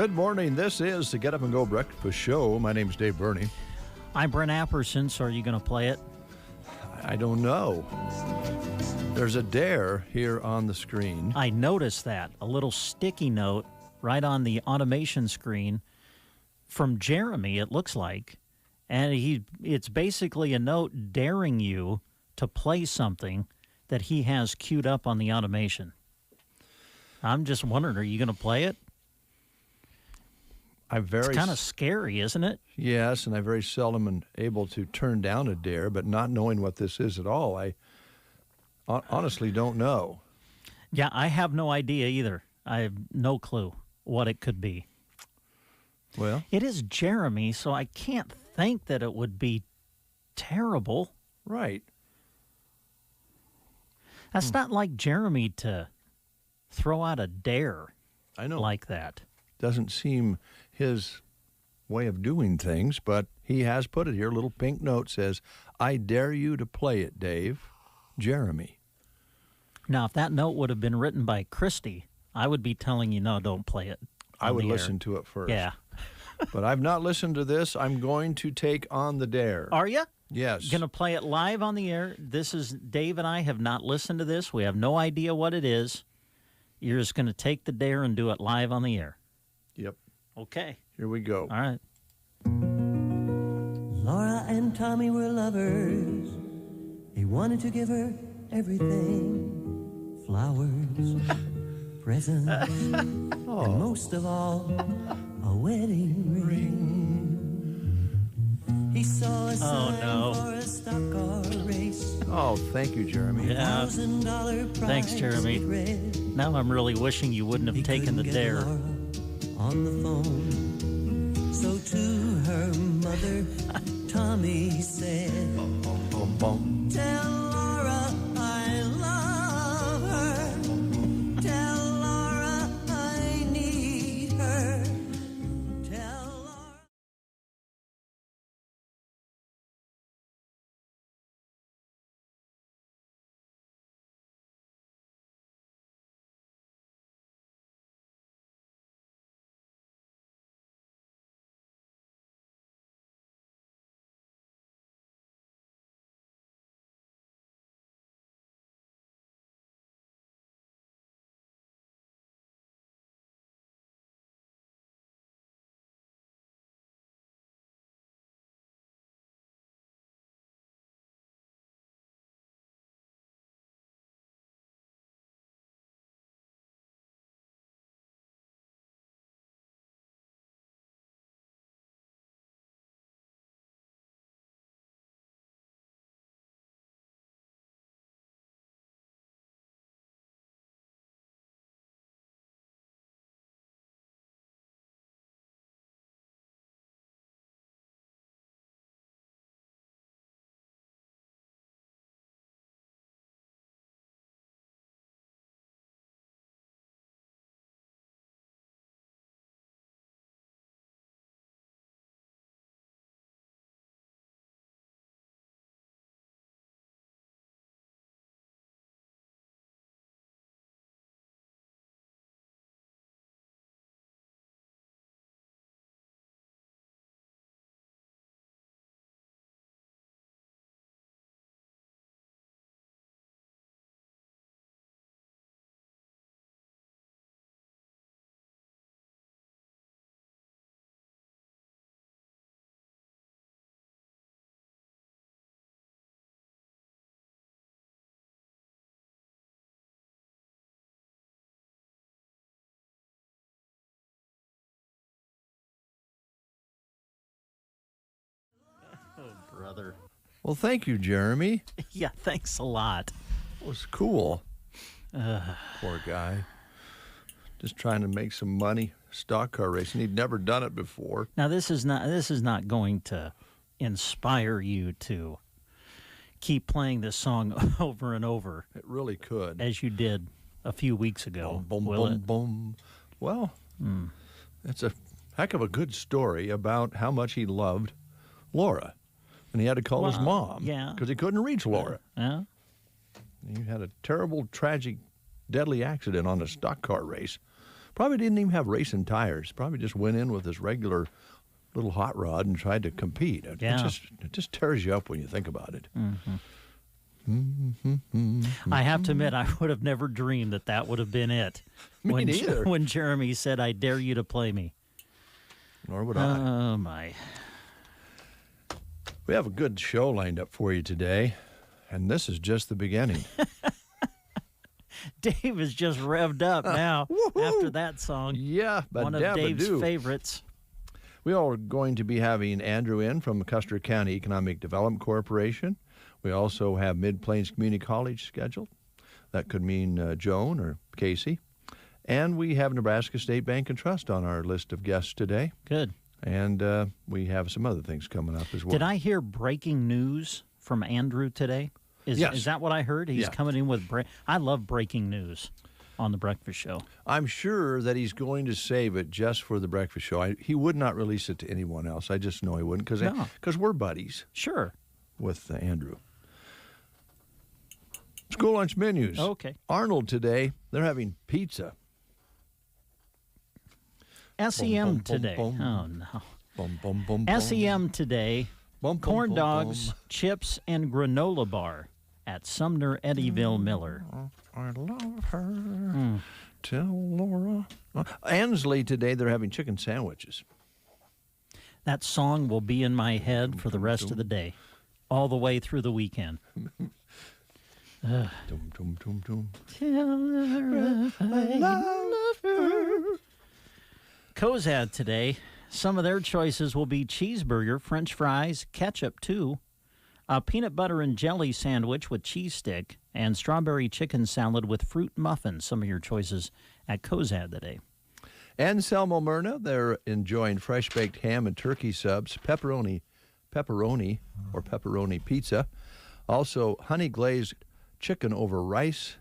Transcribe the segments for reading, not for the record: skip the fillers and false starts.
Good morning. This is the Get Up and Go Breakfast Show. My name's Dave Burney. I'm Brent Apperson, so are you going to play it? I don't know. There's a dare here on the screen. I noticed that. A little sticky note right on the automation screen from Jeremy, it looks like. And it's basically a note daring you to play something that he has queued up on the automation. I'm just wondering, are you going to play it? It's kind of scary, isn't it? Yes, and I very seldom am able to turn down a dare, but not knowing what this is at all, I honestly don't know. Yeah, I have no idea either. I have no clue what it could be. Well, it is Jeremy, so I can't think that it would be terrible. Right. That's not like Jeremy to throw out a dare like that. Doesn't seem his way of doing things, but he has put it here. A little pink note says, I dare you to play it, Dave. Jeremy. Now, if that note would have been written by Christy, I would be telling you, no, don't play it. I would listen to it first. Yeah. But I've not listened to this. I'm going to take on the dare. Are you? Yes. Going to play it live on the air. This is, Dave and I have not listened to this. We have no idea what it is. You're just going to take the dare and do it live on the air. Yep. Okay. Here we go. All right. Laura and Tommy were lovers. He wanted to give her everything. Flowers, presents, and most of all, a wedding ring. He saw a sign for a stock car race. Oh, thank you, Jeremy. Yeah. $1,000 prize. Thanks, Jeremy. Now I'm really wishing you wouldn't have taken the dare. On the phone, so to her mother, Tommy said, tell Laura I love her, tell Laura I need her, tell Laura. Oh, brother. Well, thank you, Jeremy. Yeah, thanks a lot. It was cool. Poor guy. Just trying to make some money, stock car racing. He'd never done it before. Now, this is not going to inspire you to keep playing this song over and over. It really could. As you did a few weeks ago. Boom, boom, boom. Well, it's a heck of a good story about how much he loved Laura. And he had to call his mom because he couldn't reach Laura. Yeah. He had a terrible, tragic, deadly accident on a stock car race Probably didn't even have racing tires. Probably just went in with his regular little hot rod and tried to compete. It just tears you up when you think about it. I have to admit, I would have never dreamed that would have been it. Me neither. When Jeremy said, "I dare you to play me." Nor would I. Oh, my. We have a good show lined up for you today, and this is just the beginning. Dave is just revved up now after that song. Yeah, but one of Dave's favorites. We are going to be having Andrew in from Custer County Economic Development Corporation. We also have Mid-Plains Community College scheduled. That could mean Joan or Casey. And we have Nebraska State Bank and Trust on our list of guests today. Good. And we have some other things coming up as well. Did I hear breaking news from Andrew today? Yes. Is that what I heard? He's coming in with I love breaking news on The Breakfast Show. I'm sure that he's going to save it just for The Breakfast Show. He would not release it to anyone else. I just know he wouldn't because we're buddies. Sure. With Andrew. School lunch menus. Okay. Arnold today, they're having pizza. SEM today. Oh, no. SEM today, corn dogs, chips, and granola bar at Sumner Eddyville Miller. I love her. Tell Laura. Ansley today, they're having chicken sandwiches. That song will be in my head for the rest of the day, all the way through the weekend. Dum, dum, dum, dum. Tell her I love her. Cozad today, some of their choices will be cheeseburger, french fries, ketchup too, a peanut butter and jelly sandwich with cheese stick, and strawberry chicken salad with fruit muffins. Some of your choices at Cozad today. And Selma Myrna, they're enjoying fresh-baked ham and turkey subs, pepperoni pizza, also honey-glazed chicken over rice,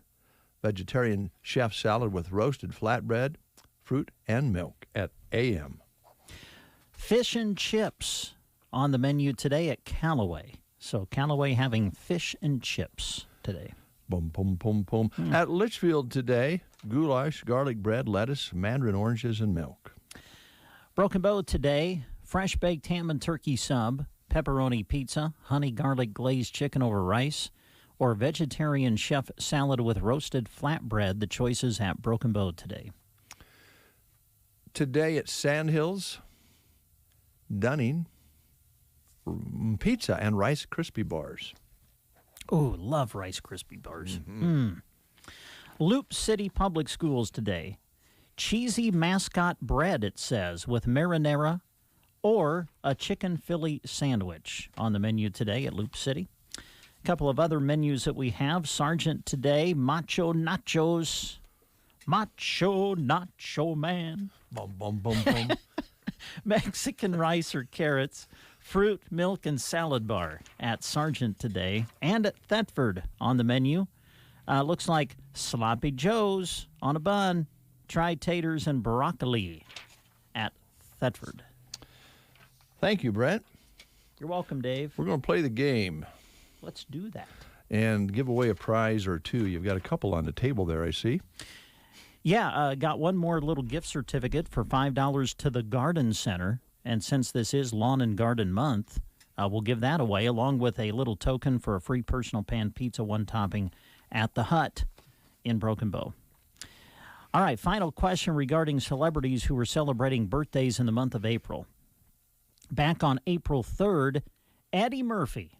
vegetarian chef salad with roasted flatbread, fruit, and milk at AM. Fish and chips on the menu today at Callaway. So Callaway having fish and chips today. Boom, boom, boom, boom. At Litchfield today, goulash, garlic bread, lettuce, mandarin oranges, and milk. Broken Bow today, fresh baked ham and turkey sub, pepperoni pizza, honey garlic glazed chicken over rice, or vegetarian chef salad with roasted flatbread. The choices at Broken Bow today. Today at Sandhills, Dunning, pizza and Rice Krispie bars. Oh, love Rice Krispie bars. Loop City Public Schools today. Cheesy mascot bread, it says, with marinara or a chicken Philly sandwich on the menu today at Loop City. A couple of other menus that we have. Sergeant today, macho nachos. Macho nacho man. Bum, bum, bum, bum. Mexican rice or carrots, fruit, milk, and salad bar at Sergeant today. And at Thetford on the menu. Looks like Sloppy Joe's on a bun. Try taters and broccoli at Thetford. Thank you, Brent. You're welcome, Dave. We're going to play the game. Let's do that. And give away a prize or two. You've got a couple on the table there, I see. Yeah, got one more little gift certificate for $5 to the Garden Center. And since this is Lawn and Garden Month, we'll give that away along with a little token for a free personal pan pizza, one topping at the Hut in Broken Bow. All right, final question regarding celebrities who were celebrating birthdays in the month of April. Back on April 3rd, Eddie Murphy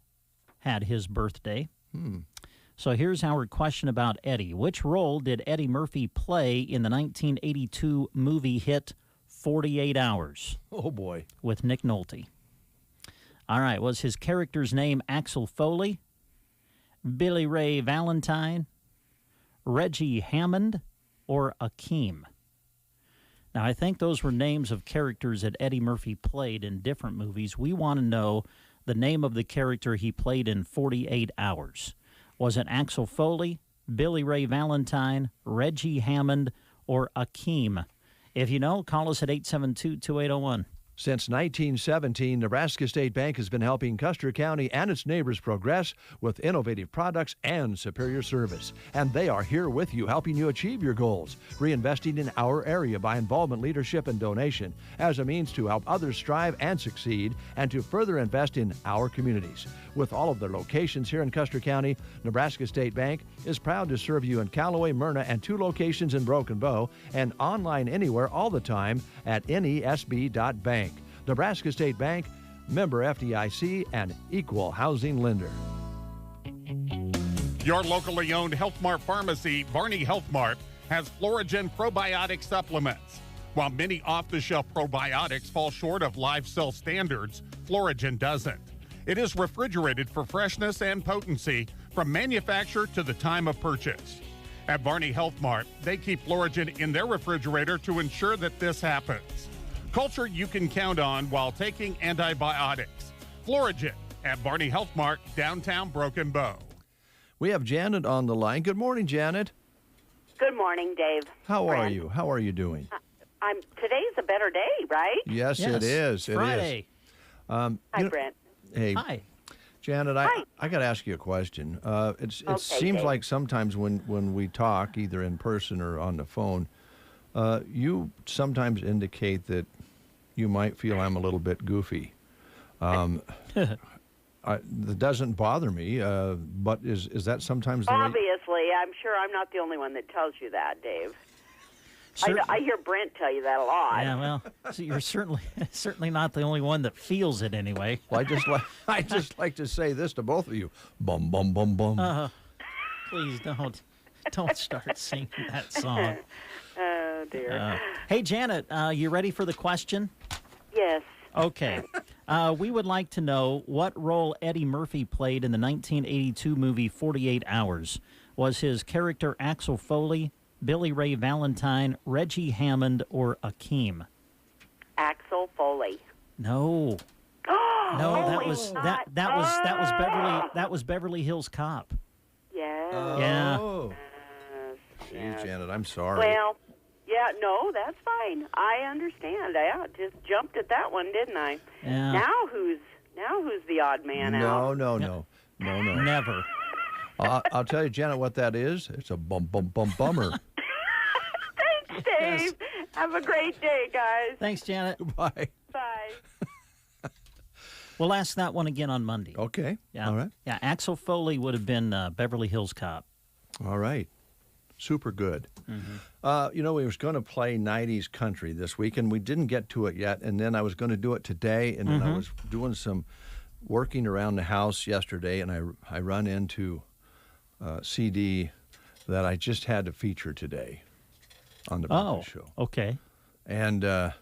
had his birthday. So here's our question about Eddie. Which role did Eddie Murphy play in the 1982 movie hit 48 Hours? Oh, boy. With Nick Nolte. All right, was his character's name Axel Foley, Billy Ray Valentine, Reggie Hammond, or Akeem? Now, I think those were names of characters that Eddie Murphy played in different movies. We want to know the name of the character he played in 48 Hours. Was it Axel Foley, Billy Ray Valentine, Reggie Hammond, or Akeem? If you know, call us at 872-2801. Since 1917, Nebraska State Bank has been helping Custer County and its neighbors progress with innovative products and superior service. And they are here with you, helping you achieve your goals, reinvesting in our area by involvement, leadership, and donation as a means to help others strive and succeed and to further invest in our communities. With all of their locations here in Custer County, Nebraska State Bank is proud to serve you in Callaway, Myrna, and 2 locations in Broken Bow, and online anywhere all the time at nesb.bank. Nebraska State Bank, member FDIC, and equal housing lender. Your locally owned Health Mart pharmacy, Barney Health Mart, has Florigen probiotic supplements. While many off-the-shelf probiotics fall short of live cell standards, Florigen doesn't. It is refrigerated for freshness and potency from manufacture to the time of purchase. At Barney Health Mart, they keep Florigen in their refrigerator to ensure that this happens. Culture you can count on while taking antibiotics. Florigen at Barney Health Mart, downtown Broken Bow. We have Janet on the line. Good morning, Janet. Good morning, Dave. How are Brent. you? How are you doing? Today's a better day, right? Yes, it is. It Friday. is. Hi, Brent. Hey, Hi. Janet, Hi. I got to ask you a question. It Okay, seems Dave. like sometimes when we talk, either in person or on the phone, you sometimes indicate that you might feel I'm a little bit goofy. That doesn't bother me, but is that sometimes the way? Obviously, I'm sure I'm not the only one that tells you that, Dave. Cer- I hear Brent tell you that a lot. Yeah, well, so you're certainly not the only one that feels it anyway. Well, I just like to say this to both of you: bum bum bum bum. Please don't start singing that song. Oh, dear. Hey, Janet, you ready for the question? Yes. Okay. We would like to know what role Eddie Murphy played in the 1982 movie 48 Hours. Was his character Axel Foley, Billy Ray Valentine, Reggie Hammond, or Akeem? Axel Foley. No. No, that was not. that was Beverly Hills Cop. Yeah. Yeah. Oh, geez, Janet, I'm sorry. Well, yeah, no, that's fine. I understand. I just jumped at that one, didn't I? Yeah. Now who's the odd man out? No. Never. I'll tell you, Janet, what that is. It's a bummer. Thanks, Dave. Have a great day, guys. Thanks, Janet. Bye. Bye. We'll ask that one again on Monday. Okay. Yeah. All right. Yeah, Axel Foley would have been Beverly Hills Cop. All right. Super good. We was going to play 90s country this week, and we didn't get to it yet. And then I was going to do it today, and then I was doing some working around the house yesterday, and I run into a CD that I just had to feature today on the breakfast show. Okay. And I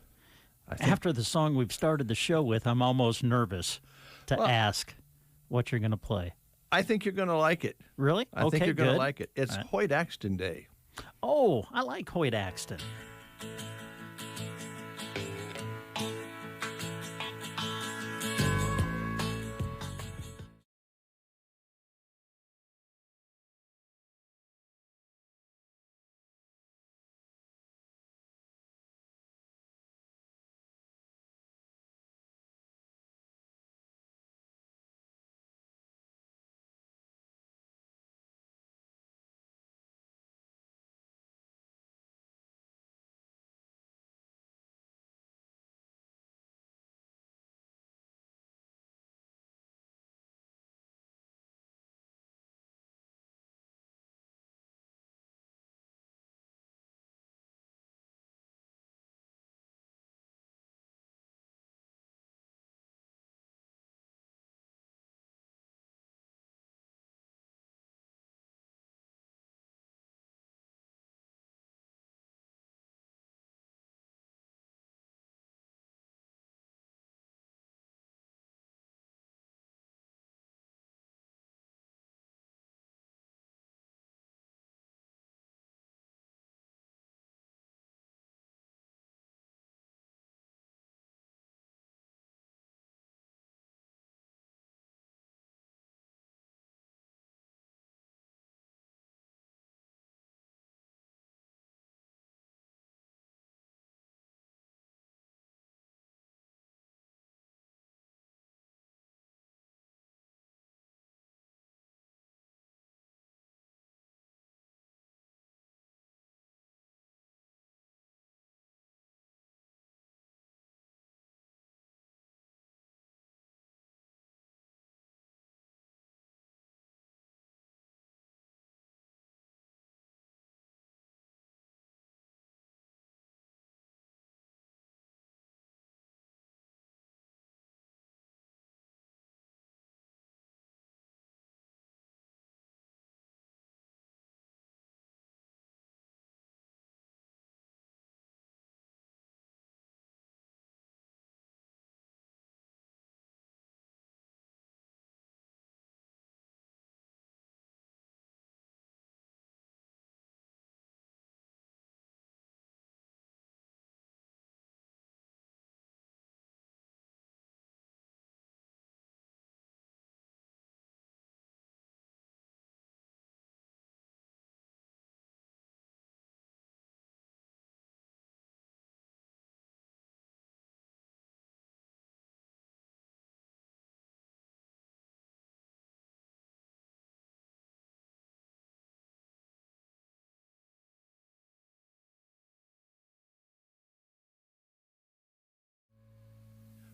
think After the song we've started the show with, I'm almost nervous to ask what you're going to play. I think you're going to like it. Really? I think you're going to good. like it. It's Hoyt Axton Day. Oh, I like Hoyt Axton.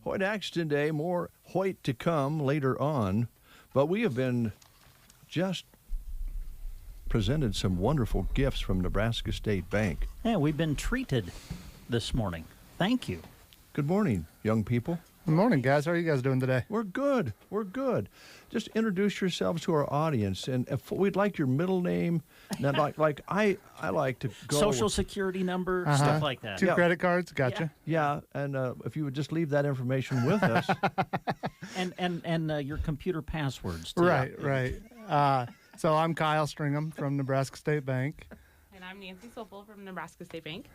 Hoyt Action Day, more Hoyt to come later on. But we have been just presented some wonderful gifts from Nebraska State Bank. Yeah, we've been treated this morning. Thank you. Good morning, young people. Good morning, guys. How are you guys doing today? We're good. We're good. Just introduce yourselves to our audience, and if we'd like your middle name. Now, I like to go Social security number, stuff like that. Two credit cards. Gotcha. Yeah, and if you would just leave that information with us. And your computer passwords, too. Right. So I'm Kyle Stringham from Nebraska State Bank. And I'm Nancy Sopel from Nebraska State Bank.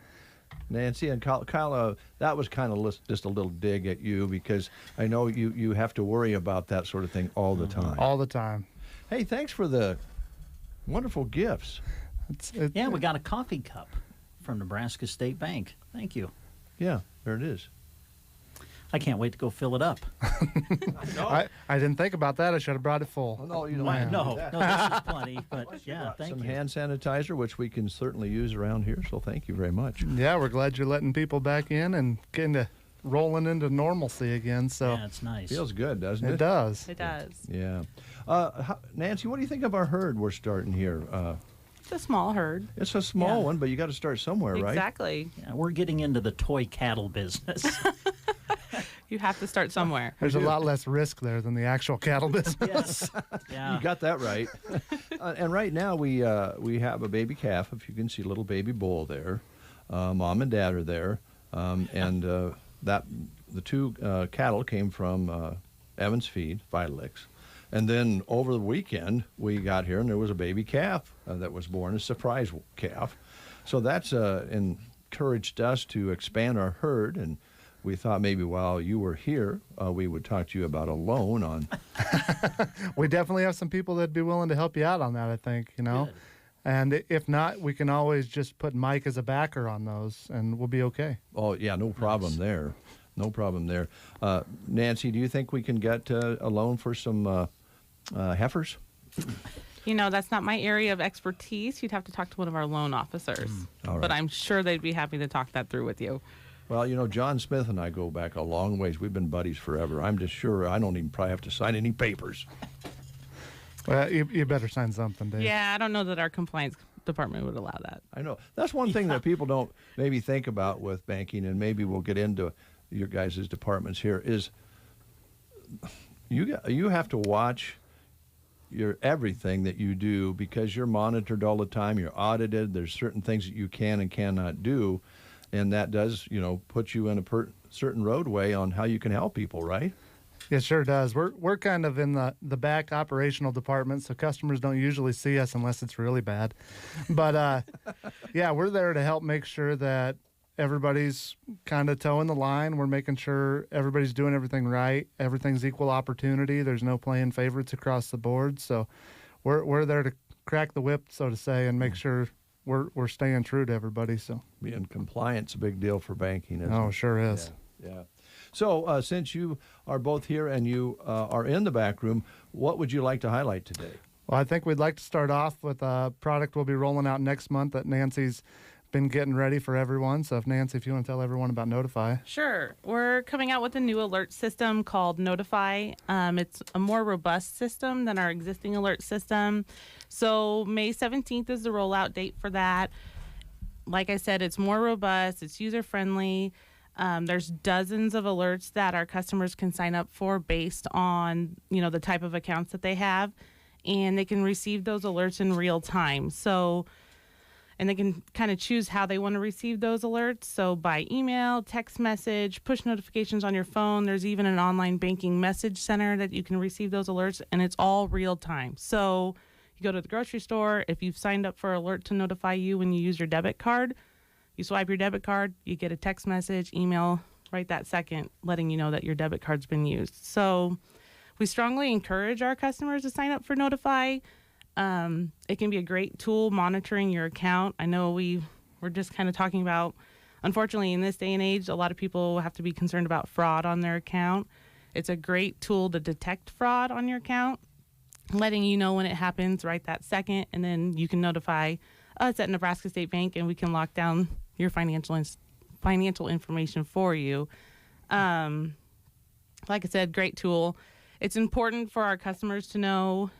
Nancy and Kyle, that was kind of just a little dig at you because I know you have to worry about that sort of thing all the time. All the time. Hey, thanks for the wonderful gifts. Yeah, we got a coffee cup from Nebraska State Bank. Thank you. Yeah, there it is. I can't wait to go fill it up. I didn't think about that. I should have brought it full. Well, no, you don't Why, have no, to do that. this is plenty. But yeah, thank Some you. hand sanitizer, which we can certainly use around here, so thank you very much. Yeah, we're glad you're letting people back in and getting to rolling into normalcy again. So Yeah, it's nice. Feels good, doesn't it? it does. It does. Yeah. Nancy, what do you think of our herd we're starting here? It's a small herd. It's a small Yeah. one, but you got to start somewhere, right? Exactly. Yeah, we're getting into the toy cattle business. You have to start somewhere. There's a lot less risk there than the actual cattle business. Yes. Yeah. You got that right. And right now we have a baby calf. If you can see, a little baby bull there. Mom and Dad are there, and the two cattle came from Evans Feed, Vitalix. And then over the weekend we got here and there was a baby calf that was born, a surprise calf. So that's encouraged us to expand our herd, and we thought maybe while you were here, we would talk to you about a loan on. We definitely have some people that'd be willing to help you out on that, I think, Good. And if not, we can always just put Mike as a backer on those and we'll be okay. Oh, yeah, no problem there. No problem there. Nancy, do you think we can get a loan for some heifers? That's not my area of expertise. You'd have to talk to one of our loan officers. All right. But I'm sure they'd be happy to talk that through with you. Well, John Smith and I go back a long ways. We've been buddies forever. I'm just sure I don't even probably have to sign any papers. Well, you better sign something, Dave. Yeah, I don't know that our compliance department would allow that. I know. That's one thing that people don't maybe think about with banking, and maybe we'll get into your guys' departments here, is you have to watch your everything that you do because you're monitored all the time. You're audited. There's certain things that you can and cannot do, and that does, put you in a certain roadway on how you can help people, right? It sure does. We're kind of in the back operational department, so customers don't usually see us unless it's really bad. But yeah, we're there to help make sure that everybody's kind of toeing the line. We're making sure everybody's doing everything right. Everything's equal opportunity. There's no playing favorites across the board. So we're there to crack the whip, so to say, and make sure we're staying true to everybody. So Being compliant's a big deal for banking, isn't it? sure is. Yeah. So since you are both here and you are in the back room, what would you like to highlight today? Well, I think we'd like to start off with a product we'll be rolling out next month that Nancy's been getting ready for everyone. So if you want to tell everyone about Notify. Sure. We're coming out with a new alert system called Notify. It's a more robust system than our existing alert system. So May 17th is the rollout date for that. Like I said, it's more robust. It's user-friendly. There's dozens of alerts that our customers can sign up for based on, the type of accounts that they have. And they can receive those alerts in real time. And they can kind of choose how they want to receive those alerts. So by email, text message, push notifications on your phone. There's even an online banking message center that you can receive those alerts, and it's all real time. So you go to the grocery store. If you've signed up for alert to notify you when you use your debit card, you swipe your debit card, you get a text message, email right that second, letting you know that your debit card's been used. So we strongly encourage our customers to sign up for Notify. It can be a great tool monitoring your account. I know we're just kind of talking about, unfortunately, in this day and age, a lot of people have to be concerned about fraud on their account. It's a great tool to detect fraud on your account, letting you know when it happens right that second, and then you can notify us at Nebraska State Bank, and we can lock down your financial information for you. like I said, great tool. It's important for our customers to know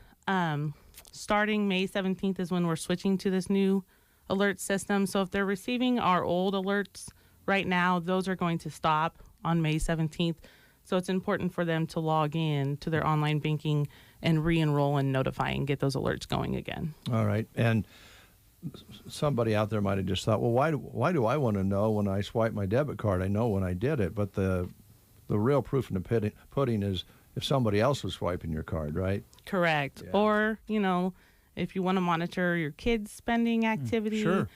starting May 17th is when we're switching to this new alert system. So if they're receiving our old alerts right now, those are going to stop on May 17th. So it's important for them to log in to their online banking and re-enroll and notify and get those alerts going again. All right. And somebody out there might have just thought, well, why do I want to know when I swipe my debit card? I know when I did it, but the real proof in the pudding is if somebody else was swiping your card, right? Correct. Yeah. Or, if you want to monitor your kids' spending activity. Sure.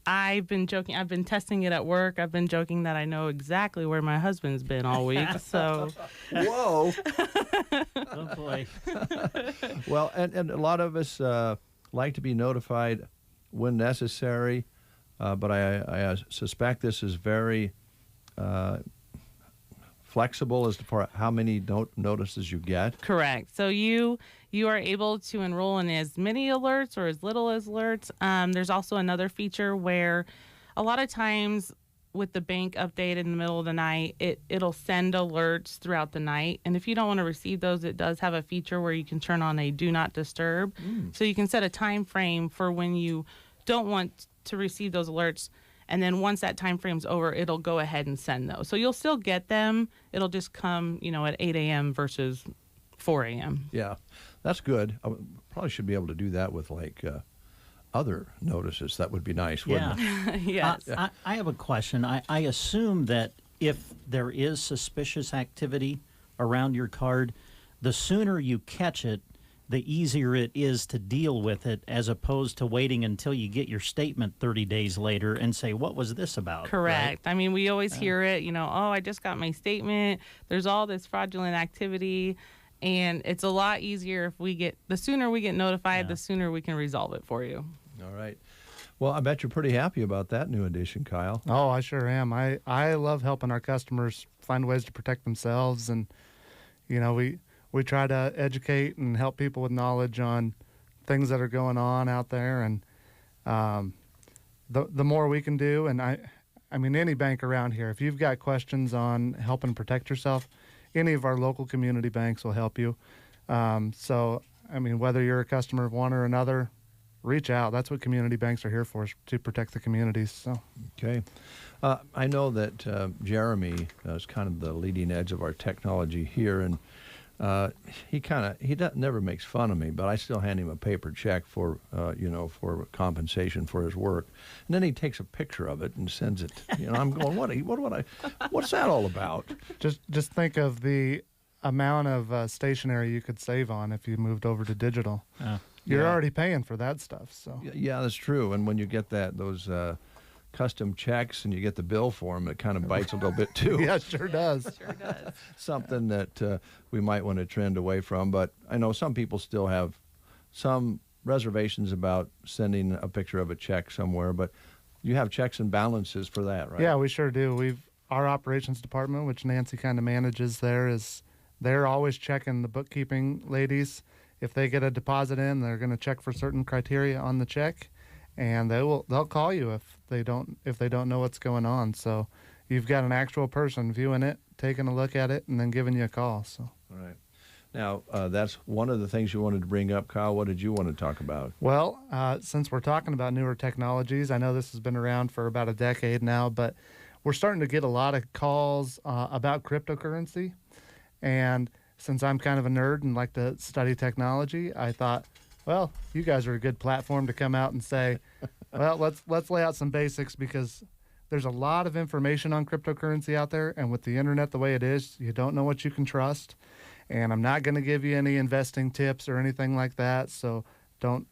I've been joking. I've been testing it at work. I've been joking that I know exactly where my husband's been all week. So, Whoa. Oh, boy. Well, and a lot of us like to be notified when necessary, but I suspect this is very flexible as to how many notices you get. correct. So you are able to enroll in as many alerts or as little as alerts. There's also another feature where a lot of times with the bank update in the middle of the night, it'll send alerts throughout the night. And if you don't want to receive those, it does have a feature where you can turn on a do not disturb. So you can set a time frame for when you don't want to receive those alerts. And then once that time frame's over, it'll go ahead and send those. So you'll still get them. It'll just come, at 8 a.m. versus 4 a.m. Yeah, that's good. I probably should be able to do that with other notices. That would be nice, wouldn't it? Yes. I have a question. I assume that if there is suspicious activity around your card, the sooner you catch it, the easier it is to deal with it, as opposed to waiting until you get your statement 30 days later and say, what was this about? Correct. Right? I mean, we always hear it, I just got my statement. There's all this fraudulent activity. And it's a lot easier if the sooner we get notified, the sooner we can resolve it for you. All right. Well, I bet you're pretty happy about that new addition, Kyle. Oh, I sure am. I love helping our customers find ways to protect themselves, and we try to educate and help people with knowledge on things that are going on out there, and the more we can do, and I mean any bank around here, if you've got questions on helping protect yourself, any of our local community banks will help you. So I mean, whether you're a customer of one or another, reach out. That's what community banks are here for, is to protect the communities. So. Okay. I know that Jeremy is kind of the leading edge of our technology here, and he never makes fun of me, but I still hand him a paper check for compensation for his work, and then he takes a picture of it and sends it. I'm going, what's that all about? Just think of the amount of stationery you could save on if you moved over to digital. You're already paying for that stuff. So yeah, that's true. And when you get those custom checks and you get the bill for them, it kind of bites a little bit too. yeah, it sure does. Sure does. Something that we might want to trend away from. But I know some people still have some reservations about sending a picture of a check somewhere. But you have checks and balances for that, right? Yeah, we sure do. Our operations department, which Nancy kind of manages there, they're always checking the bookkeeping ladies. If they get a deposit in, they're going to check for certain criteria on the check, and they'll call you if they don't know what's going on. So you've got an actual person viewing it, taking a look at it, and then giving you a call. So. All right. Now, that's one of the things you wanted to bring up, Kyle. What did you want to talk about? Well, since we're talking about newer technologies, I know this has been around for about a decade now, but we're starting to get a lot of calls about cryptocurrency. And since I'm kind of a nerd and like to study technology, I thought, well, you guys are a good platform to come out and say, well, let's lay out some basics, because there's a lot of information on cryptocurrency out there, and with the internet the way it is, you don't know what you can trust. And I'm not going to give you any investing tips or anything like that, so don't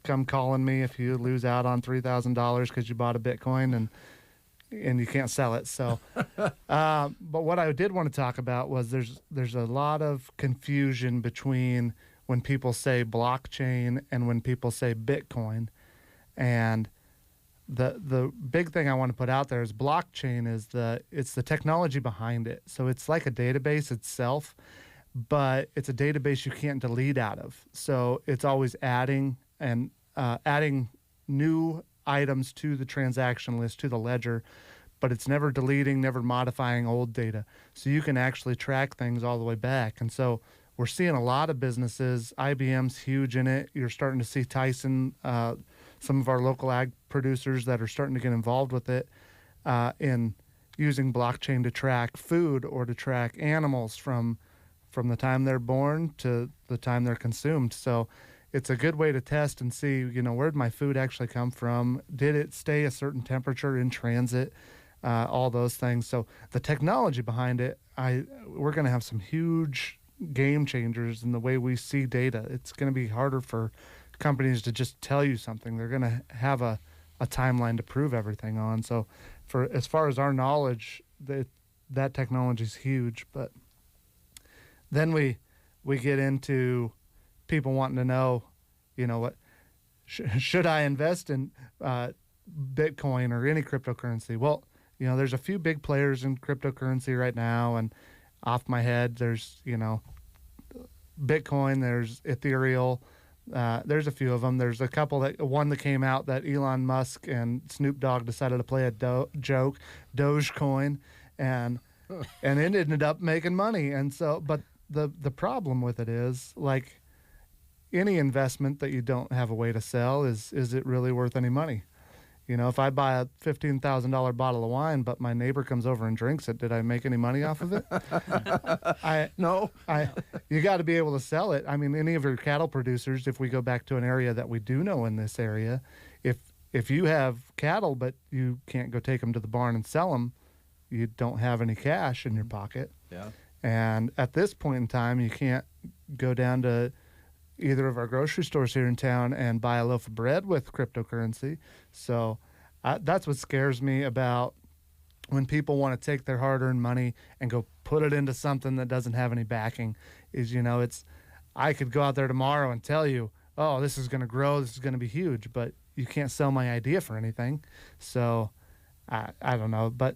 come calling me if you lose out on $3,000 because you bought a Bitcoin and you can't sell it. So, but what I did want to talk about was there's a lot of confusion between when people say blockchain and when people say Bitcoin. And the big thing I want to put out there is blockchain is it's the technology behind it. So it's like a database itself, but it's a database you can't delete out of. So it's always adding new items to the transaction list, to the ledger, but it's never deleting, never modifying old data. So you can actually track things all the way back. And so we're seeing a lot of businesses. IBM's huge in it. You're starting to see Tyson, some of our local ag producers that are starting to get involved with it in using blockchain to track food or to track animals from the time they're born to the time they're consumed. So it's a good way to test and see, where did my food actually come from? Did it stay a certain temperature in transit? All those things. So the technology behind it, we're going to have some huge game changers in the way we see data. It's going to be harder for companies to just tell you something. They're going to have a timeline to prove everything on. So for as far as our knowledge, that technology is huge. But then we get into people wanting to know, what should I invest in Bitcoin or any cryptocurrency? Well, there's a few big players in cryptocurrency right now, and off my head, there's, Bitcoin, there's Ethereum, there's a few of them. There's a couple one that came out that Elon Musk and Snoop Dogg decided to play a joke, Dogecoin, and it ended up making money. And so, but the problem with it is, like any investment that you don't have a way to sell, is it really worth any money? If I buy a $15,000 bottle of wine, but my neighbor comes over and drinks it, did I make any money off of it? No. You got to be able to sell it. I mean, any of your cattle producers, if we go back to an area that we do know in this area, if you have cattle, but you can't go take them to the barn and sell them, you don't have any cash in your pocket. Yeah. And at this point in time, you can't go down to either of our grocery stores here in town and buy a loaf of bread with cryptocurrency. So that's what scares me about when people want to take their hard-earned money and go put it into something that doesn't have any backing. I could go out there tomorrow and tell you, oh, this is going to grow, this is going to be huge, but you can't sell my idea for anything. So I don't know. But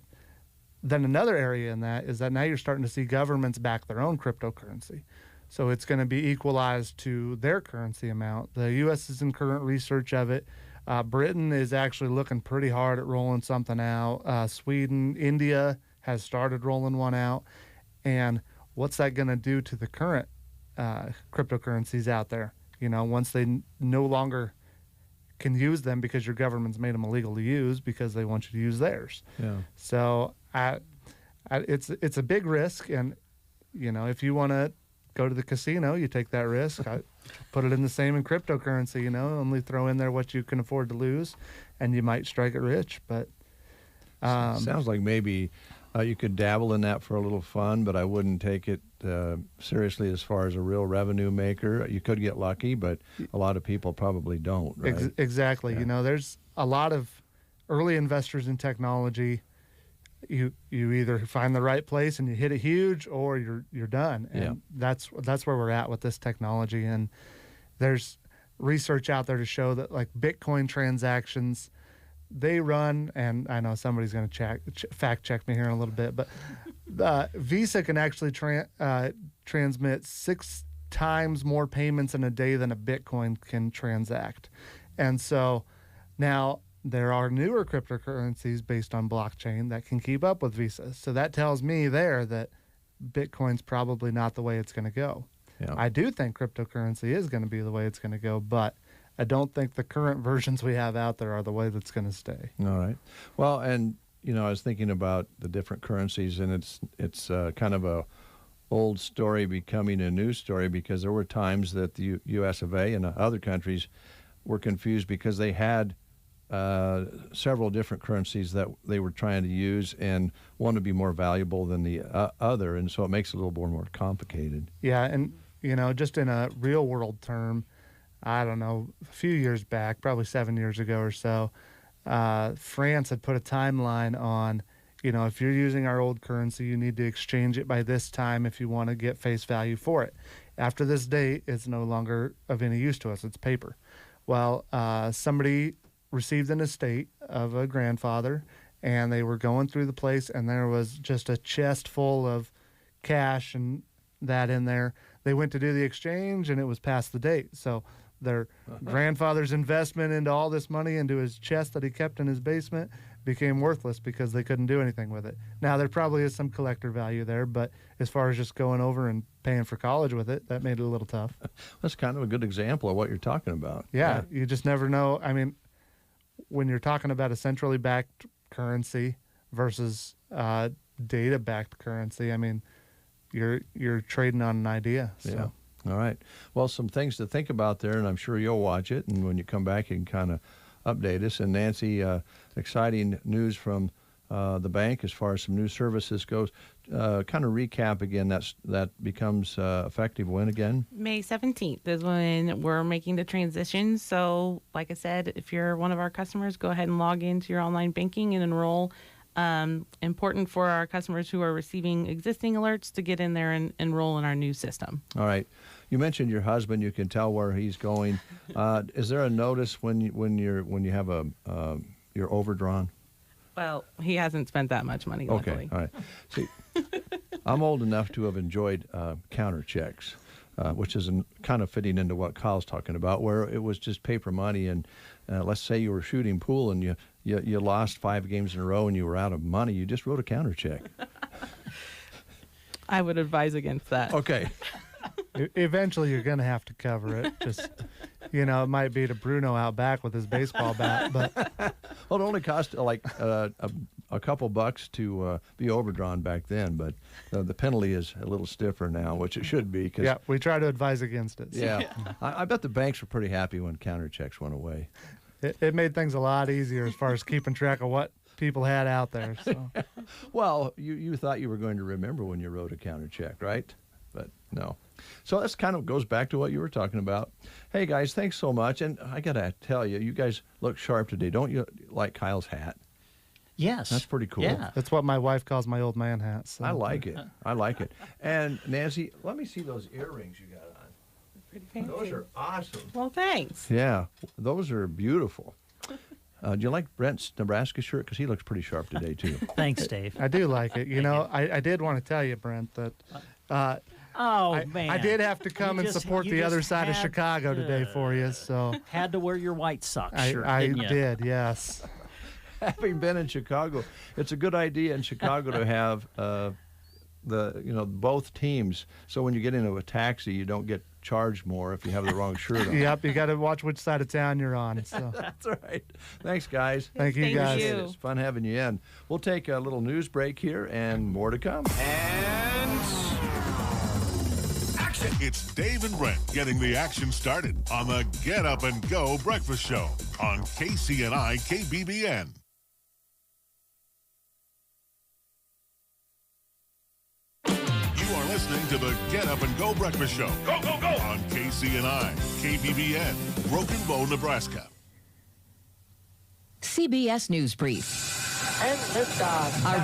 then another area in that is that now you're starting to see governments back their own cryptocurrency. So it's going to be equalized to their currency amount. The U.S. is in current research of it. Britain is actually looking pretty hard at rolling something out. Sweden, India has started rolling one out. And what's that going to do to the current cryptocurrencies out there? Once they no longer can use them because your government's made them illegal to use because they want you to use theirs. Yeah. So it's a big risk. And, if you want to go to the casino, you take that risk. I put it in the same in cryptocurrency, only throw in there what you can afford to lose, and you might strike it rich. But sounds like maybe you could dabble in that for a little fun, but I wouldn't take it seriously as far as a real revenue maker. You could get lucky, but a lot of people probably don't, right? Exactly. Yeah. There's a lot of early investors in technology. You either find the right place and you hit it huge, or you're done. And that's where we're at with this technology. And there's research out there to show that, like, Bitcoin transactions, they run, and I know somebody's going to fact check me here in a little bit, but Visa can actually transmit 6 times more payments in a day than a Bitcoin can transact. And so now there are newer cryptocurrencies based on blockchain that can keep up with Visa. So that tells me there that Bitcoin's probably not the way it's going to go. Yeah. I do think cryptocurrency is going to be the way it's going to go, but I don't think the current versions we have out there are the way that's going to stay. All right. Well, and, I was thinking about the different currencies, and it's kind of a old story becoming a new story, because there were times that the U.S. of A. and other countries were confused because they had several different currencies that they were trying to use, and one would be more valuable than the other, and so it makes it a little more complicated. Yeah, and just in a real world term, I don't know, a few years back, probably 7 years ago or so, France had put a timeline on, if you're using our old currency, you need to exchange it by this time if you want to get face value for it. After this date, it's no longer of any use to us. It's paper. Well, somebody received an estate of a grandfather, and they were going through the place, and there was just a chest full of cash and that in there. They went to do the exchange, and it was past the date. So their grandfather's investment into all this money into his chest that he kept in his basement became worthless because they couldn't do anything with it. Now, there probably is some collector value there, but as far as just going over and paying for college with it, that made it a little tough. That's kind of a good example of what you're talking about. Yeah, you just never know. I mean, when you're talking about a centrally backed currency versus data backed currency, I mean, you're trading on an idea. So. Yeah. All right. Well, some things to think about there, and I'm sure you'll watch it. And when you come back, you can kind of update us. And Nancy, exciting news from the bank as far as some new services goes. Kind of recap again. That becomes effective when again? May 17th is when we're making the transition. So, like I said, if you're one of our customers, go ahead and log into your online banking and enroll. Important for our customers who are receiving existing alerts to get in there and enroll in our new system. All right. You mentioned your husband. You can tell where he's going. Is there a notice when you have you're overdrawn? Well, he hasn't spent that much money. Luckily. Okay. All right. See, I'm old enough to have enjoyed counter checks, which is kind of fitting into what Kyle's talking about, where it was just paper money. And let's say you were shooting pool and you lost 5 games in a row and you were out of money. You just wrote a counter check. I would advise against that. Okay. Eventually, you're going to have to cover it. Just, it might be to Bruno out back with his baseball bat, but Well, it only cost like a couple bucks to be overdrawn back then, but the penalty is a little stiffer now, which it should be. yeah, we try to advise against it. So. Yeah. I bet the banks were pretty happy when counter checks went away. It made things a lot easier as far as keeping track of what people had out there. So. Well, you thought you were going to remember when you wrote a counter check, right? But no. So that's kind of goes back to what you were talking about. Hey, guys, thanks so much. And I got to tell you, you guys look sharp today. Don't you like Kyle's hat? Yes. That's pretty cool. Yeah. That's what my wife calls my old man hat. So. I like it. I like it. And Nancy, let me see those earrings you got on. Pretty fancy. Those are awesome. Well, thanks. Yeah, those are beautiful. Do you like Brent's Nebraska shirt? Because he looks pretty sharp today, too. Thanks, Dave. I do like it. I did want to tell you, Brent, that Man. I did have to come You and just- support you the other just side of had Chicago today for you. So Had to wear your White Sox shirt, I didn't you? did, yes. Having been in Chicago, it's a good idea in Chicago to have both teams. So when you get into a taxi, you don't get charged more if you have the wrong shirt on. Yep, you got to watch which side of town you're on. So That's right. Thanks, guys. thank you Thank guys. you. It's fun having you in. We'll take a little news break here and more to come. And action! It's Dave and Brent getting the action started on the Get Up and Go Breakfast Show on KCNI KBBN. You are listening to the Get Up and Go Breakfast Show. Go, go, go! On KCNI KBBN, Broken Bow, Nebraska. CBS News Brief. A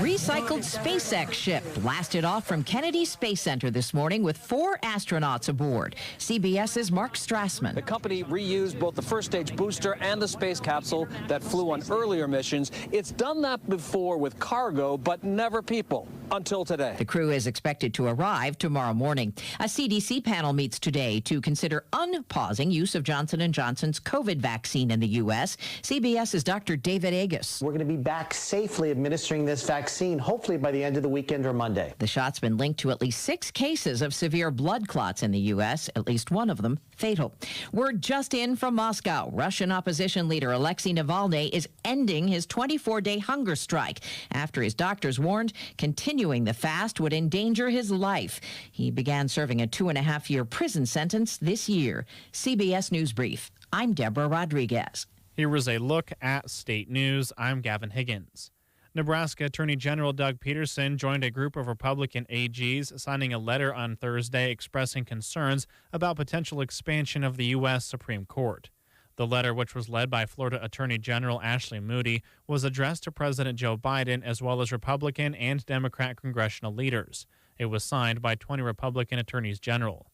recycled SpaceX ship blasted off from Kennedy Space Center this morning with 4 astronauts aboard. CBS's Mark Strassman. The company reused both the first stage booster and the space capsule that flew on earlier missions. It's done that before with cargo, but never people, until today. The crew is expected to arrive tomorrow morning. A CDC panel meets today to consider unpausing use of Johnson & Johnson's COVID vaccine in the U.S. CBS's Dr. David Agus. We're going to be back safely administering this vaccine, hopefully by the end of the weekend or Monday. The shot's been linked to at least 6 cases of severe blood clots in the U.S., at least one of them fatal. Word just in from Moscow. Russian opposition leader Alexei Navalny is ending his 24-day hunger strike after his doctors warned continuing the fast would endanger his life. He began serving a 2.5-year prison sentence this year. CBS News Brief. I'm Deborah Rodriguez. Here was a look at state news. I'm Gavin Higgins. Nebraska Attorney General Doug Peterson joined a group of Republican AGs signing a letter on Thursday expressing concerns about potential expansion of the U.S. Supreme Court. The letter, which was led by Florida Attorney General Ashley Moody, was addressed to President Joe Biden as well as Republican and Democrat congressional leaders. It was signed by 20 Republican attorneys general.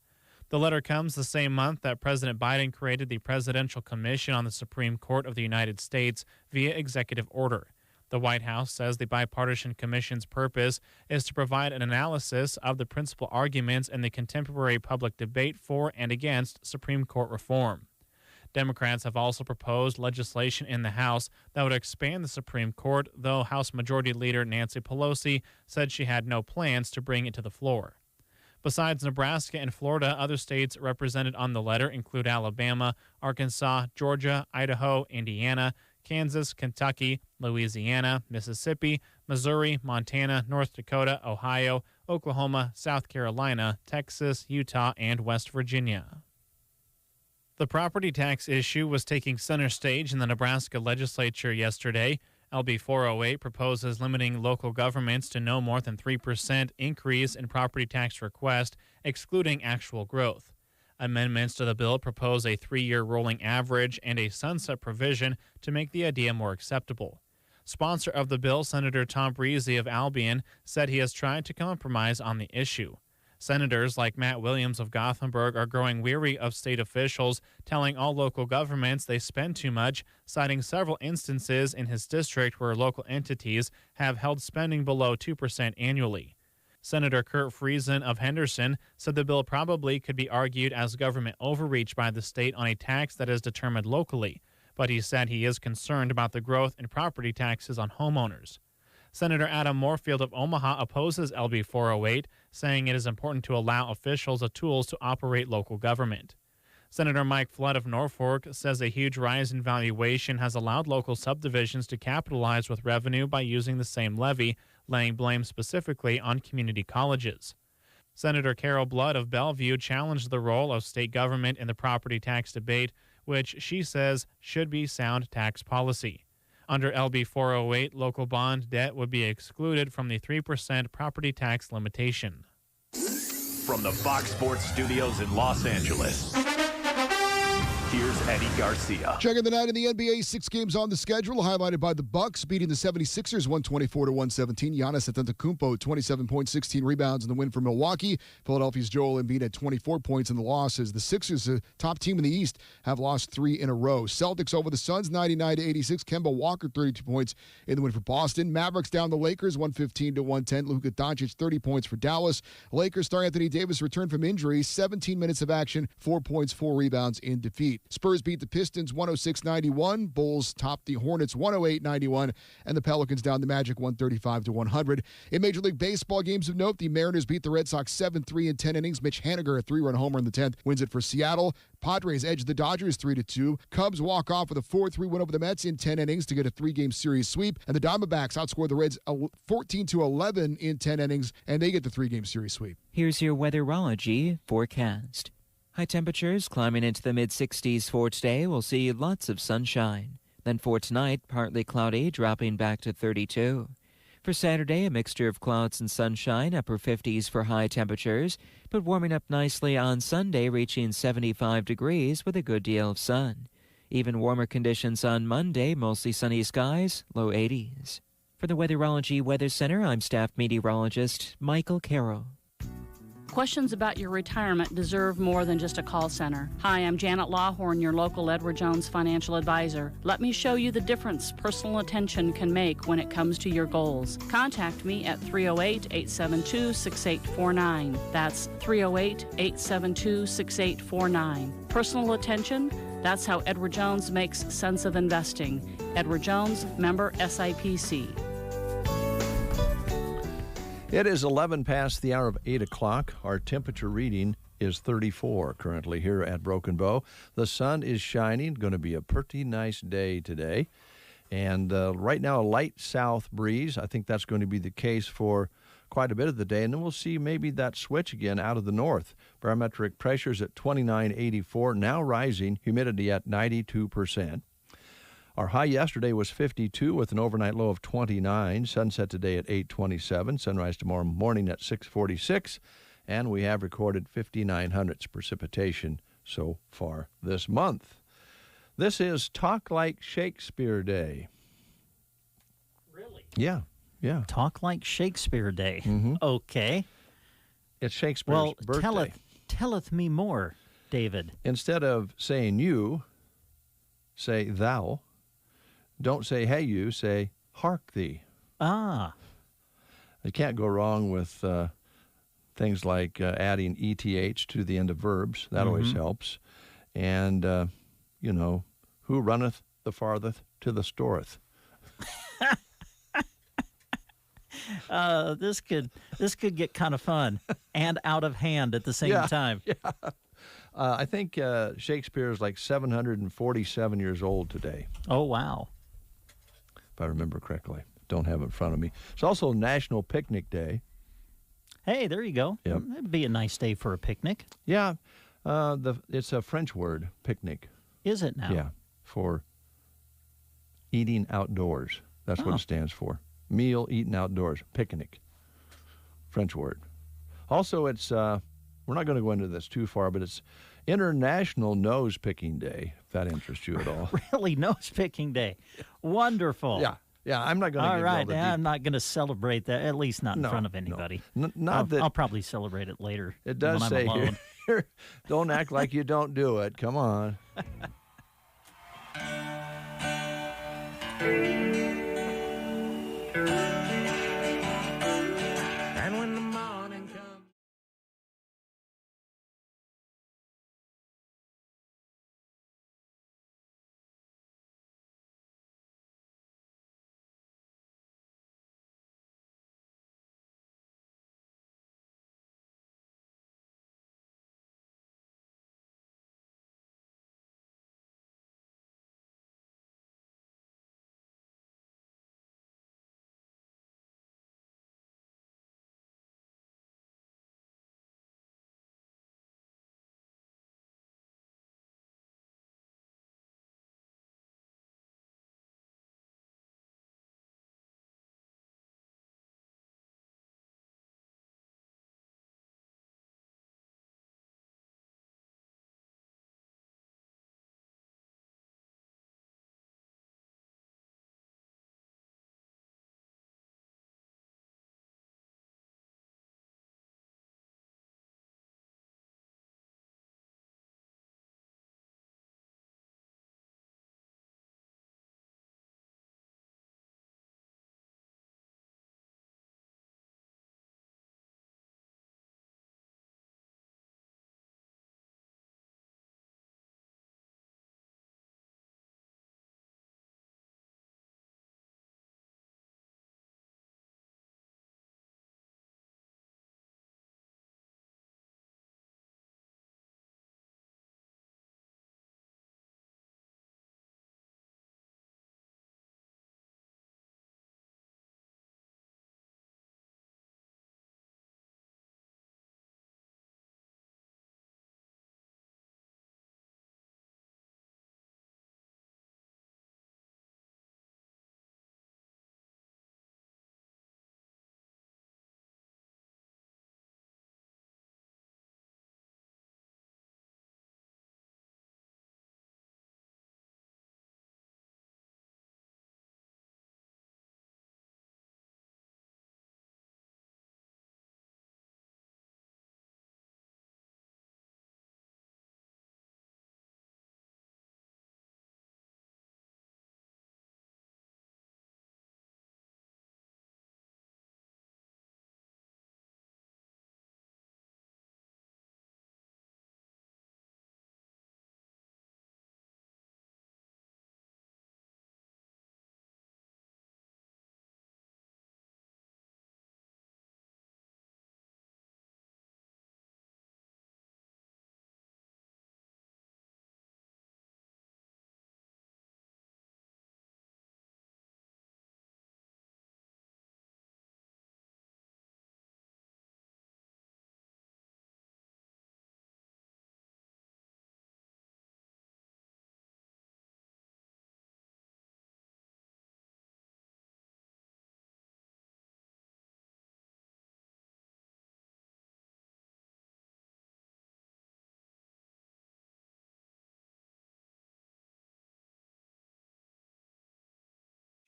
The letter comes the same month that President Biden created the Presidential Commission on the Supreme Court of the United States via executive order. The White House says the bipartisan commission's purpose is to provide an analysis of the principal arguments in the contemporary public debate for and against Supreme Court reform. Democrats have also proposed legislation in the House that would expand the Supreme Court, though House Majority Leader Nancy Pelosi said she had no plans to bring it to the floor. Besides Nebraska and Florida, other states represented on the letter include Alabama, Arkansas, Georgia, Idaho, Indiana, Kansas, Kentucky, Louisiana, Mississippi, Missouri, Montana, North Dakota, Ohio, Oklahoma, South Carolina, Texas, Utah, and West Virginia. The property tax issue was taking center stage in the Nebraska legislature yesterday. LB 408 proposes limiting local governments to no more than 3% increase in property tax request, excluding actual growth. Amendments to the bill propose a 3-year rolling average and a sunset provision to make the idea more acceptable. Sponsor of the bill, Senator Tom Breese of Albion, said he has tried to compromise on the issue. Senators like Matt Williams of Gothenburg are growing weary of state officials telling all local governments they spend too much, citing several instances in his district where local entities have held spending below 2% annually. Senator Kurt Friesen of Henderson said the bill probably could be argued as government overreach by the state on a tax that is determined locally, but he said he is concerned about the growth in property taxes on homeowners. Senator Adam Moorfield of Omaha opposes LB 408, saying it is important to allow officials the tools to operate local government. Senator Mike Flood of Norfolk says a huge rise in valuation has allowed local subdivisions to capitalize with revenue by using the same levy, laying blame specifically on community colleges. Senator Carol Blood of Bellevue challenged the role of state government in the property tax debate, which she says should be sound tax policy. Under LB 408, local bond debt would be excluded from the 3% property tax limitation. From the Fox Sports Studios in Los Angeles, here's Eddie Garcia. Checking the night in the NBA, 6 games on the schedule, highlighted by the Bucks beating the 76ers 124-117. Giannis Antetokounmpo, 27 points, 16 rebounds in the win for Milwaukee. Philadelphia's Joel Embiid had 24 points in the losses. The Sixers, the top team in the East, have lost 3 in a row. Celtics over the Suns, 99-86. Kemba Walker, 32 points in the win for Boston. Mavericks down the Lakers, 115-110. Luka Doncic, 30 points for Dallas. Lakers star Anthony Davis returned from injury, 17 minutes of action, 4 points, 4 rebounds in defeat. Spurs beat the Pistons 106-91. Bulls topped the Hornets 108-91. And the Pelicans down the Magic 135-100. In Major League Baseball games of note, the Mariners beat the Red Sox 7-3 in 10 innings. Mitch Haniger, a 3-run homer in the 10th, wins it for Seattle. Padres edge the Dodgers 3-2. Cubs walk off with a 4-3 win over the Mets in 10 innings to get a 3-game series sweep. And the Diamondbacks outscore the Reds 14-11 in 10 innings, and they get the 3-game series sweep. Here's your weatherology forecast. High temperatures climbing into the mid-60s for today. We'll see lots of sunshine. Then for tonight, partly cloudy, dropping back to 32. For Saturday, a mixture of clouds and sunshine, upper 50s for high temperatures, but warming up nicely on Sunday, reaching 75 degrees with a good deal of sun. Even warmer conditions on Monday, mostly sunny skies, low 80s. For the Weatherology Weather Center, I'm staff meteorologist Michael Carroll. Questions about your retirement deserve more than just a call center. Hi, I'm Janet Lawhorn, your local Edward Jones financial advisor. Let me show you the difference personal attention can make when it comes to your goals. Contact me at 308-872-6849. That's 308-872-6849. Personal attention, that's how Edward Jones makes sense of investing. Edward Jones, member SIPC. It is 11 past the hour of 8 o'clock. Our temperature reading is 34 currently here at Broken Bow. The sun is shining. Going to be a pretty nice day today. And right now, a light south breeze. I think that's going to be the case for quite a bit of the day. And then we'll see maybe that switch again out of the north. Barometric pressures at 29.84, now rising. Humidity at 92%. Our high yesterday was 52 with an overnight low of 29. Sunset today at 8:27. Sunrise tomorrow morning at 6:46. And we have recorded 59 hundredths precipitation so far this month. This is Talk Like Shakespeare Day. Really? Yeah. Talk Like Shakespeare Day. Mm-hmm. Okay. It's Shakespeare's birthday. Telleth me more, David. Instead of saying you, say thou. Don't say, hey, you, say, hark thee. Ah. You can't go wrong with things like adding ETH to the end of verbs. That always helps. And, who runneth the farthest to the storeth. This could get kind of fun and out of hand at the same time. Yeah. I think Shakespeare is like 747 years old today. Oh, wow. If I remember correctly. Don't have it in front of me. It's also National Picnic Day. Hey, there you go. Yep. It'd be a nice day for a picnic. Yeah. It's a French word, picnic. Is it now? Yeah, for eating outdoors. That's what it stands for. Meal eaten outdoors, picnic. French word. Also, it's, we're not going to go into this too far, but it's International Nose Picking Day, if that interests you at all. Really? Nose Picking Day. Wonderful. Yeah, I'm not going to All get right, all the I'm not going to celebrate that, at least not in front of anybody. I'll probably celebrate it later. It does when say I'm alone. here, don't act like you don't do it. Come on. And when the morning comes.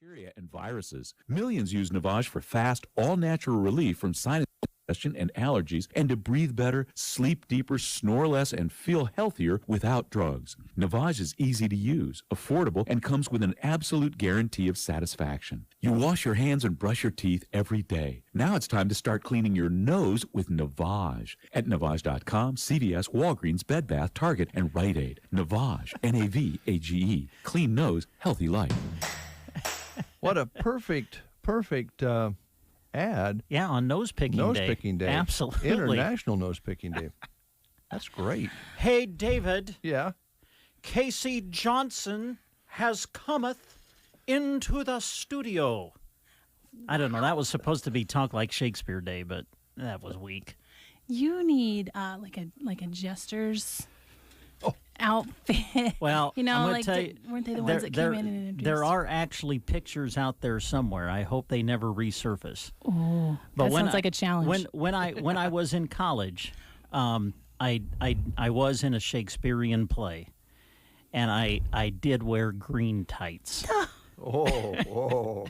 Bacteria and viruses. Millions use Navage for fast, all-natural relief from sinus and allergies, and to breathe better, sleep deeper, snore less, and feel healthier without drugs. Navage is easy to use, affordable, and comes with an absolute guarantee of satisfaction. You wash your hands and brush your teeth every day. Now it's time to start cleaning your nose with Navage. At Navage.com, CVS, Walgreens, Bed Bath, Target, and Rite Aid. Navage, N-A-V-A-G-E. Clean nose, healthy life. What a perfect ad. Yeah, on Nose Picking Day. Nose Picking Day. Absolutely. International Nose Picking Day. That's great. Hey, David. Yeah? Casey Johnson has cometh into the studio. I don't know. That was supposed to be Talk Like Shakespeare Day, but that was weak. You need like a jester's outfit. Well, you know, I'm gonna like tell you, weren't they the ones that came in and introduced? There are actually pictures out there somewhere. I hope they never resurface. Oh, that sounds like a challenge. When I was in college, I was in a Shakespearean play, and I did wear green tights. Oh.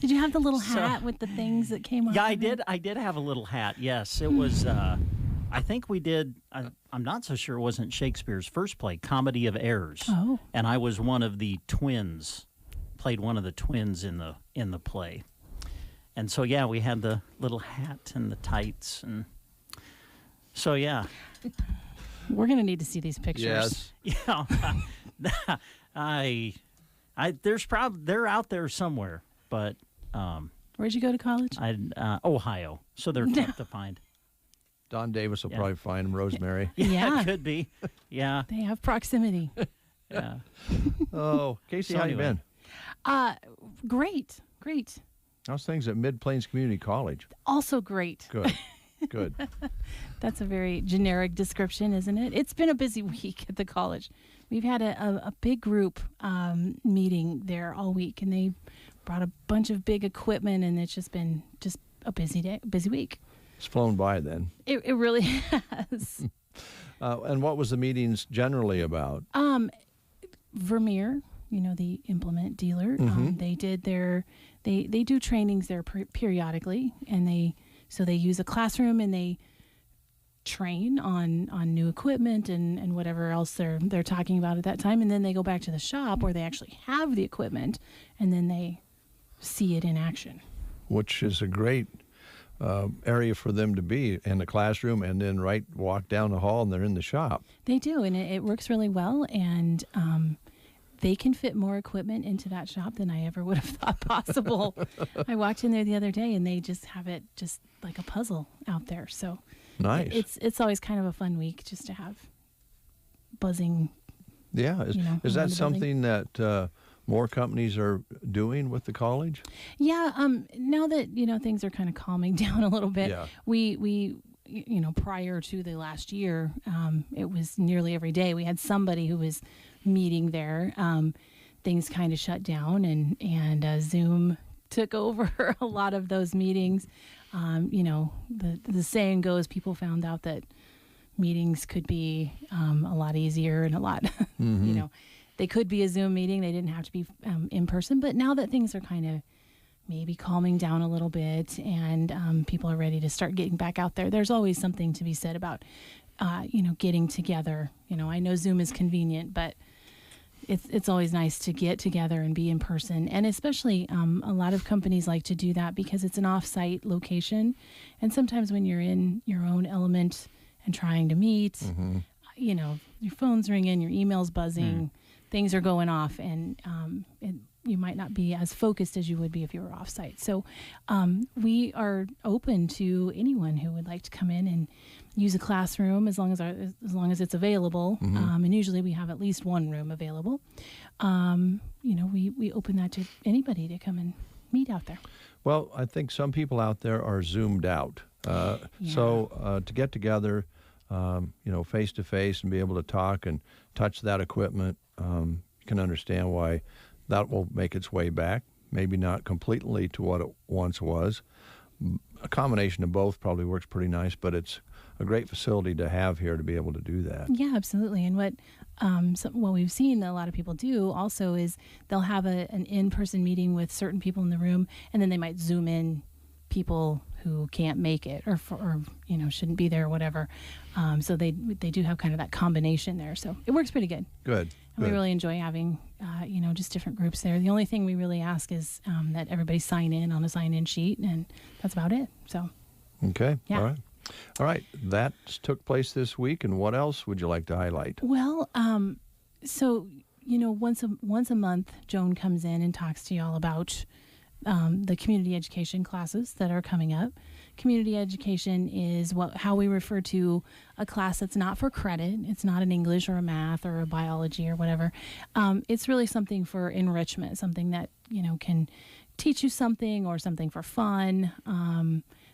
Did you have the little hat with the things that came off? Yeah, I did. I did have a little hat. Yes, it was. I think we did. I'm not so sure it wasn't Shakespeare's first play, Comedy of Errors. Oh. And I was one of the twins. Played one of the twins in the play. And so yeah, we had the little hat and the tights, and so yeah. We're gonna need to see these pictures. Yes. Yeah. They're out there somewhere, but where'd you go to college? Ohio, so they're tough to find. Don Davis will probably find them, Rosemary. Yeah. It could be. Yeah. They have proximity. Yeah. Oh, Casey, So how you anyway. been? Great. How's things at Mid-Plains Community College? Also great. Good. That's a very generic description, isn't it? It's been a busy week at the college. We've had a big group meeting there all week, and they brought a bunch of big equipment, and it's just been a busy week. It's flown by then. It really has. And what was the meetings generally about? Vermeer, the implement dealer, they did they do trainings there periodically, and they use a classroom and they train on new equipment and whatever else they're talking about at that time, and then they go back to the shop where they actually have the equipment, and then they see it in action. Which is a great area for them to be, in the classroom, and then walk down the hall and they're in the shop. They do, and it works really well, and they can fit more equipment into that shop than I ever would have thought possible. I walked in there the other day, and they just have it just like a puzzle out there. So nice. It's always kind of a fun week just to have buzzing. Yeah, is that something that more companies are doing with the college? Yeah, now that things are kind of calming down a little bit, we prior to the last year, it was nearly every day we had somebody who was meeting there. Things kind of shut down, and Zoom took over a lot of those meetings. The saying goes, people found out that meetings could be a lot easier and a lot, they could be a Zoom meeting. They didn't have to be in person. But now that things are kind of maybe calming down a little bit, and people are ready to start getting back out there, there's always something to be said about, getting together. I know Zoom is convenient, but it's always nice to get together and be in person. And especially a lot of companies like to do that because it's an off-site location. And sometimes when you're in your own element and trying to meet, your phone's ringing, your email's buzzing, things are going off, and you might not be as focused as you would be if you were off-site. So we are open to anyone who would like to come in and use a classroom as long as it's available. And usually we have at least one room available. We open that to anybody to come and meet out there. Well, I think some people out there are zoomed out. So to get together, face to face and be able to talk and touch that equipment, you can understand why that will make its way back. Maybe not completely to what it once was. A combination of both probably works pretty nice, but it's a great facility to have here to be able to do that. Yeah, absolutely. And what we've seen a lot of people do also is they'll have an in-person meeting with certain people in the room, and then they might Zoom in people who can't make it or shouldn't be there or whatever. So they do have kind of that combination there. So it works pretty good. Good. And we really enjoy having, just different groups there. The only thing we really ask is that everybody sign in on a sign-in sheet, and that's about it. So. Okay. Yeah. All right. That took place this week, and what else would you like to highlight? Well, so once a month, Joan comes in and talks to y'all about the community education classes that are coming up. Community education is how we refer to a class that's not for credit. It's not an English or a math or a biology or whatever. It's really something for enrichment, something that can teach you something or something for fun.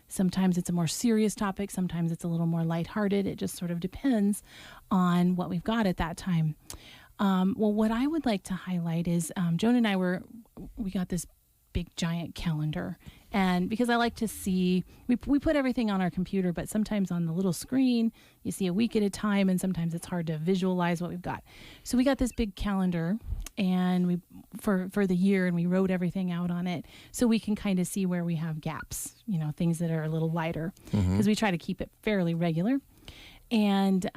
Sometimes it's a more serious topic. Sometimes it's a little more lighthearted. It just sort of depends on what we've got at that time. Well, what I would like to highlight is Joan and I we got this big giant calendar, and because I like to see, we put everything on our computer, but sometimes on the little screen you see a week at a time, and sometimes it's hard to visualize what we've got. So we got this big calendar, and we for the year, and we wrote everything out on it so we can kind of see where we have gaps, things that are a little lighter, because we try to keep it fairly regular. And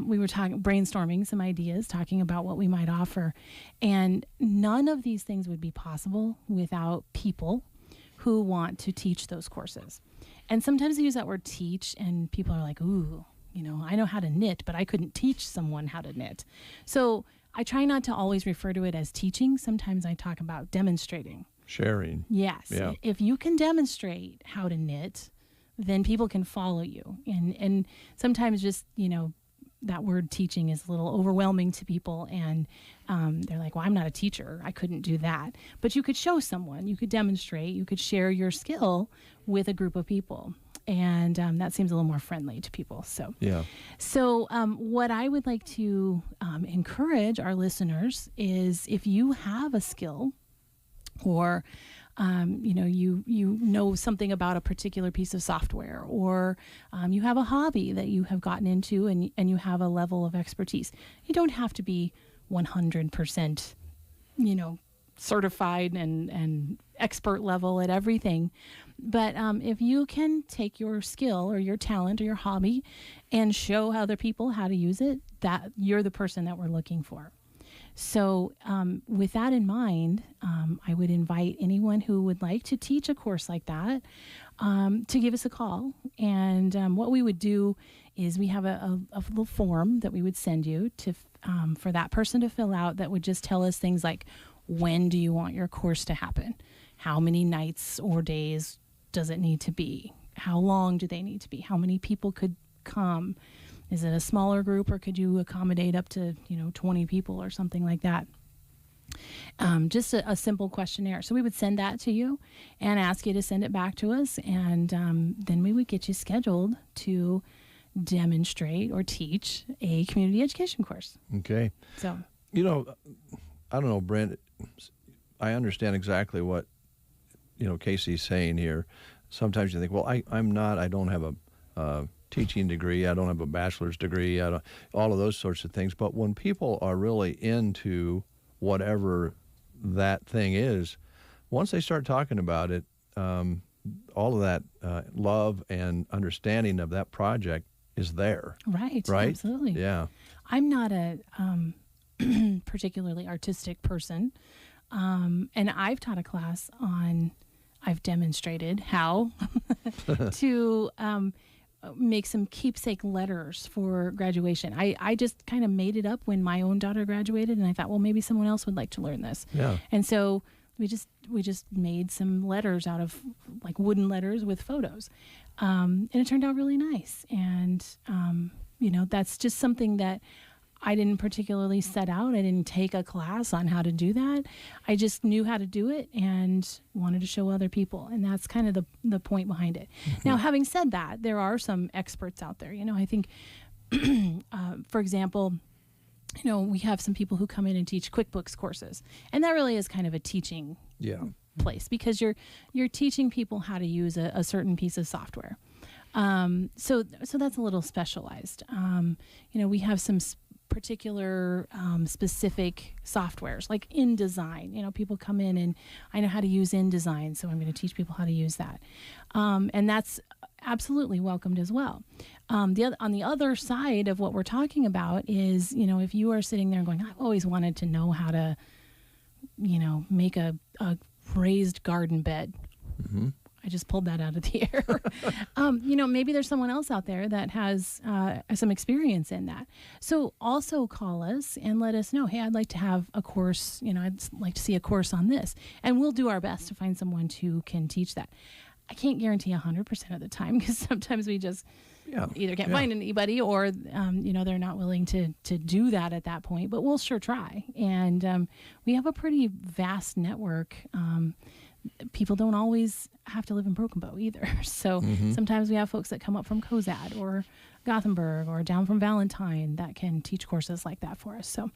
we were brainstorming some ideas, talking about what we might offer. And none of these things would be possible without people who want to teach those courses. And sometimes I use that word teach, and people are like, ooh, I know how to knit, but I couldn't teach someone how to knit. So I try not to always refer to it as teaching. Sometimes I talk about demonstrating. Sharing. Yes. Yeah. If you can demonstrate how to knit, then people can follow you. And sometimes just, that word teaching is a little overwhelming to people, and they're like, well, I'm not a teacher. I couldn't do that. But you could show someone, you could demonstrate, you could share your skill with a group of people. And that seems a little more friendly to people. So, yeah. So what I would like to encourage our listeners is, if you have a skill, or you know something about a particular piece of software, or you have a hobby that you have gotten into, and you have a level of expertise. You don't have to be 100%, certified and expert level at everything. But if you can take your skill or your talent or your hobby and show other people how to use it, that you're the person that we're looking for. So with that in mind, I would invite anyone who would like to teach a course like that to give us a call. And what we would do is we have a little form that we would send you to for that person to fill out, that would just tell us things like, when do you want your course to happen? How many nights or days does it need to be? How long do they need to be? How many people could come? Is it a smaller group, or could you accommodate up to 20 people or something like that? Just a simple questionnaire. So we would send that to you and ask you to send it back to us, and then we would get you scheduled to demonstrate or teach a community education course. Okay. So I don't know, Brent. I understand exactly what Casey's saying here. Sometimes you think, well, I don't have a teaching degree, I don't have a bachelor's degree, all of those sorts of things. But when people are really into whatever that thing is, once they start talking about it, all of that love and understanding of that project is there. Right? Absolutely. Yeah. I'm not a particularly artistic person, and I've taught a class I've demonstrated how to make some keepsake letters for graduation. I just kind of made it up when my own daughter graduated, and I thought, well, maybe someone else would like to learn this. Yeah. And so we just made some letters out of like wooden letters with photos, and it turned out really nice. And that's just something that I didn't particularly set out. I didn't take a class on how to do that. I just knew how to do it and wanted to show other people. And that's kind of the point behind it. Mm-hmm. Now, having said that, there are some experts out there. I think, for example, we have some people who come in and teach QuickBooks courses. And that really is kind of a teaching place, because you're teaching people how to use a certain piece of software. So that's a little specialized. We have some particular specific softwares like InDesign. You know, people come in and I know how to use InDesign, so I'm going to teach people how to use that. And that's absolutely welcomed as well. On the other side of what we're talking about is, you know, if you are sitting there and going, I've always wanted to know how to, you know, make a raised garden bed. Mm-hmm. I just pulled that out of the air. You know, maybe there's someone else out there that has some experience in that. So also call us and let us know, hey, I'd like to have a course, you know, I'd like to see a course on this. And we'll do our best to find someone who can teach that. I can't guarantee 100% of the time because sometimes we just either can't find anybody or, you know, they're not willing to do that at that point. But we'll sure try. And we have a pretty vast network. People don't always have to live in Broken Bow either. So sometimes we have folks that come up from Cozad or Gothenburg or down from Valentine that can teach courses like that for us. So,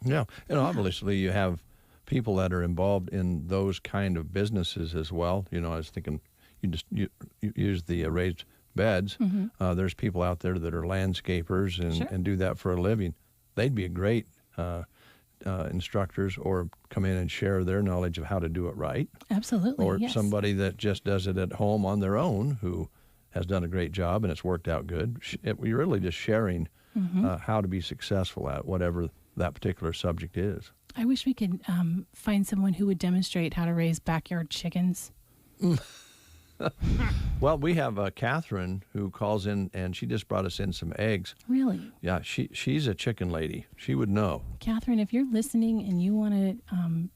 yeah, and obviously you have people that are involved in those kind of businesses as well. You know, I was thinking you use the raised beds. There's people out there that are landscapers and do that for a living. They'd be a great instructors or come in and share their knowledge of how to do it right. Absolutely. Or somebody that just does it at home on their own who has done a great job and it's worked out good. We're really just sharing how to be successful at whatever that particular subject is. I wish we could find someone who would demonstrate how to raise backyard chickens. Well, we have Catherine who calls in, and she just brought us in some eggs. Really? Yeah, she's a chicken lady. She would know. Catherine, if you're listening and you want to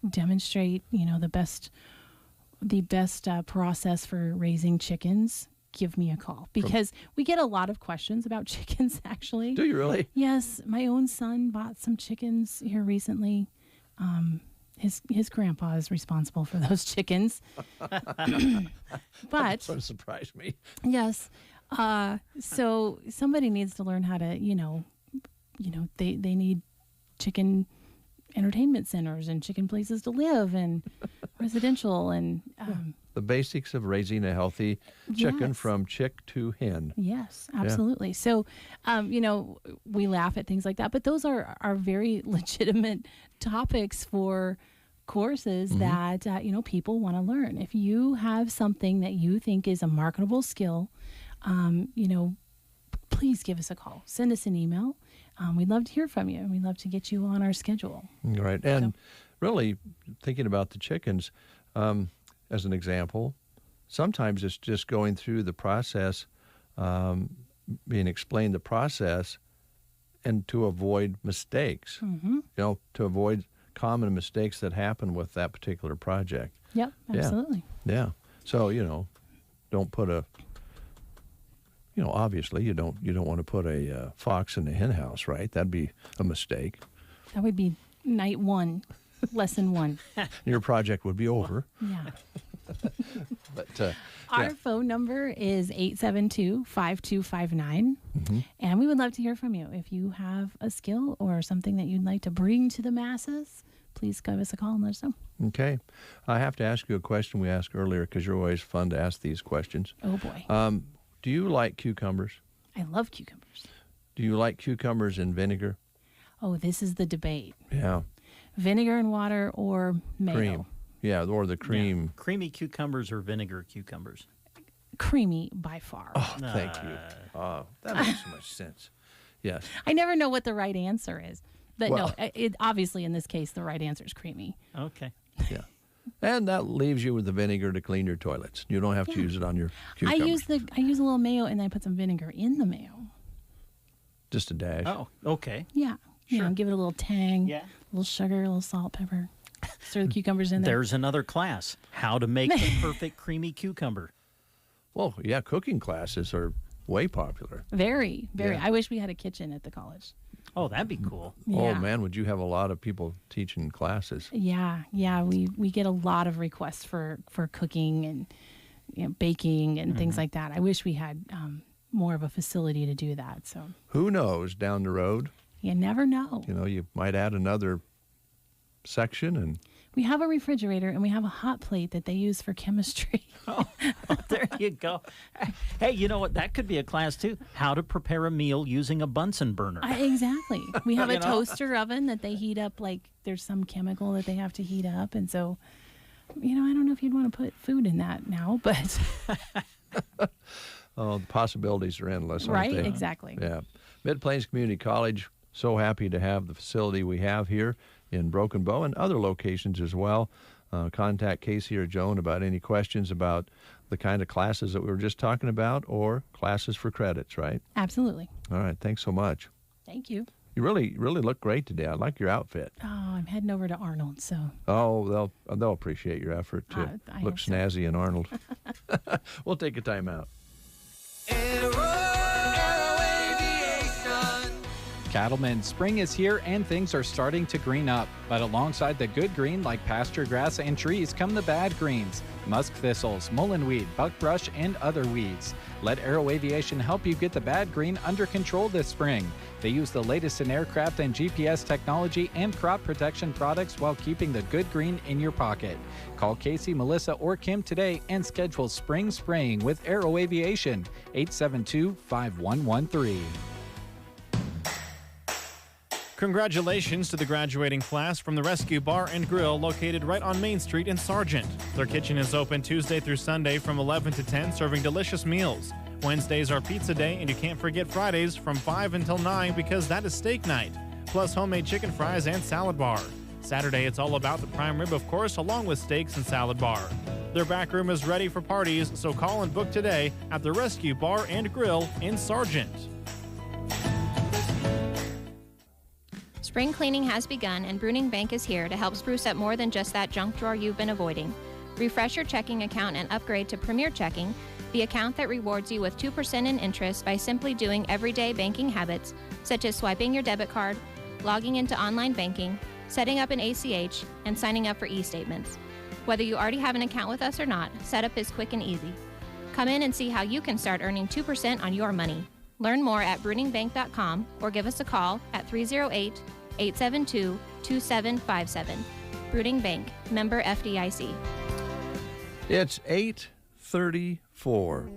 demonstrate, you know, the best process for raising chickens, give me a call because we get a lot of questions about chickens. Actually, do you really? Yes, my own son bought some chickens here recently. His grandpa is responsible for those chickens. But sort of surprised me. Yes. So somebody needs to learn how to, you know, they need chicken entertainment centers and chicken places to live and residential and the basics of raising a healthy chicken from chick to hen. Yes, absolutely. Yeah. So, you know, we laugh at things like that, but those are very legitimate topics for courses that, you know, people want to learn. If you have something that you think is a marketable skill, you know, please give us a call. Send us an email. We'd love to hear from you. We'd love to get you on our schedule. Right. And really thinking about the chickens, as an example, sometimes it's just going through the process, being explained the process, and to avoid mistakes, you know, to avoid common mistakes that happen with that particular project. Yep, absolutely. Yeah. So, you know, don't put obviously you don't want to put a fox in the hen house, right? That'd be a mistake. That would be night one. Lesson one. Your project would be over. Yeah. But our phone number is 872-5259. And we would love to hear from you. If you have a skill or something that you'd like to bring to the masses, please give us a call and let us know. Okay. I have to ask you a question we asked earlier because you're always fun to ask these questions. Oh, boy. Do you like cucumbers? I love cucumbers. Do you like cucumbers in vinegar? Oh, this is the debate. Yeah. Vinegar and water or mayo? Cream. Yeah, or the cream. Yeah. Creamy cucumbers or vinegar cucumbers? Creamy by far. Oh, thank you. Oh, that makes so much sense. Yes. I never know what the right answer is. But no, obviously in this case, the right answer is creamy. Okay. Yeah. And that leaves you with the vinegar to clean your toilets. You don't have to use it on your cucumbers. I use a little mayo and then I put some vinegar in the mayo. Just a dash. Oh, okay. Yeah. Sure. You know, give it a little tang, a little sugar, a little salt, pepper. Stir the cucumbers in there. There's another class. How to make the perfect creamy cucumber. Well, yeah, cooking classes are way popular. Very, very. Yeah. I wish we had a kitchen at the college. Oh, that'd be cool. Yeah. Oh, man, would you have a lot of people teaching classes? Yeah. We get a lot of requests for cooking and baking and things like that. I wish we had more of a facility to do that. So who knows down the road? You never know. You know, you might add another section and We have a refrigerator and we have a hot plate that they use for chemistry. There you go. Hey, you know what? That could be a class too. How to prepare a meal using a Bunsen burner. Exactly. We have a You know? toaster oven that they heat up, like there's some chemical that they have to heat up. And so, I don't know if you'd want to put food in that now, but. Oh, the possibilities are endless, aren't Right, they? exactly. Yeah. Mid-Plains Community College, so happy to have the facility we have here in Broken Bow and other locations as well. Contact Casey or Joan about any questions about the kind of classes that we were just talking about or classes for credits, right? Absolutely. All right. Thanks so much. Thank you. You really look great today. I like your outfit. Oh, I'm heading over to Arnold, so. Oh, they'll appreciate your effort to I look hope so. snazzy in Arnold. We'll take a time out. Cattlemen, spring is here and things are starting to green up. But alongside the good green like pasture grass and trees come the bad greens. Musk thistles, mullenweed, buckbrush, and other weeds. Let Aero Aviation help you get the bad green under control this spring. They use the latest in aircraft and GPS technology and crop protection products while keeping the good green in your pocket. Call Casey, Melissa, or Kim today and schedule spring spraying with Aero Aviation, 872-5113. Congratulations to the graduating class from the Rescue Bar and Grill located right on Main Street in Sargent. Their kitchen is open Tuesday through Sunday from 11 to 10, serving delicious meals. Wednesdays are pizza day, and you can't forget Fridays from 5 until 9 because that is steak night, plus homemade chicken fries and salad bar. Saturday, it's all about the prime rib, of course, along with steaks and salad bar. Their back room is ready for parties, so call and book today at the Rescue Bar and Grill in Sargent. Spring cleaning has begun, and Bruning Bank is here to help spruce up more than just that junk drawer you've been avoiding. Refresh your checking account and upgrade to Premier Checking, the account that rewards you with 2% in interest by simply doing everyday banking habits, such as swiping your debit card, logging into online banking, setting up an ACH, and signing up for e-statements. Whether you already have an account with us or not, setup is quick and easy. Come in and see how you can start earning 2% on your money. Learn more at bruningbank.com or give us a call at 308-872-2757. Bruning Bank, member FDIC. It's 8:34.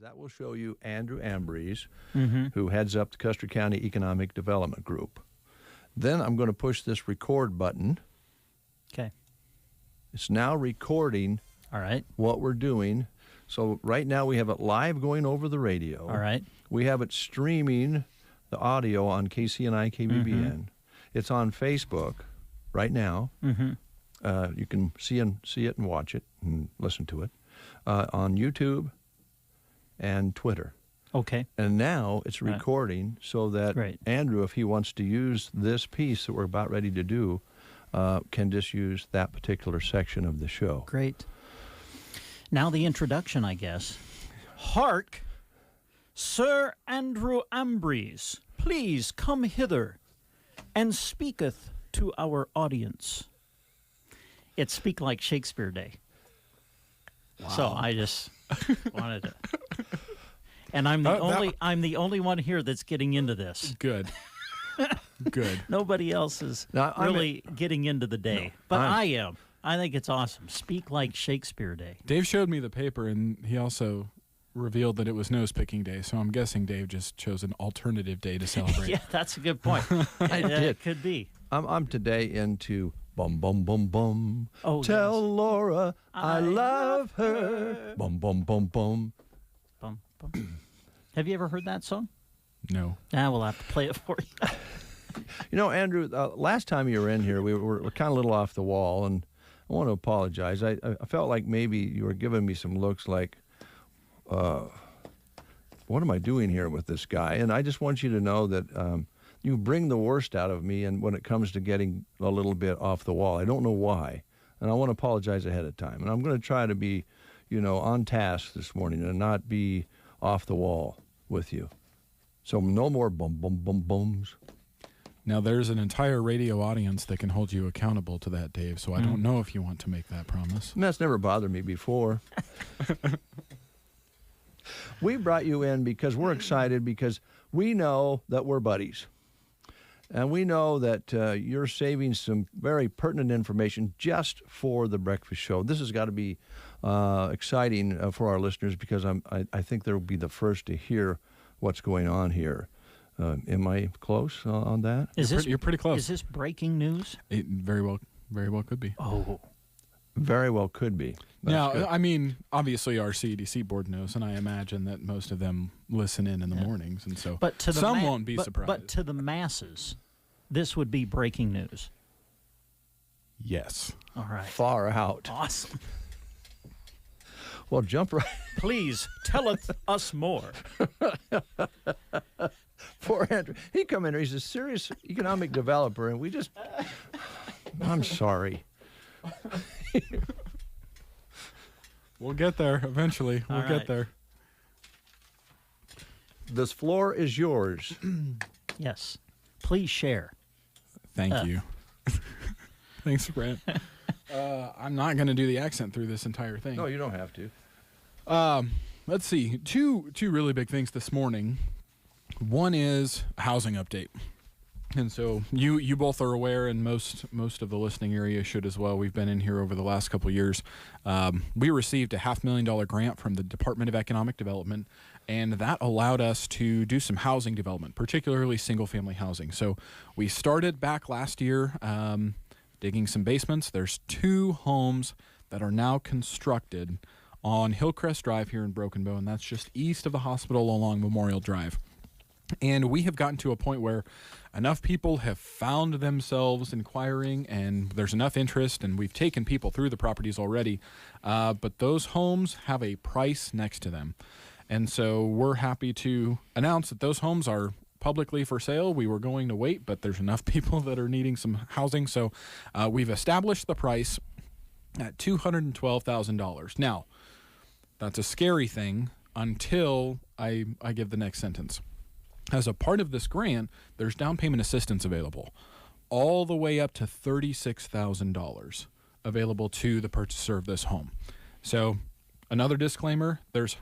That will show you Andrew Ambrose, Mm-hmm. who heads up the Custer County Economic Development Group. Then I'm going to push this record button. Okay. It's now recording All right. what we're doing. So right now we have it live going over the radio. All right. We have it streaming the audio on KCNI KBBN. Mm-hmm. It's on Facebook right now. Mm-hmm. You can see it and watch it and listen to it on YouTube and Twitter. Okay. And now it's Right. recording so that Great. Andrew, if he wants to use this piece that we're about ready to do, can just use that particular section of the show. Great. Now the introduction, I guess. Hark, Sir Andrew Ambrose, please come hither and speaketh to our audience. It's Speak Like Shakespeare Day. So I just wanted to. And I'm the only one here that's getting into this. Good. Good. Nobody else is Now, really getting into the day. But I am. I think it's awesome. Speak Like Shakespeare Day. Dave showed me the paper, and he also revealed that it was nose-picking day, so I'm guessing Dave just chose an alternative day to celebrate. Yeah, that's a good point. I Yeah, did. It could be. I'm today into bum bum bum bum. Oh, Tell yes. Laura I love her. Bum bum bum bum. Bum, bum. Have you ever heard that song? No. We'll have to play it for you. You know, Andrew, last time you were in here, we were kind of a little off the wall, and I want to apologize. I felt like maybe you were giving me some looks like, what am I doing here with this guy? And I just want you to know that you bring the worst out of me, and when it comes to getting a little bit off the wall, I don't know why, and I want to apologize ahead of time. And I'm going to try to be, on task this morning and not be off the wall with you. So no more bum bum bum bums. Now, there's an entire radio audience that can hold you accountable to that, Dave, so I don't know if you want to make that promise. And that's never bothered me before. We brought you in because we're excited, because we know that we're buddies. And we know that you're saving some very pertinent information just for the breakfast show. This has got to be exciting for our listeners, because I think they'll be the first to hear what's going on here. Am I close on that? You're pretty close. Is this breaking news? It very well could be. Oh. Very well could be. That's Now, good. I mean, obviously our CDC board knows, and I imagine that most of them listen in the mornings, and so But to the some won't be but, surprised. But to the masses, this would be breaking news. Yes. All right. Far out. Awesome. Well, jump right. Please telleth us more. Poor Andrew. He come in here. He's a serious economic developer, and we just. I'm sorry. We'll get there eventually. We'll All get right. there. This floor is yours. Yes. Please share. Thank you. Thanks, Brent. I'm not going to do the accent through this entire thing. No, you don't have to. Let's see. Two really big things this morning. One is a housing update. And so you both are aware, and most of the listening area should as well. We've been in here over the last couple of years. We received a $500,000 grant from the Department of Economic Development, and that allowed us to do some housing development, particularly single-family housing. So we started back last year digging some basements. There's 2 homes that are now constructed on Hillcrest Drive here in Broken Bow, and that's just east of the hospital along Memorial Drive. And we have gotten to a point where enough people have found themselves inquiring, and there's enough interest, and we've taken people through the properties already. But those homes have a price next to them. And so we're happy to announce that those homes are publicly for sale. We were going to wait, but there's enough people that are needing some housing. So we've established the price at $212,000. Now, that's a scary thing until I give the next sentence. As a part of this grant, there's down payment assistance available, all the way up to $36,000 available to the purchaser of this home. So another disclaimer, there's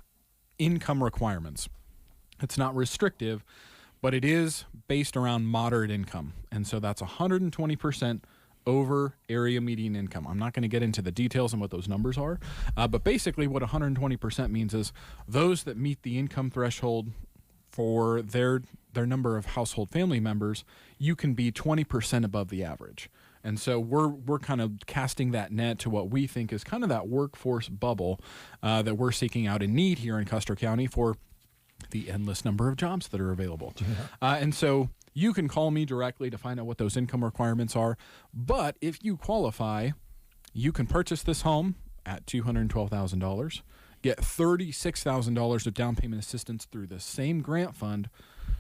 income requirements. It's not restrictive, but it is based around moderate income. And so that's 120% over area median income. I'm not going to get into the details on what those numbers are, but basically what 120% means is those that meet the income threshold for their number of household family members, you can be 20% above the average. And so we're kind of casting that net to what we think is kind of that workforce bubble that we're seeking out and need here in Custer County for the endless number of jobs that are available. And so you can call me directly to find out what those income requirements are. But if you qualify, you can purchase this home at $212,000, get $36,000 of down payment assistance through the same grant fund.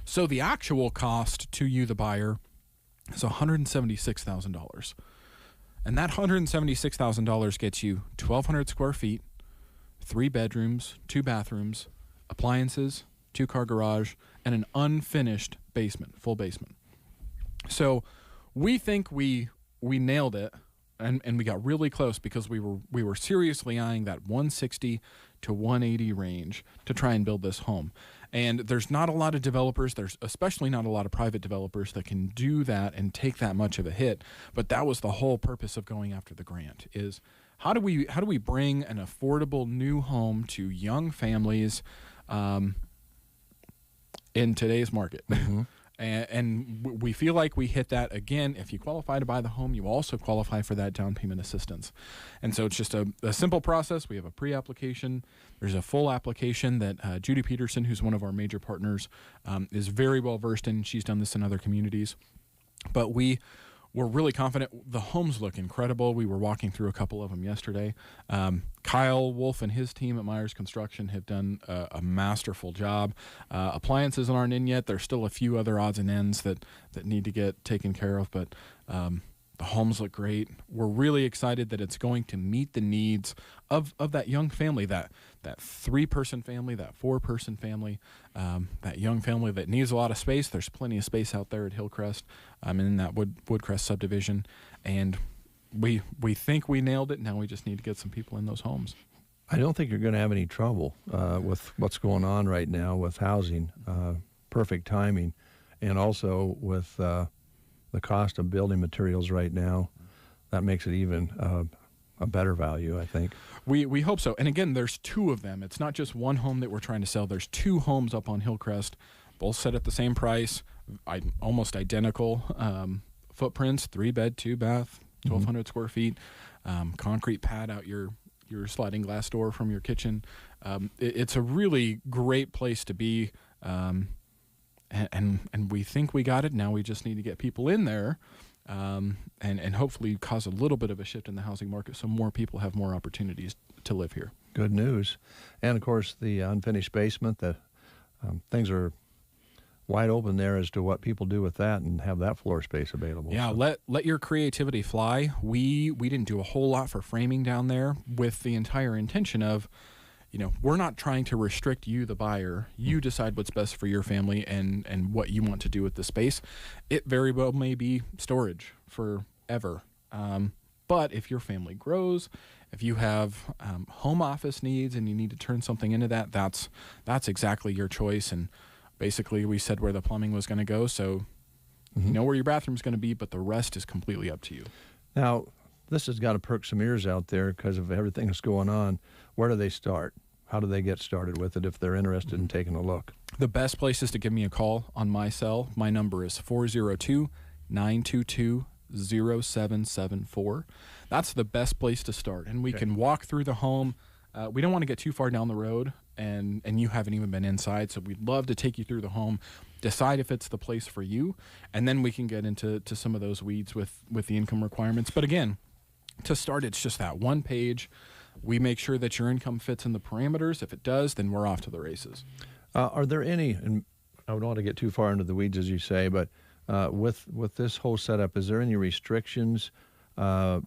So the actual cost to you, the buyer, is $176,000. And that $176,000 gets you 1,200 square feet, 3 bedrooms, 2 bathrooms, appliances, 2-car garage, and an unfinished basement, full basement. So we think we nailed it, and we got really close because we were seriously eyeing that 160 to 180 range to try and build this home. And there's not a lot of developers, there's especially not a lot of private developers that can do that and take that much of a hit. But that was the whole purpose of going after the grant, is how do we bring an affordable new home to young families in today's market? And we feel like we hit that again. If you qualify to buy the home, you also qualify for that down payment assistance. And so it's just a simple process. We have a pre-application. There's a full application that Judy Peterson, who's one of our major partners, is very well versed in. She's done this in other communities. But we're really confident. The homes look incredible. We were walking through a couple of them yesterday. Kyle Wolf and his team at Myers Construction have done a masterful job. Appliances aren't in yet. There's still a few other odds and ends that need to get taken care of, but the homes look great. We're really excited that it's going to meet the needs of that young family, that 3-person family, that 4-person family, that young family that needs a lot of space. There's plenty of space out there at Hillcrest, in that Woodcrest subdivision, and we think we nailed it. Now we just need to get some people in those homes. I don't think you're going to have any trouble with what's going on right now with housing. Perfect timing, and also with the cost of building materials right now, that makes it even a better value, I think. We hope so. And again, there's 2 of them. It's not just one home that we're trying to sell. There's 2 homes up on Hillcrest, both set at the same price, almost identical footprints, 3-bed, 2-bath, 1,200 square feet, concrete pad out your sliding glass door from your kitchen. It's a really great place to be, and we think we got it. Now we just need to get people in there, and hopefully cause a little bit of a shift in the housing market so more people have more opportunities to live here. Good news. And, of course, the unfinished basement, things are wide open there as to what people do with that and have that floor space available. Yeah, so let your creativity fly. We didn't do a whole lot for framing down there with the entire intention of, we're not trying to restrict you, the buyer. You decide what's best for your family and what you want to do with the space. It very well may be storage forever. But if your family grows, if you have home office needs and you need to turn something into that, that's exactly your choice. And basically we said where the plumbing was going to go, so you know where your bathroom's going to be, but the rest is completely up to you. Now, this has got to perk some ears out there because of everything that's going on. Where do they start? How do they get started with it if they're interested in taking a look? The best place is to give me a call on my cell. My number is 402-922-0774. That's the best place to start, and we can walk through the home. We don't want to get too far down the road, and you haven't even been inside, so we'd love to take you through the home, decide if it's the place for you, and then we can get into some of those weeds with the income requirements. But again, to start, it's just that one page. We make sure that your income fits in the parameters. If it does, then we're off to the races. Are there any, and I don't want to get too far into the weeds, as you say, but with this whole setup, is there any restrictions other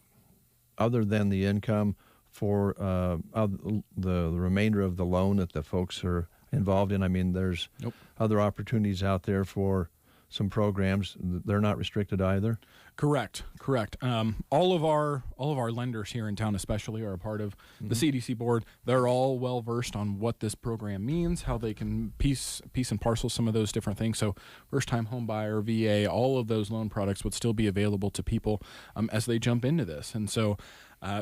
than the income for the remainder of the loan that the folks are involved in? I mean, there's other opportunities out there for some programs. They're not restricted either? Correct. All of our lenders here in town, especially, are a part of the CDC board. They're all well versed on what this program means, how they can piece and parcel some of those different things. So, first time home buyer, VA, all of those loan products would still be available to people as they jump into this. And so,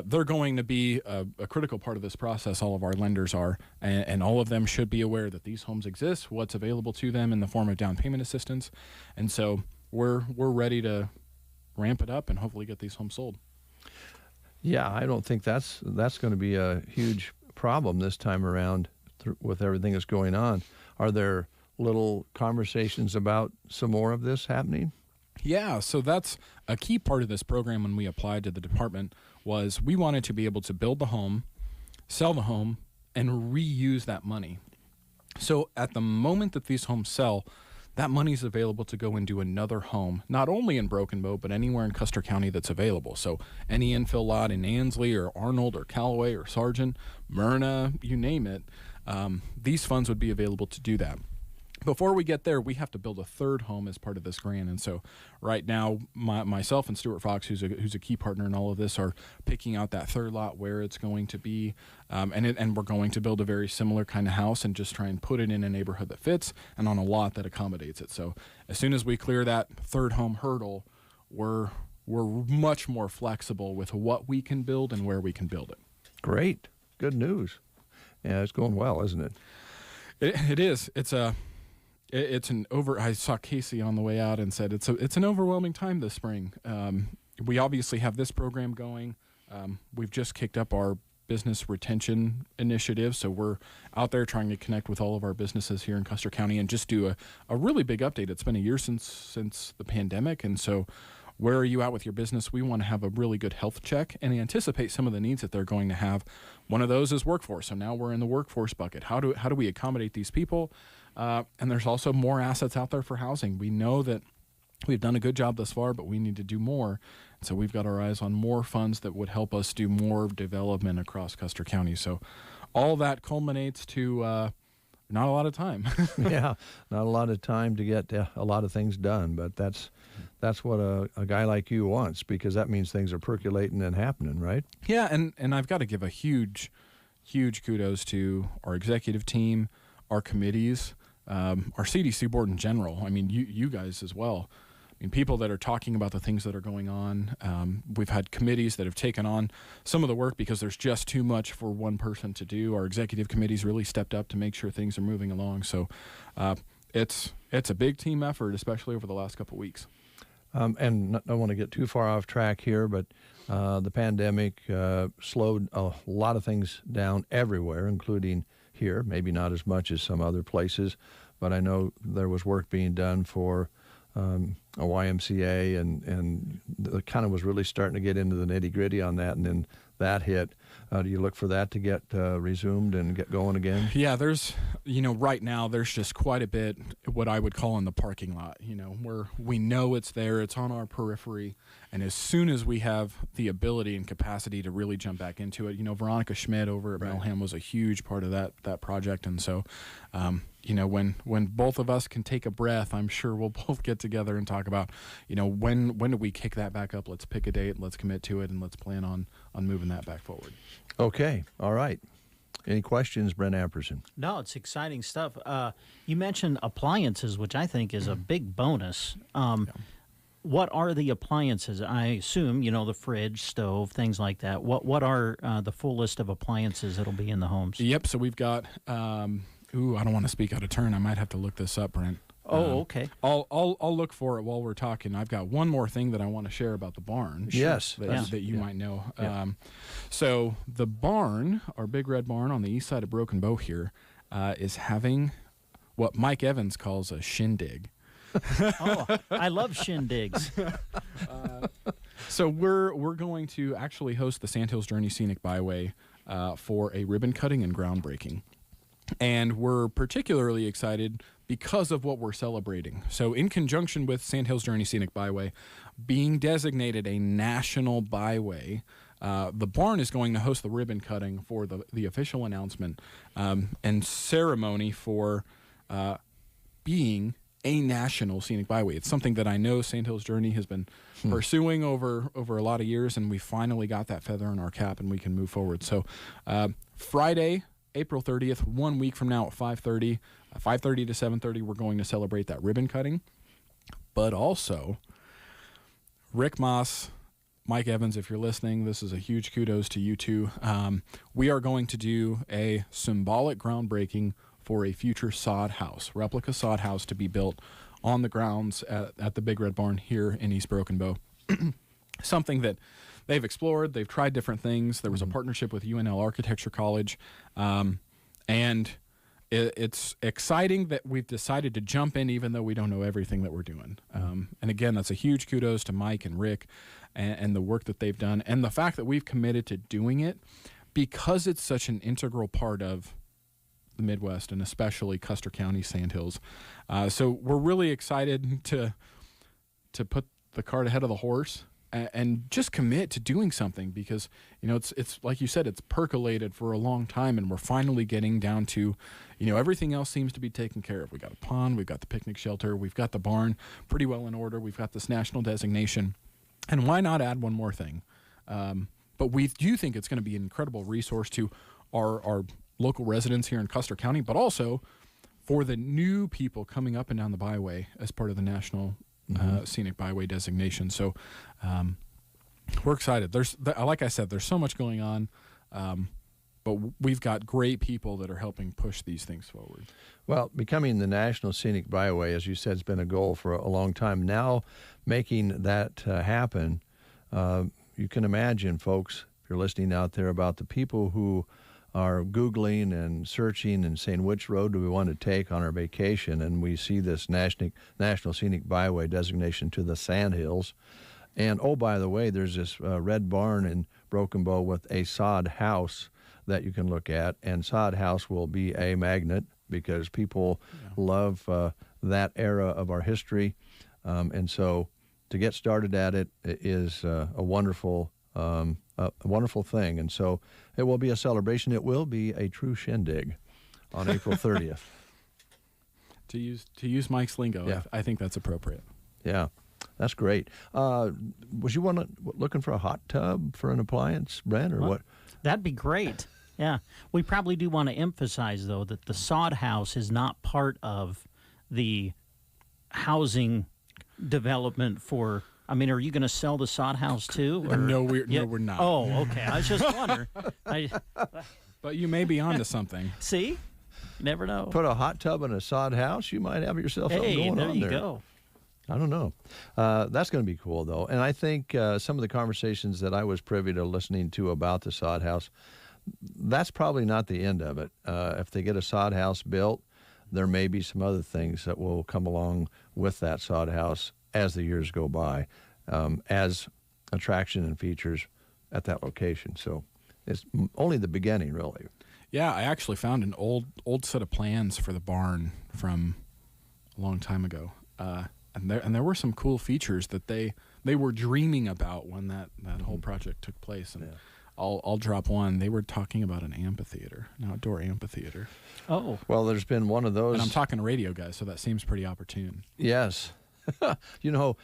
they're going to be a critical part of this process. All of our lenders are, and all of them should be aware that these homes exist, what's available to them in the form of down payment assistance, and so we're ready to ramp it up and hopefully get these homes sold. Yeah, I don't think that's going to be a huge problem this time around with everything that's going on. Are there little conversations about some more of this happening? Yeah, so that's a key part of this program when we applied to the department was we wanted to be able to build the home, sell the home, and reuse that money. So at the moment that these homes sell, that money is available to go and do another home, not only in Broken Bow, but anywhere in Custer County that's available. So any infill lot in Ansley or Arnold or Callaway or Sargent, Myrna, you name it, these funds would be available to do that. Before we get there, we have to build a third home as part of this grant. And so right now, myself and Stuart Fox, who's a key partner in all of this, are picking out that third lot, where it's going to be. And we're going to build a very similar kind of house and just try and put it in a neighborhood that fits and on a lot that accommodates it. So as soon as we clear that third home hurdle, we're much more flexible with what we can build and where we can build it. Great. Good news. Yeah, it's going well, isn't it? It is. I saw Casey on the way out and said it's an overwhelming time this spring. We obviously have this program going. We've just kicked up our business retention initiative, so we're out there trying to connect with all of our businesses here in Custer County and just do a really big update. It's been a year since the pandemic, and so where are you at with your business? We want to have a really good health check and anticipate some of the needs that they're going to have. One of those is workforce. So now we're in the workforce bucket. How do we accommodate these people? And there's also more assets out there for housing. We know that we've done a good job thus far, but we need to do more. So we've got our eyes on more funds that would help us do more development across Custer County. So all that culminates to not a lot of time. Yeah, not a lot of time to get a lot of things done, but that's what a guy like you wants, because that means things are percolating and happening, right? Yeah, and I've got to give a huge kudos to our executive team, our committees, our CDC board in general. I mean, you guys as well. I mean, people that are talking about the things that are going on. We've had committees that have taken on some of the work because there's just too much for one person to do. Our executive committees really stepped up to make sure things are moving along. So it's a big team effort, especially over the last couple of weeks. And I don't want to get too far off track here, but the pandemic slowed a lot of things down everywhere, including here, maybe not as much as some other places, but I know there was work being done for a YMCA, and it kind of was really starting to get into the nitty-gritty on that, and then that hit. Do you look for that to get resumed and get going again? Yeah, right now there's just quite a bit what I would call in the parking lot, where we know it's there, it's on our periphery, and as soon as we have the ability and capacity to really jump back into it, Veronica Schmidt over at Melham was a huge part of that project, and so when both of us can take a breath, I'm sure we'll both get together and talk about, when do we kick that back up? Let's pick a date, let's commit to it, and let's plan on moving that back forward. Okay, all right. Any questions, Brent Amperson? No, it's exciting stuff. You mentioned appliances, which I think is a big bonus. What are the appliances? I assume, the fridge, stove, things like that. What are the full list of appliances that'll be in the homes? Yep, so we've got... I don't want to speak out of turn. I might have to look this up, Brent. Oh, okay. I'll look for it while we're talking. I've got one more thing that I want to share about the barn. Yes. That you might know. Yeah. So the barn, our Big Red Barn on the east side of Broken Bow here, is having what Mike Evans calls a shindig. Oh, I love shindigs. So we're going to actually host the Sandhills Journey Scenic Byway for a ribbon cutting and groundbreaking. And we're particularly excited because of what we're celebrating. So in conjunction with Sandhills Journey Scenic Byway being designated a national byway, the barn is going to host the ribbon cutting for the official announcement and ceremony for being a national scenic byway. It's something that I know Sandhills Journey has been pursuing over a lot of years, and we finally got that feather in our cap, and we can move forward. So Friday, April 30th, 1 week from now at 5:30 to 7:30, we're going to celebrate that ribbon cutting. But also, Rick Moss, Mike Evans, if you're listening, this is a huge kudos to you two. We are going to do a symbolic groundbreaking for a future sod house, replica sod house to be built on the grounds at the Big Red Barn here in East Broken Bow. Something that they've explored. They've tried different things. There was a partnership with UNL Architecture College, and it's exciting that we've decided to jump in even though we don't know everything that we're doing. And again, that's a huge kudos to Mike and Rick and the work that they've done, and the fact that we've committed to doing it because it's such an integral part of the Midwest and especially Custer County Sandhills. So we're really excited to put the cart ahead of the horse and just commit to doing something because, you know, it's like you said, it's percolated for a long time, and we're finally getting down to, you know, everything else seems to be taken care of. We got a pond, we've got the picnic shelter, we've got the barn pretty well in order, we've got this national designation, and why not add one more thing? But we do think it's going to be an incredible resource to our local residents here in Custer County, but also for the new people coming up and down the byway as part of the national scenic byway designation. So we're excited. Like I said, there's so much going on, but we've got great people that are helping push these things forward. Well, becoming the National Scenic Byway, as you said, has been a goal for a long time. Now making that happen, you can imagine, folks, if you're listening out there, about the people who are Googling and searching and saying, which road do we want to take on our vacation? And we see this National Scenic Byway designation to the Sandhills. And, oh, by the way, there's this red barn in Broken Bow with a sod house that you can look at. And sod house will be a magnet because people love that era of our history. And so to get started at it is a wonderful thing. And so it will be a celebration. It will be a true shindig on April 30th. To use Mike's lingo, Yeah. I think that's appropriate. Yeah, that's great. Was you looking for a hot tub for an appliance, Brent, or what? That'd be great. Yeah. We probably do want to emphasize, though, that the sod house is not part of the housing development for... I mean, are you going to sell the sod house too? Or? No, we're not. Oh, okay. I was just wondering. But you may be onto something. See? You never know. Put a hot tub in a sod house, you might have yourself something going on there. There you go. I don't know. That's going to be cool, though. And I think some of the conversations that I was privy to listening to about the sod house, that's probably not the end of it. If they get a sod house built, there may be some other things that will come along with that sod house as the years go by, as attraction and features at that location. So it's only the beginning, really. Yeah, I actually found an old set of plans for the barn from a long time ago, and there were some cool features that they were dreaming about when that whole project took place. And I'll drop one. They were talking about an amphitheater, an outdoor amphitheater. Oh, well, there's been one of those. And I'm talking radio guys, so that seems pretty opportune. Yes. You know,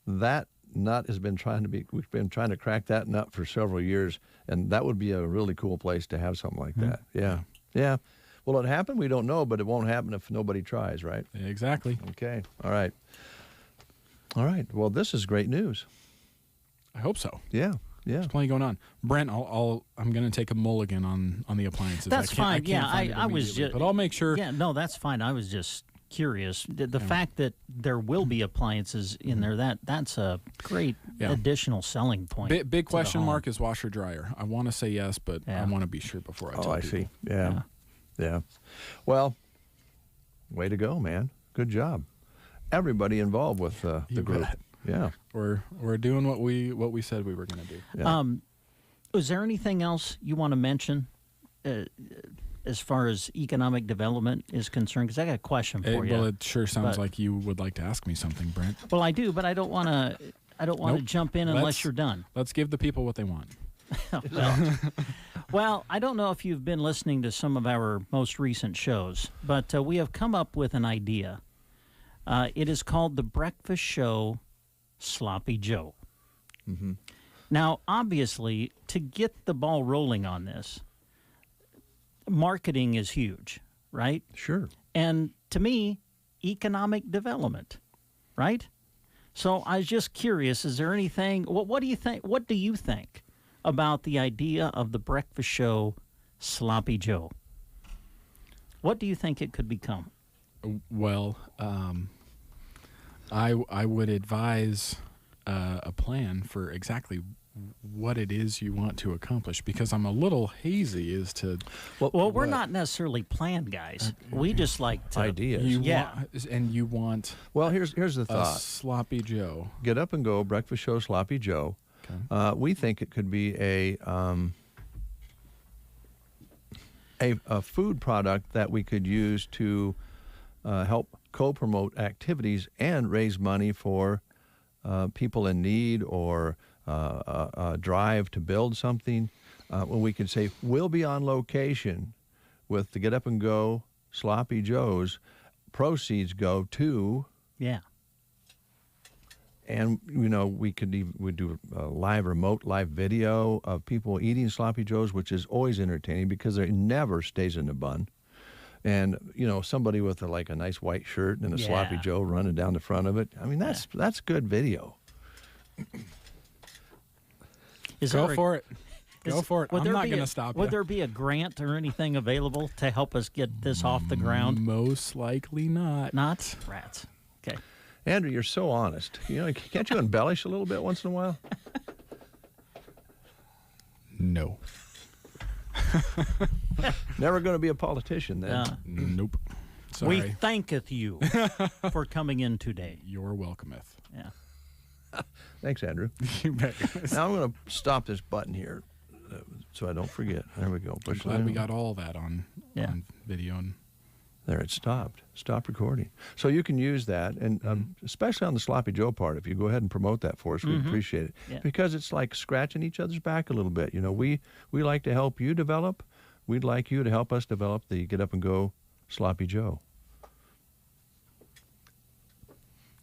that nut has been we've been trying to crack that nut for several years, and that would be a really cool place to have something like that. Yeah. Will it happen? We don't know, but it won't happen if nobody tries, right? Exactly. Okay. All right. Well, this is great news. I hope so. Yeah. There's plenty going on. Brent, I'm going to take a mulligan on the appliances. That's fine. I was just. But I'll make sure. Yeah, no, that's fine. I was just curious. The fact that there will be appliances in there, that's a great additional selling point. Big question mark is washer dryer. I want to say yes, but I want to be sure before I tell people. I see. Yeah. Well, way to go, man. Good job. Everybody involved with the group. Yeah. We're doing what we said we were going to do. Yeah. Is there anything else you want to mention as far as economic development is concerned? Because I got a question for you. Well, it sure sounds like you would like to ask me something, Brent. Well, I do, but I don't want to. I don't want to jump in unless you're done. Let's give the people what they want. Well, I don't know if you've been listening to some of our most recent shows, but we have come up with an idea. It is called The Breakfast Show Sloppy Joe. Mm-hmm. Now, obviously, to get the ball rolling on this, marketing is huge, right? Sure. And to me, economic development, right? So I was just curious, is there anything, what do you think? What do you think about the idea of the breakfast show Sloppy Joe? What do you think it could become? Well, I would advise a plan for exactly what it is you want to accomplish, because I'm a little hazy as to. Well, we're not necessarily plan guys. We just like to ideas. You want. Well, here's the a thought. Sloppy Joe. Get Up and Go Breakfast Show Sloppy Joe. Okay. We think it could be a food product that we could use to help co-promote activities and raise money for people in need, or a drive to build something. When we could say, we'll be on location with the Get Up and Go Sloppy Joes. Proceeds go to... Yeah. And, we could do a live video of people eating Sloppy Joes, which is always entertaining because it never stays in the bun. And, somebody with a nice white shirt and a Sloppy Joe running down the front of it. I mean, that's good video. Go for it. I'm not going to stop you. Would there be a grant or anything available to help us get this off the ground? Most likely not. Not? Rats. Okay. Andrew, you're so honest. Can't you embellish a little bit once in a while? No. Never going to be a politician then. Nope. Sorry. We thanketh you for coming in today. You're welcometh. Yeah. Thanks, Andrew. You bet. Now I'm going to stop this button here so I don't forget. There we go. I'm glad we got all that on video. And there, it stopped. Stop recording. So you can use that, and especially on the Sloppy Joe part, if you go ahead and promote that for us, we'd appreciate it. Yeah. Because it's like scratching each other's back a little bit. We like to help you develop. We'd like you to help us develop the Get Up and Go Sloppy Joe.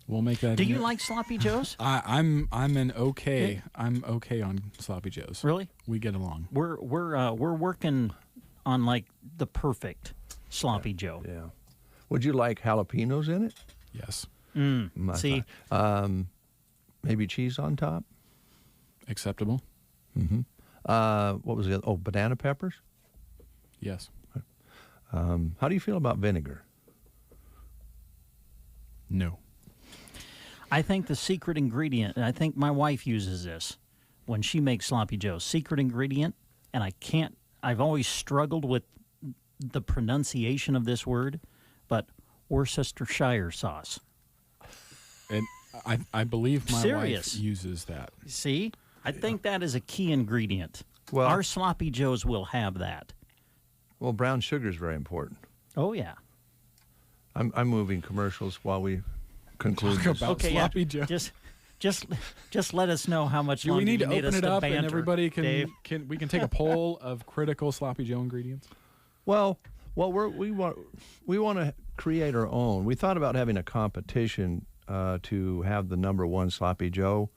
We'll make that. Do you like Sloppy Joes? I'm okay on Sloppy Joes. Really? We get along. We're working on the perfect Sloppy Joe. Yeah. Would you like jalapenos in it? Yes. See, maybe cheese on top. Acceptable. Mm-hmm. What was the other? Oh, banana peppers. Yes. How do you feel about vinegar? No. I think the secret ingredient, and I think my wife uses this when she makes Sloppy Joe. Secret ingredient, and I've always struggled with the pronunciation of this word, but Worcestershire sauce. And I believe my Serious. wife uses that. See? I think that is a key ingredient. Well, our Sloppy Joes will have that. Well, brown sugar is very important. Oh, yeah. I'm moving commercials while we conclude this. About Sloppy Joe. Just let us know how much longer we need you to need open us it to up banter, and everybody Dave. we can take a poll of critical Sloppy Joe ingredients? Well, we want to create our own. We thought about having a competition to have the number one Sloppy Joe,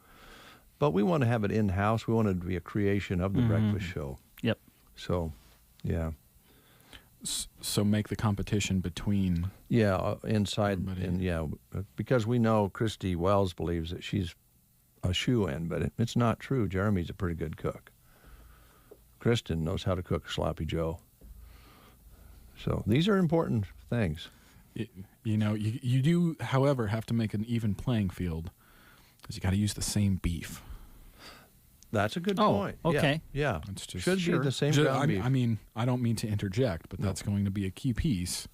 but we want to have it in-house. We want it to be a creation of the breakfast show. Yep. So, yeah. So make the competition between... Yeah, inside, because we know Christy Wells believes that she's a shoo-in, but it's not true. Jeremy's a pretty good cook. Kristen knows how to cook a Sloppy Joe. So these are important things. You do, however, have to make an even playing field, because you got to use the same beef. That's a good point. Okay. Yeah. It's just, Should be the same ground beef. I mean, I don't mean to interject, but that's going to be a key piece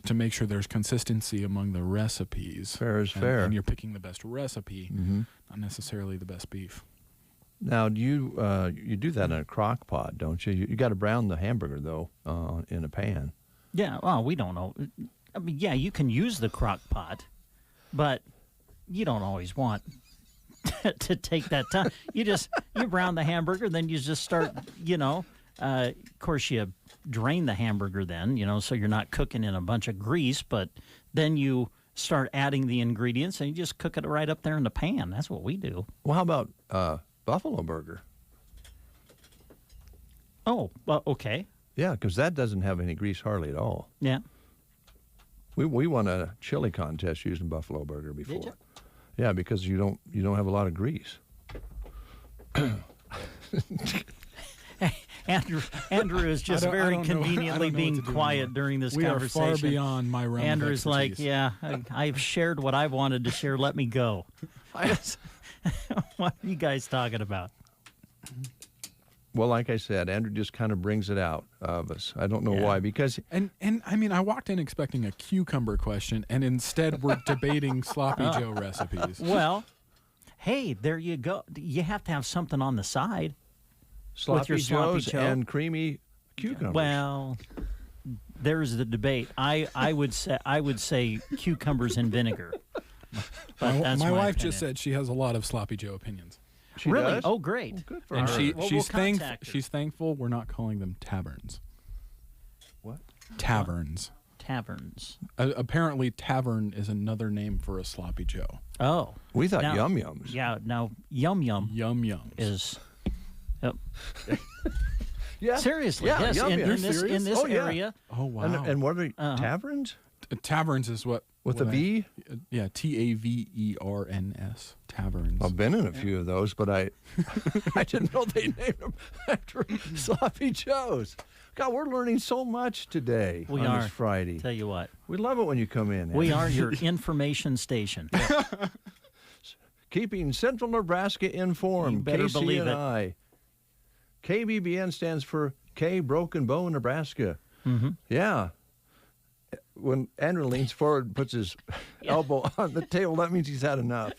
to make sure there's consistency among the recipes. Fair is fair. And you're picking the best recipe, not necessarily the best beef. Now, you do that in a crock pot, don't you? You got to brown the hamburger, though, in a pan. Yeah, well, we don't know. I mean, yeah, you can use the crock pot, but you don't always want to take that time. You brown the hamburger, then you just start, of course you drain the hamburger then, so you're not cooking in a bunch of grease, but then you start adding the ingredients and you just cook it right up there in the pan. That's what we do. Well, how about buffalo burger? Oh, well, okay. Yeah, because that doesn't have any grease hardly at all. Yeah. We won a chili contest using buffalo burger before. Did you? Yeah, because you don't have a lot of grease. Andrew is just very conveniently being quiet during this conversation. We are far beyond my realm Andrew's of like, yeah, I've shared what I wanted to share. Let me go. What are you guys talking about? Well, like I said, Andrew just kind of brings it out of us. I don't know why, because... And I mean, I walked in expecting a cucumber question, and instead we're debating Sloppy Joe recipes. Well, hey, there you go. You have to have something on the side. Sloppy Joes and creamy cucumbers. Well, there's the debate. I would say cucumbers and vinegar. But that's my wife opinion. just said she has a lot of Sloppy Joe opinions. She really? does? Oh, great. Well, good for And her. she's thankful we're not calling them taverns. What? Taverns. Taverns. Apparently, tavern is another name for a Sloppy Joe. Oh. We thought now, Yum Yums. Yeah, now Yum Yum. Yum Yums. Is... Yep. Yeah. Seriously, Yeah, yes. Yum In Yums. this Oh, yeah. area. Oh, wow. And what are taverns? Taverns is what... With a V? Yeah, Taverns. Taverns. I've been in a few of those, but I didn't know they named them after Sloppy Joes. God, we're learning so much today We on are. this Friday. Tell you what. We love it when you come in. We Andy. are your information station. Keeping Central Nebraska informed. You better Casey believe and it. I. KBBN stands for K Broken Bow, Nebraska. Mm-hmm. Yeah. When Andrew leans forward and puts his elbow on the table, that means he's had enough.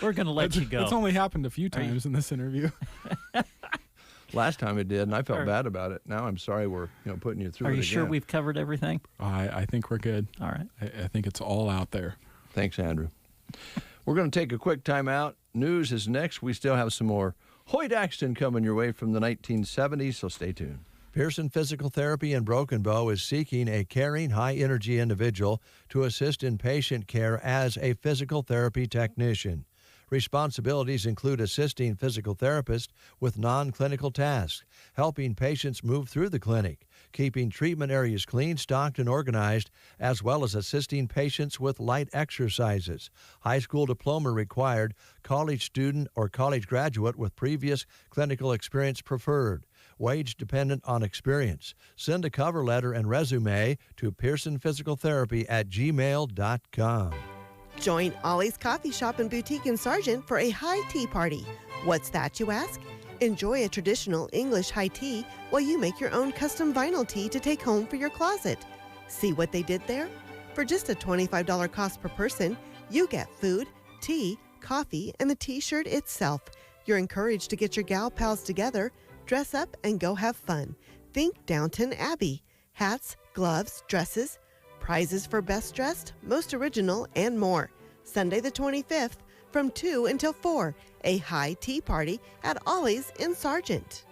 We're going to let you go. It's only happened a few times in this interview. Last time it did, and I felt bad about it. Now I'm sorry we're putting you through it Are you again. sure we've covered everything? I think we're good. All right. I think it's all out there. Thanks, Andrew. We're going to take a quick time out. News is next. We still have some more Hoyt Axton coming your way from the 1970s, so stay tuned. Pearson Physical Therapy in Broken Bow is seeking a caring, high-energy individual to assist in patient care as a physical therapy technician. Responsibilities include assisting physical therapists with non-clinical tasks, helping patients move through the clinic, keeping treatment areas clean, stocked, and organized, as well as assisting patients with light exercises. High school diploma required, college student or college graduate with previous clinical experience preferred. Wage dependent on experience. Send a cover letter and resume to pearsonphysicaltherapy@gmail.com. Join Ollie's Coffee Shop and Boutique in Sargent for a high tea party. What's that, you ask? Enjoy a traditional English high tea while you make your own custom vinyl tea to take home for your closet. See what they did there? For just a $25 cost per person, you get food, tea, coffee, and the t-shirt itself. You're encouraged to get your gal pals together, dress up, and go have fun. Think Downton Abbey. Hats, gloves, dresses, prizes for best dressed, most original, and more. Sunday the 25th from 2 until 4, a high tea party at Ollie's in Sargent.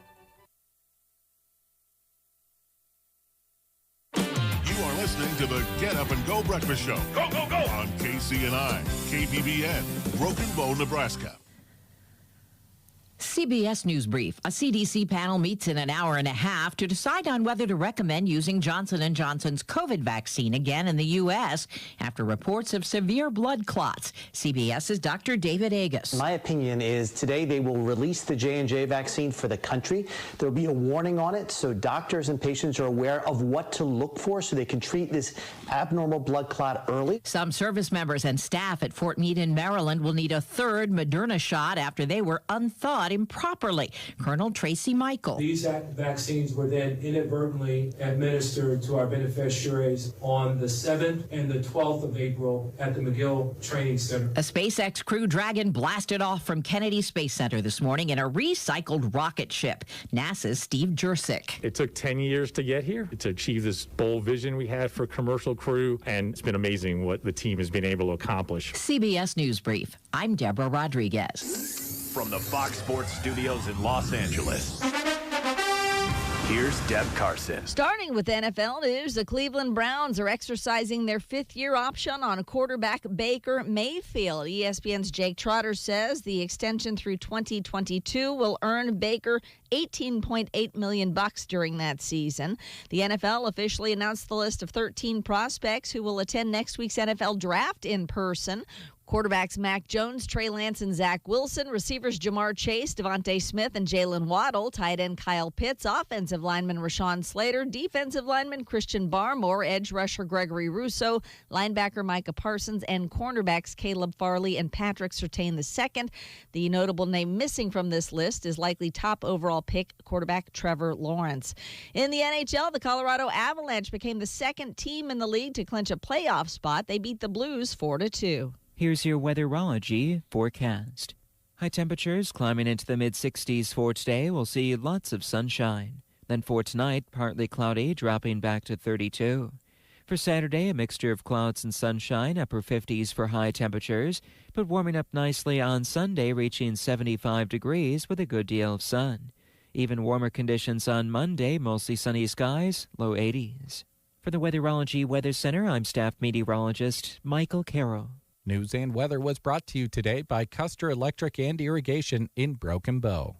You are listening to the Get Up and Go Breakfast Show. Go, go, go! On KCNI, KBBN, Broken Bow, Nebraska. CBS News Brief. A CDC panel meets in an hour and a half to decide on whether to recommend using Johnson & Johnson's COVID vaccine again in the U.S. after reports of severe blood clots. CBS's Dr. David Agus. My opinion is today they will release the J&J vaccine for the country. There will be a warning on it so doctors and patients are aware of what to look for so they can treat this abnormal blood clot early. Some service members and staff at Fort Meade in Maryland will need a third Moderna shot after they were unthawed about improperly. Colonel Tracy Michael. These vaccines were then inadvertently administered to our beneficiaries on the 7th and the 12th of April at the McGill Training Center. A SpaceX Crew Dragon blasted off from Kennedy Space Center this morning in a recycled rocket ship. NASA's Steve Jurczyk. It took 10 years to get here to achieve this bold vision we had for Commercial Crew, and it's been amazing what the team has been able to accomplish. CBS News Brief. I'm Deborah Rodriguez. From the Fox Sports Studios in Los Angeles, here's Deb Carson. Starting with NFL news, the Cleveland Browns are exercising their fifth-year option on quarterback Baker Mayfield. ESPN's Jake Trotter says the extension through 2022 will earn Baker $18.8 million during that season. The NFL officially announced the list of 13 prospects who will attend next week's NFL draft in person. Quarterbacks Mac Jones, Trey Lance, and Zach Wilson. Receivers Jamar Chase, Devontae Smith, and Jalen Waddle. Tight end Kyle Pitts. Offensive lineman Rashawn Slater. Defensive lineman Christian Barmore. Edge rusher Gregory Rousseau. Linebacker Micah Parsons. And cornerbacks Caleb Farley and Patrick Surtain II. The notable name missing from this list is likely top overall pick quarterback Trevor Lawrence. In the NHL, the Colorado Avalanche became the second team in the league to clinch a playoff spot. They beat the Blues 4-2. Here's your weatherology forecast. High temperatures climbing into the mid-60s for today. We'll see lots of sunshine. Then for tonight, partly cloudy, dropping back to 32. For Saturday, a mixture of clouds and sunshine, upper 50s for high temperatures, but warming up nicely on Sunday, reaching 75 degrees with a good deal of sun. Even warmer conditions on Monday, mostly sunny skies, low 80s. For the Weatherology Weather Center, I'm staff meteorologist Michael Carroll. News and weather was brought to you today by Custer Electric and Irrigation in Broken Bow.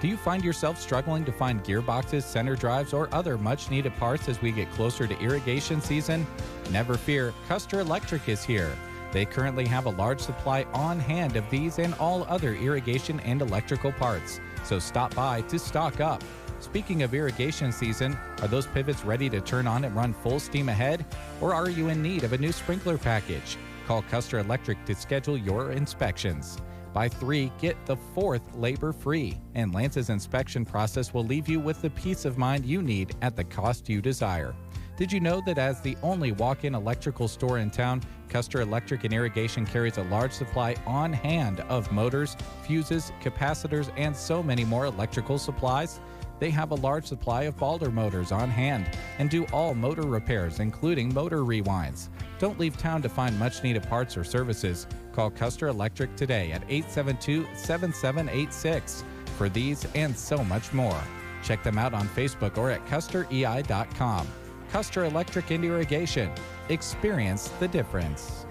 Do you find yourself struggling to find gearboxes, center drives, or other much-needed parts as we get closer to irrigation season? Never fear, Custer Electric is here. They currently have a large supply on hand of these and all other irrigation and electrical parts, so stop by to stock up. Speaking of irrigation season, are those pivots ready to turn on and run full steam ahead? Or are you in need of a new sprinkler package? Call Custer Electric to schedule your inspections. Buy 3, get the 4th labor-free, and Lance's inspection process will leave you with the peace of mind you need at the cost you desire. Did you know that as the only walk-in electrical store in town, Custer Electric and Irrigation carries a large supply on hand of motors, fuses, capacitors, and so many more electrical supplies? They have a large supply of Balder motors on hand and do all motor repairs, including motor rewinds. Don't leave town to find much-needed parts or services. Call Custer Electric today at 872-7786 for these and so much more. Check them out on Facebook or at custerei.com. Custer Electric and Irrigation. Experience the difference.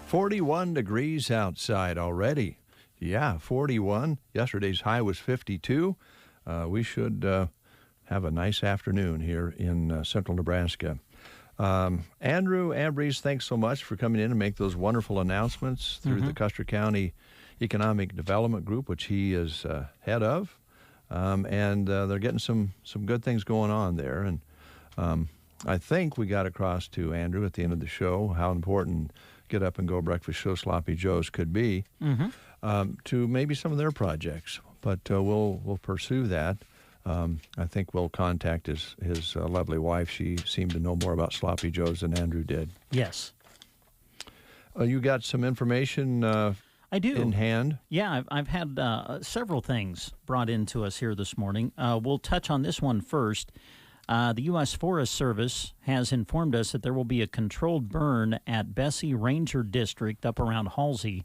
41 degrees outside already. Yeah, 41. Yesterday's high was 52. We should have a nice afternoon here in central Nebraska. Andrew Ambries, thanks so much for coming in and make those wonderful announcements through the Custer County Economic Development Group, which he is head of. And they're getting some good things going on there. And I think we got across to Andrew at the end of the show how important Get Up and Go Breakfast Show Sloppy Joe's could be to maybe some of their projects. But we'll pursue that. I think we'll contact his lovely wife. She seemed to know more about Sloppy Joe's than Andrew did. Yes. You got some information I do. in hand? Yeah, I've had several things brought into us here this morning. We'll touch on this one first. The U.S. Forest Service has informed us that there will be a controlled burn at Bessie Ranger District up around Halsey,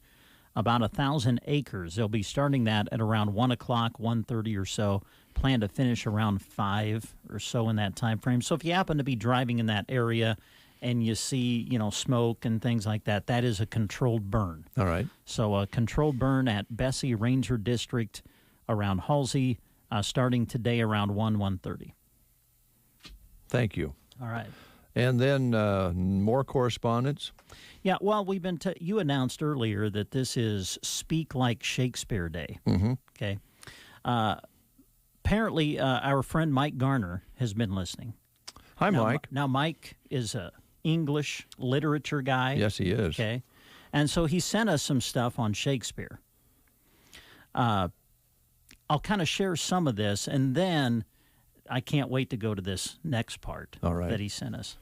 about 1,000 acres. They'll be starting that at around 1 o'clock, 1:30 or so. Plan to finish around 5 or so in that time frame. So if you happen to be driving in that area and you see, smoke and things like that, that is a controlled burn. All right. So a controlled burn at Bessie Ranger District around Halsey, starting today around 1:30. Thank you. All right. And then more correspondence? Yeah, well, we've been you announced earlier that this is Speak Like Shakespeare Day. Mm-hmm. Okay. Apparently, our friend Mike Garner has been listening. Hi, Mike. Now, Mike is a English literature guy. Yes, he is. Okay. And so he sent us some stuff on Shakespeare. I'll kind of share some of this, and then I can't wait to go to this next part that he sent us.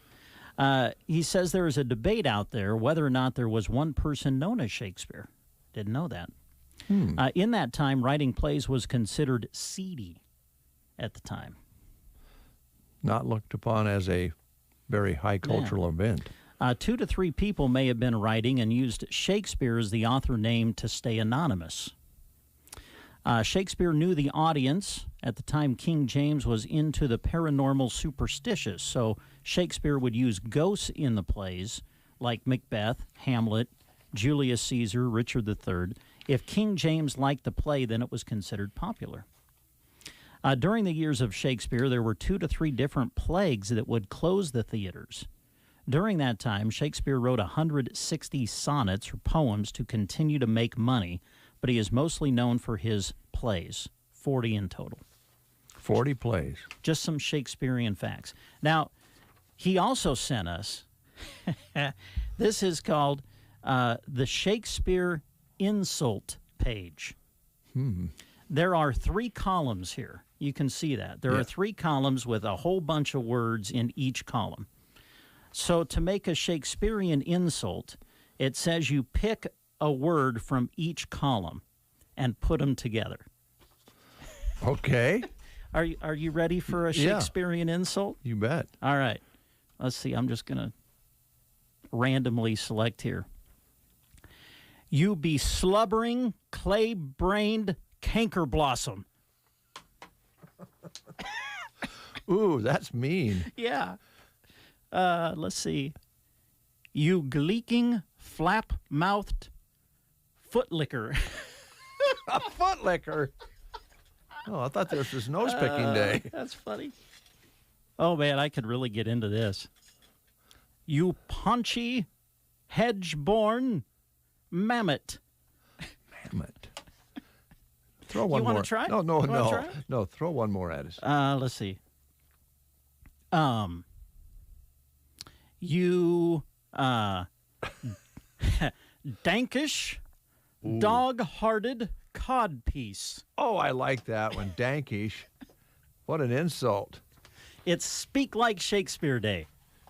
He says there is a debate out there whether or not there was one person known as Shakespeare. Didn't know that. In that time, writing plays was considered seedy at the time. Not looked upon as a very high cultural event. 2 to 3 people may have been writing and used Shakespeare as the author name to stay anonymous. Shakespeare knew the audience. At the time, King James was into the paranormal superstitious, so Shakespeare would use ghosts in the plays like Macbeth, Hamlet, Julius Caesar, Richard III. If King James liked the play, then it was considered popular. During the years of Shakespeare, there were 2 to 3 different plagues that would close the theaters. During that time, Shakespeare wrote 160 sonnets or poems to continue to make money, but he is mostly known for his plays, 40 in total. 40 plays. Just some Shakespearean facts. Now, he also sent us, this is called the Shakespeare Insult page. There are 3 columns here. You can see that. There are 3 columns with a whole bunch of words in each column. So to make a Shakespearean insult, it says you pick a word from each column and put them together. Okay. Are you ready for a Shakespearean insult? You bet. All right. Let's see. I'm just going to randomly select here. You be slubbering, clay-brained canker blossom. Ooh, that's mean. Yeah. Let's see. You gleeking, flap-mouthed footlicker. A footlicker? Oh, I thought this was nose-picking day. That's funny. Oh, man, I could really get into this. You paunchy, hedge-born mammoth. Mammoth. Throw one you more. Want to try? No, throw one more at us. Let's see. You dankish, dog-hearted codpiece. Oh, I like that one. Dankish. What an insult. It's Speak Like Shakespeare Day.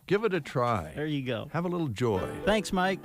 Give it a try. There you go. Have a little joy. Thanks, Mike.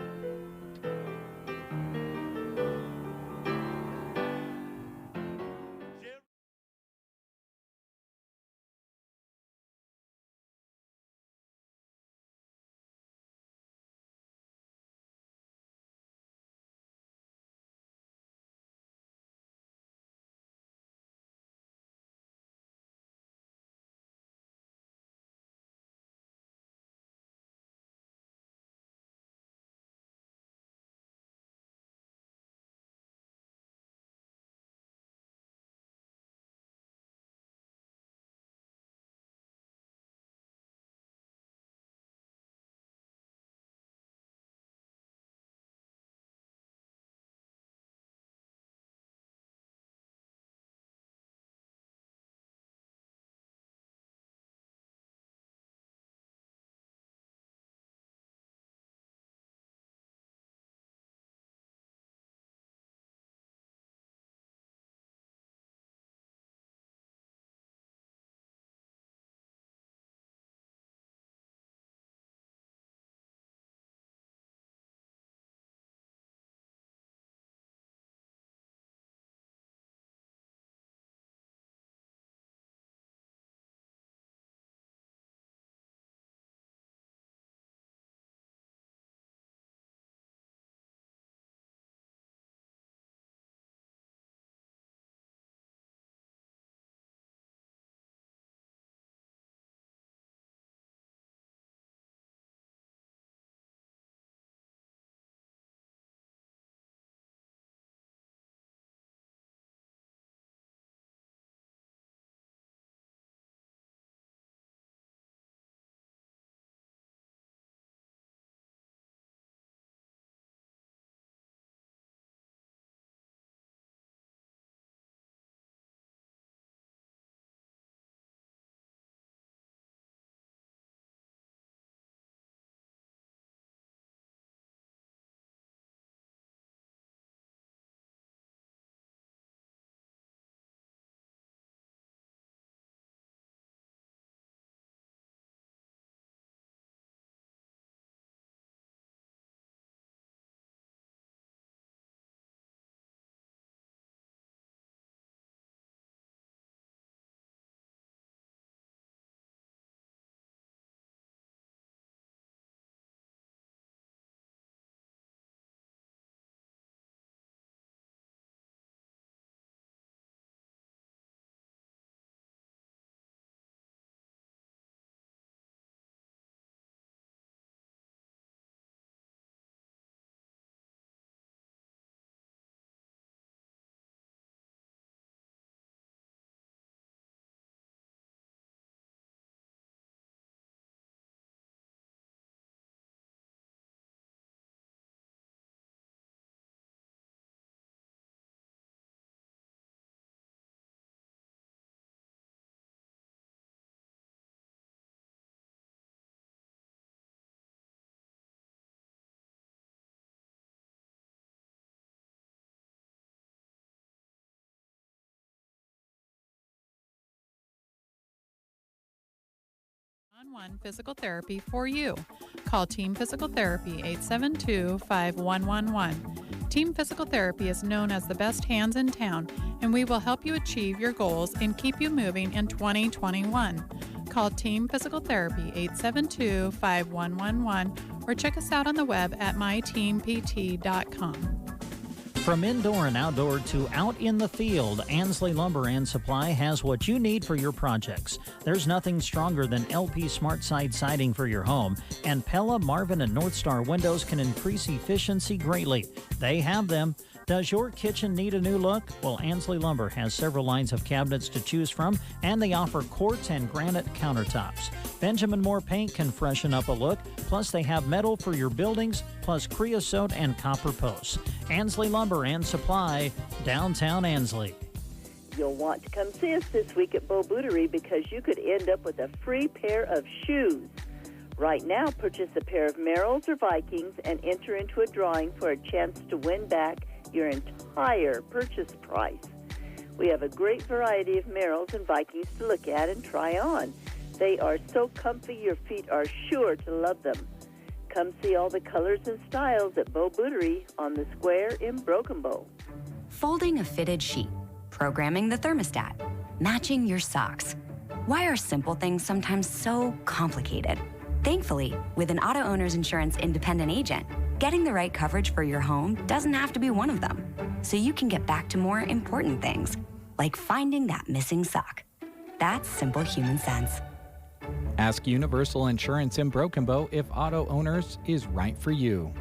One physical therapy for you. Call Team Physical Therapy 872-5111. Team Physical Therapy is known as the best hands in town, and we will help you achieve your goals and keep you moving in 2021. Call Team Physical Therapy 872-5111 or check us out on the web at myteampt.com. From indoor and outdoor to out in the field, Ansley Lumber and Supply has what you need for your projects. There's nothing stronger than LP Smart Side siding for your home, and Pella, Marvin, and North Star windows can increase efficiency greatly. They have them. Does your kitchen need a new look? Well, Ansley Lumber has several lines of cabinets to choose from, and they offer quartz and granite countertops. Benjamin Moore Paint can freshen up a look, plus they have metal for your buildings, plus creosote and copper posts. Ansley Lumber and Supply, downtown Ansley. You'll want to come see us this week at Bo Bootery because you could end up with a free pair of shoes. Right now, purchase a pair of Merrells or Vikings and enter into a drawing for a chance to win back your entire purchase price. We have a great variety of Merrells and Vikings to look at and try on. They are so comfy your feet are sure to love them. Come see all the colors and styles at Bo Bootery on the square in Broken Bow. Folding a fitted sheet, programming the thermostat, matching your socks. Why are simple things sometimes so complicated? Thankfully, with an Auto Owners Insurance independent agent, getting the right coverage for your home doesn't have to be one of them. So you can get back to more important things, like finding that missing sock. That's simple human sense. Ask Universal Insurance in Broken Bow if Auto Owners is right for you.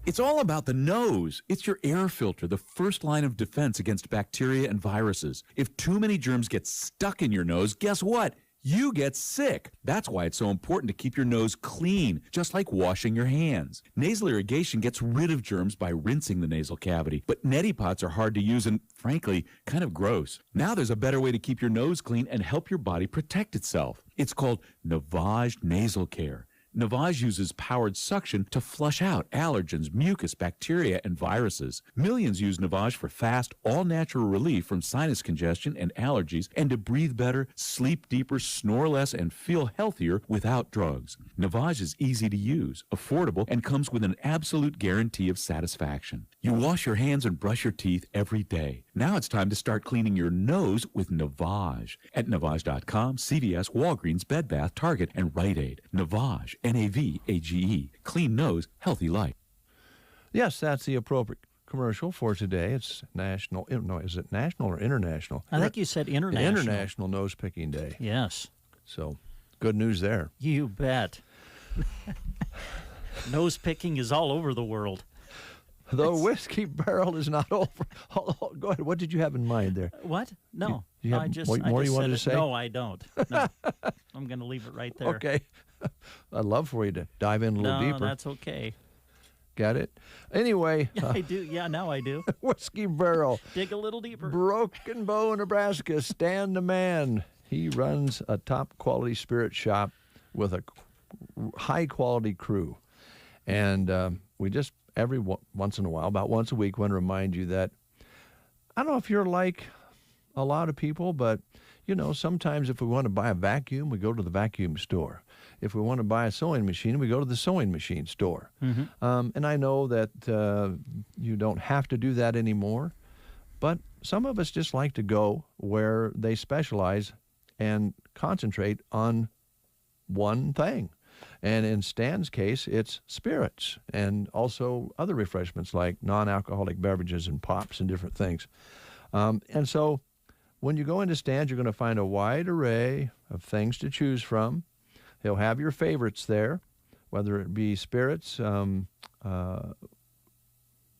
It's all about the nose. It's your air filter, the first line of defense against bacteria and viruses. If too many germs get stuck in your nose, guess what? You get sick. That's why it's so important to keep your nose clean, just like washing your hands. Nasal irrigation gets rid of germs by rinsing the nasal cavity, but neti pots are hard to use and, frankly, kind of gross. Now there's a better way to keep your nose clean and help your body protect itself. It's called Navage Nasal Care. Navage uses powered suction to flush out allergens, mucus, bacteria, and viruses. Millions use Navage for fast, all-natural relief from sinus congestion and allergies and to breathe better, sleep deeper, snore less, and feel healthier without drugs. Navage is easy to use, affordable, and comes with an absolute guarantee of satisfaction. You wash your hands and brush your teeth every day. Now it's time to start cleaning your nose with Navage. At Navage.com, CVS, Walgreens, Bed Bath, Target, and Rite Aid. Navage, Navage. Clean nose, healthy life. Yes, that's the appropriate commercial for today. It's national. No, is it national or international? I think you said international. International Nose Picking Day. Yes. So, good news there. You bet. Nose picking is all over the world. The whiskey barrel is not over. Go ahead. What did you have in mind there? What? No. You have I just more you wanted to say? No, I don't. No. I'm going to leave it right there. Okay. I'd love for you to dive in a little deeper. No, that's okay. Got it? Anyway. Yeah, I do. Yeah, now I do. Whiskey barrel. Dig a little deeper. Broken Bow, Nebraska. Stan the man. He runs a top quality spirit shop with a high quality crew. And we just every once in a while, about once a week, want to remind you that, I don't know if you're like a lot of people, but, you know, sometimes if we want to buy a vacuum, we go to the vacuum store. If we want to buy a sewing machine, we go to the sewing machine store. Mm-hmm. And I know that you don't have to do that anymore, but some of us just like to go where they specialize and concentrate on one thing. And in Stan's case, it's spirits and also other refreshments like non-alcoholic beverages and pops and different things. And so when you go into Stan's, you're going to find a wide array of things to choose from. He'll have your favorites there, whether it be spirits,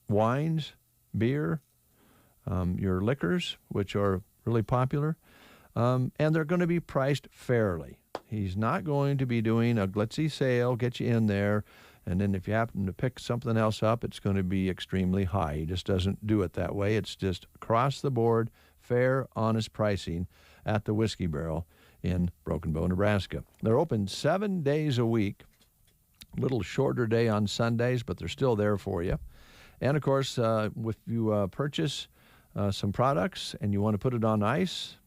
wines, beer, your liquors, which are really popular, and they're going to be priced fairly. He's not going to be doing a glitzy sale, get you in there, and then if you happen to pick something else up, it's going to be extremely high. He just doesn't do it that way. It's just across the board, fair, honest pricing at the Whiskey Barrel in Broken Bow, Nebraska. They're open 7 days a week, a little shorter day on Sundays, but they're still there for you. And, of course, if you purchase some products and you want to put it on ice,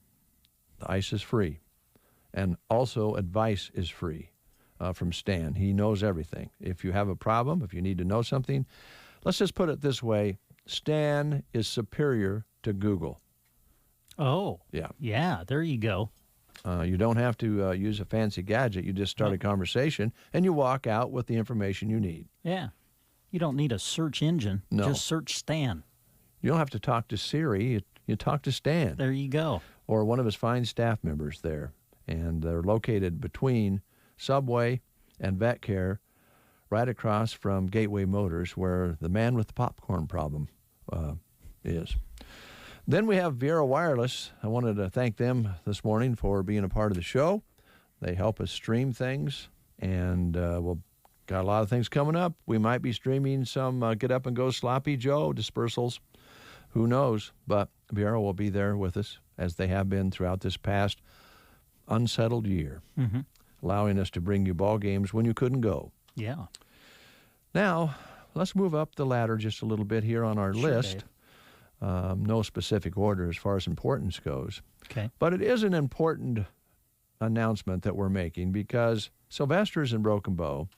the ice is free. And also, advice is free from Stan. He knows everything. If you have a problem, if you need to know something, let's just put it this way. Stan is superior to Google. Oh. Yeah. Yeah, there you go. You don't have to use a fancy gadget. You just start a conversation, and you walk out with the information you need. Yeah. You don't need a search engine. No. Just search Stan. You don't have to talk to Siri. You talk to Stan. There you go. Or one of his fine staff members there. And they're located between Subway and Vet Care, right across from Gateway Motors, where the man with the popcorn problem is. Then we have Viera Wireless. I wanted to thank them this morning for being a part of the show. They help us stream things, and we'll got a lot of things coming up. We might be streaming some Get Up and Go Sloppy Joe dispersals. Who knows? But Viera will be there with us, as they have been throughout this past unsettled year, allowing us to bring you ball games when you couldn't go. Yeah. Now, let's move up the ladder just a little bit here on our Sure, list. No specific order as far as importance goes. Okay. But it is an important announcement that we're making, because Sylvester's in Broken Bow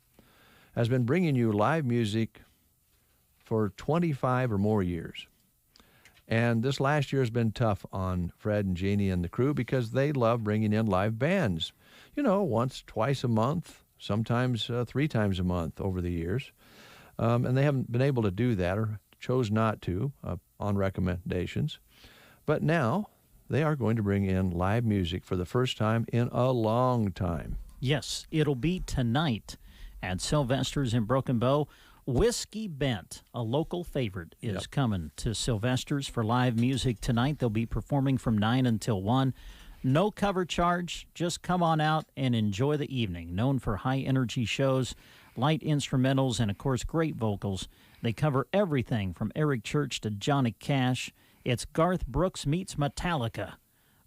has been bringing you live music for 25 or more years. And this last year has been tough on Fred and Jeannie and the crew, because they love bringing in live bands, once, twice a month, sometimes 3 times a month over the years. And they haven't been able to do that, or chose not to on recommendations. But now they are going to bring in live music for the first time in a long time. Yes, it'll be tonight at Sylvester's in Broken Bow. Whiskey Bent, a local favorite, is coming to Sylvester's for live music tonight. They'll be performing from 9 until 1. No cover charge. Just come on out and enjoy the evening. Known for high-energy shows, light instrumentals, and, of course, great vocals. They cover everything from Eric Church to Johnny Cash. It's Garth Brooks meets Metallica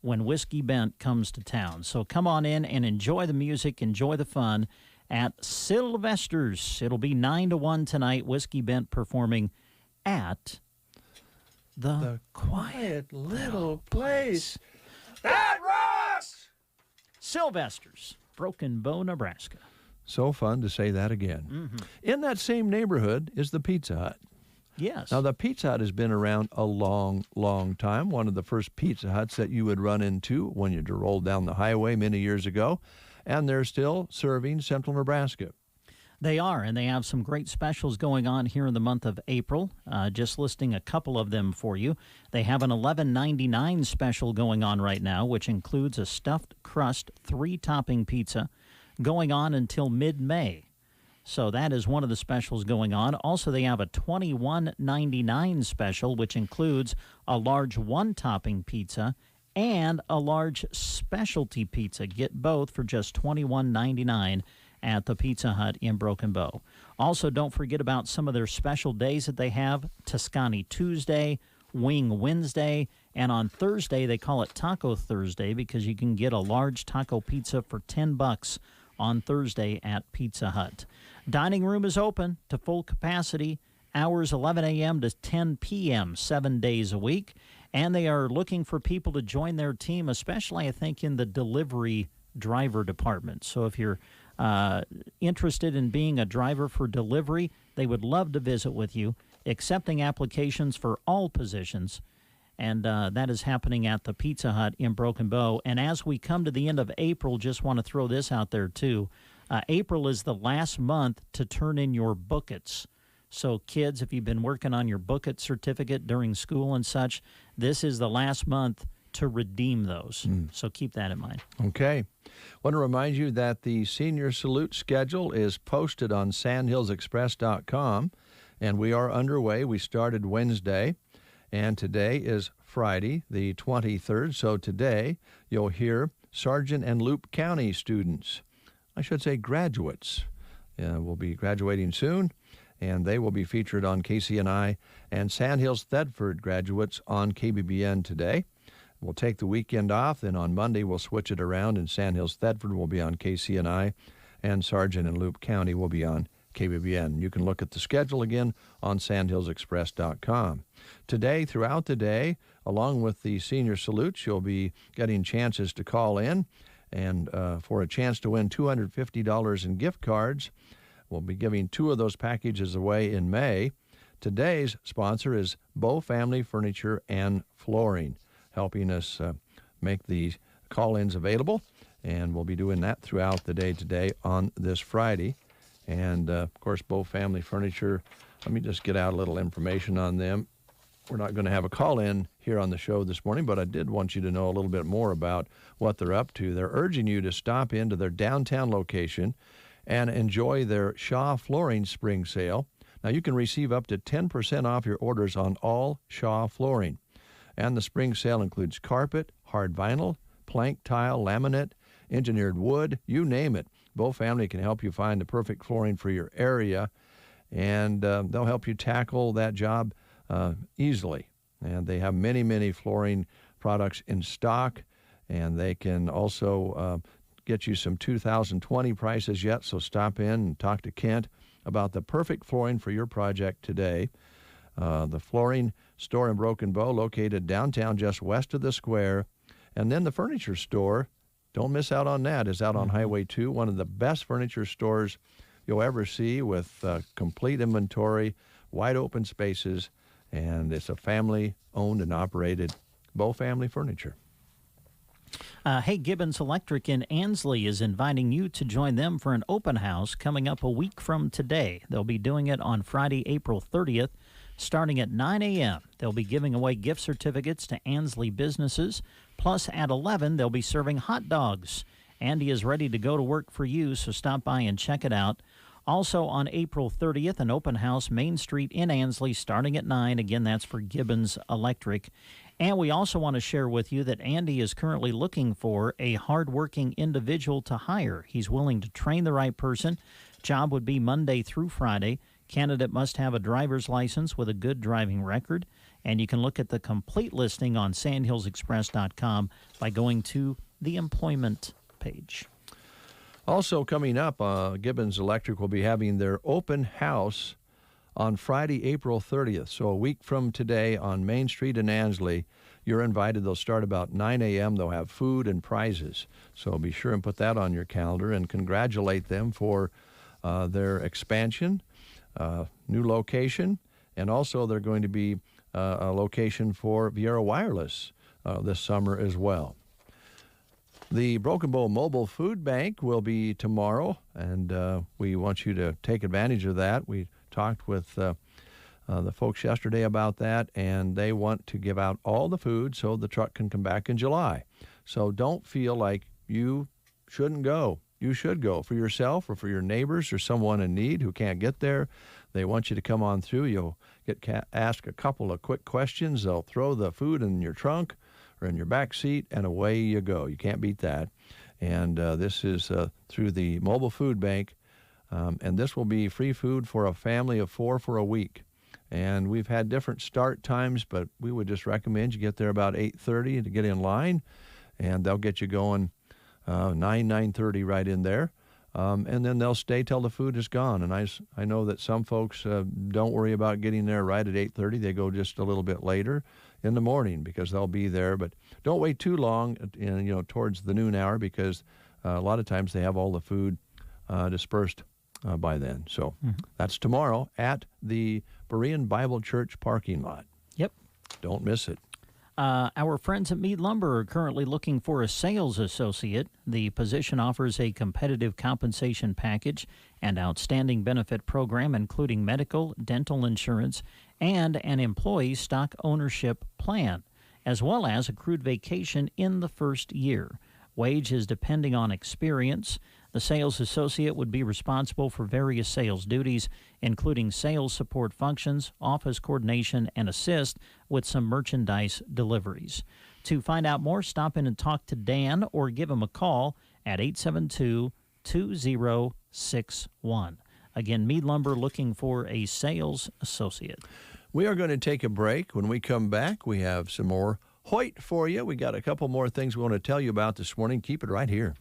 when Whiskey Bent comes to town. So come on in and enjoy the music, enjoy the fun at Sylvester's. It'll be 9 to 1 tonight. Whiskey Bent performing at the quiet little place that rocks. Sylvester's, Broken Bow, Nebraska. So fun to say that again. In that same neighborhood is the Pizza Hut. Yes. Now, the Pizza Hut has been around a long, long time. One of the first Pizza Huts that you would run into when you rolled down the highway many years ago. And they're still serving Central Nebraska. They are, and they have some great specials going on here in the month of April. Just listing a couple of them for you. They have an $11.99 special going on right now, which includes a stuffed crust 3-topping pizza going on until mid-May. So that is one of the specials going on. Also, they have a $21.99 special, which includes a large 1-topping pizza and a large specialty pizza. Get both for just $21.99 at the Pizza Hut in Broken Bow. Also, don't forget about some of their special days that they have. Tuscany Tuesday, Wing Wednesday, and on Thursday they call it Taco Thursday, because you can get a large taco pizza for $10 on Thursday at Pizza Hut. Dining room is open to full capacity, hours 11 a.m. to 10 p.m., 7 days a week. And they are looking for people to join their team, especially, I think, in the delivery driver department. So if you're interested in being a driver for delivery, they would love to visit with you, accepting applications for all positions. And that is happening at the Pizza Hut in Broken Bow. And as we come to the end of April, just want to throw this out there, too. April is the last month to turn in your bookets. So, kids, if you've been working on your Book It certificate during school and such, this is the last month to redeem those. So keep that in mind. Okay. Want to remind you that the Senior Salute schedule is posted on sandhillsexpress.com, and we are underway. We started Wednesday, and today is Friday, the 23rd. So today you'll hear Sargent and Loup County students. I should say graduates. Will be graduating soon, and they will be featured on KCNI, and Sandhills Thedford graduates on KBBN today. We'll take the weekend off, then on Monday we'll switch it around, and Sandhills Thedford will be on KCNI, and Sargent and Loup County will be on KBBN. You can look at the schedule again on sandhillsexpress.com. Today, throughout the day, along with the senior salutes, you'll be getting chances to call in And for a chance to win $250 in gift cards, we'll be giving 2 of those packages away in May. Today's sponsor is Bow Family Furniture and Flooring, helping us make the call-ins available. And we'll be doing that throughout the day today on this Friday. And, of course, Bow Family Furniture, let me just get out a little information on them. We're not going to have a call-in here on the show this morning, but I did want you to know a little bit more about what they're up to. They're urging you to stop into their downtown location and enjoy their Shaw Flooring Spring Sale. Now, you can receive up to 10% off your orders on all Shaw flooring. And the spring sale includes carpet, hard vinyl, plank tile, laminate, engineered wood, you name it. Bow Family can help you find the perfect flooring for your area, and they'll help you tackle that job easily. And they have many, many flooring products in stock, and they can also get you some 2020 prices yet, so stop in and talk to Kent about the perfect flooring for your project today. The flooring store in Broken Bow, located downtown just west of the square, and then the furniture store, don't miss out on that, is out on Highway 2, one of the best furniture stores you'll ever see, with complete inventory, wide open spaces, and it's a family-owned and operated Bow Family Furniture. Hey, Gibbons Electric in Ansley is inviting you to join them for an open house coming up a week from today. They'll be doing it on Friday, April 30th, starting at 9 a.m. They'll be giving away gift certificates to Ansley businesses. Plus, at 11, they'll be serving hot dogs. Andy is ready to go to work for you, so stop by and check it out. Also on April 30th, an open house, Main Street in Ansley, starting at 9. Again, that's for Gibbons Electric. And we also want to share with you that Andy is currently looking for a hardworking individual to hire. He's willing to train the right person. Job would be Monday through Friday. Candidate must have a driver's license with a good driving record. And you can look at the complete listing on sandhillsexpress.com by going to the employment page. Also coming up, Gibbons Electric will be having their open house on Friday, April 30th. So a week from today on Main Street in Ansley, you're invited. They'll start about 9 a.m. They'll have food and prizes. So be sure and put that on your calendar and congratulate them for their expansion, new location, and also they're going to be a location for Viera Wireless this summer as well. The Broken Bow Mobile Food Bank will be tomorrow, and we want you to take advantage of that. We talked with the folks yesterday about that, and they want to give out all the food so the truck can come back in July. So don't feel like you shouldn't go. You should go for yourself or for your neighbors or someone in need who can't get there. They want you to come on through. You'll get asked a couple of quick questions. They'll throw the food in your trunk or in your back seat, and away you go. You can't beat that. And this is through the Mobile Food Bank, and this will be free food for a family of 4 for a week. And we've had different start times, but we would just recommend you get there about 8:30 to get in line, and they'll get you going 9:30 right in there. And then they'll stay till the food is gone. And I know that some folks don't worry about getting there right at 8:30. They go just a little bit later in the morning because they'll be there. But don't wait too long, towards the noon hour, because a lot of times they have all the food dispersed by then. So that's tomorrow at the Berean Bible Church parking lot. Yep. Don't miss it. Our friends at Mead Lumber are currently looking for a sales associate. The position offers a competitive compensation package and outstanding benefit program, including medical, dental insurance, and an employee stock ownership plan, as well as accrued vacation in the first year. Wage is depending on experience. The sales associate would be responsible for various sales duties, including sales support functions, office coordination, and assist with some merchandise deliveries. To find out more, stop in and talk to Dan or give him a call at 872-2061. Again, Mead Lumber looking for a sales associate. We are going to take a break. When we come back, we have some more Hoyt for you. We got a couple more things we want to tell you about this morning. Keep it right here.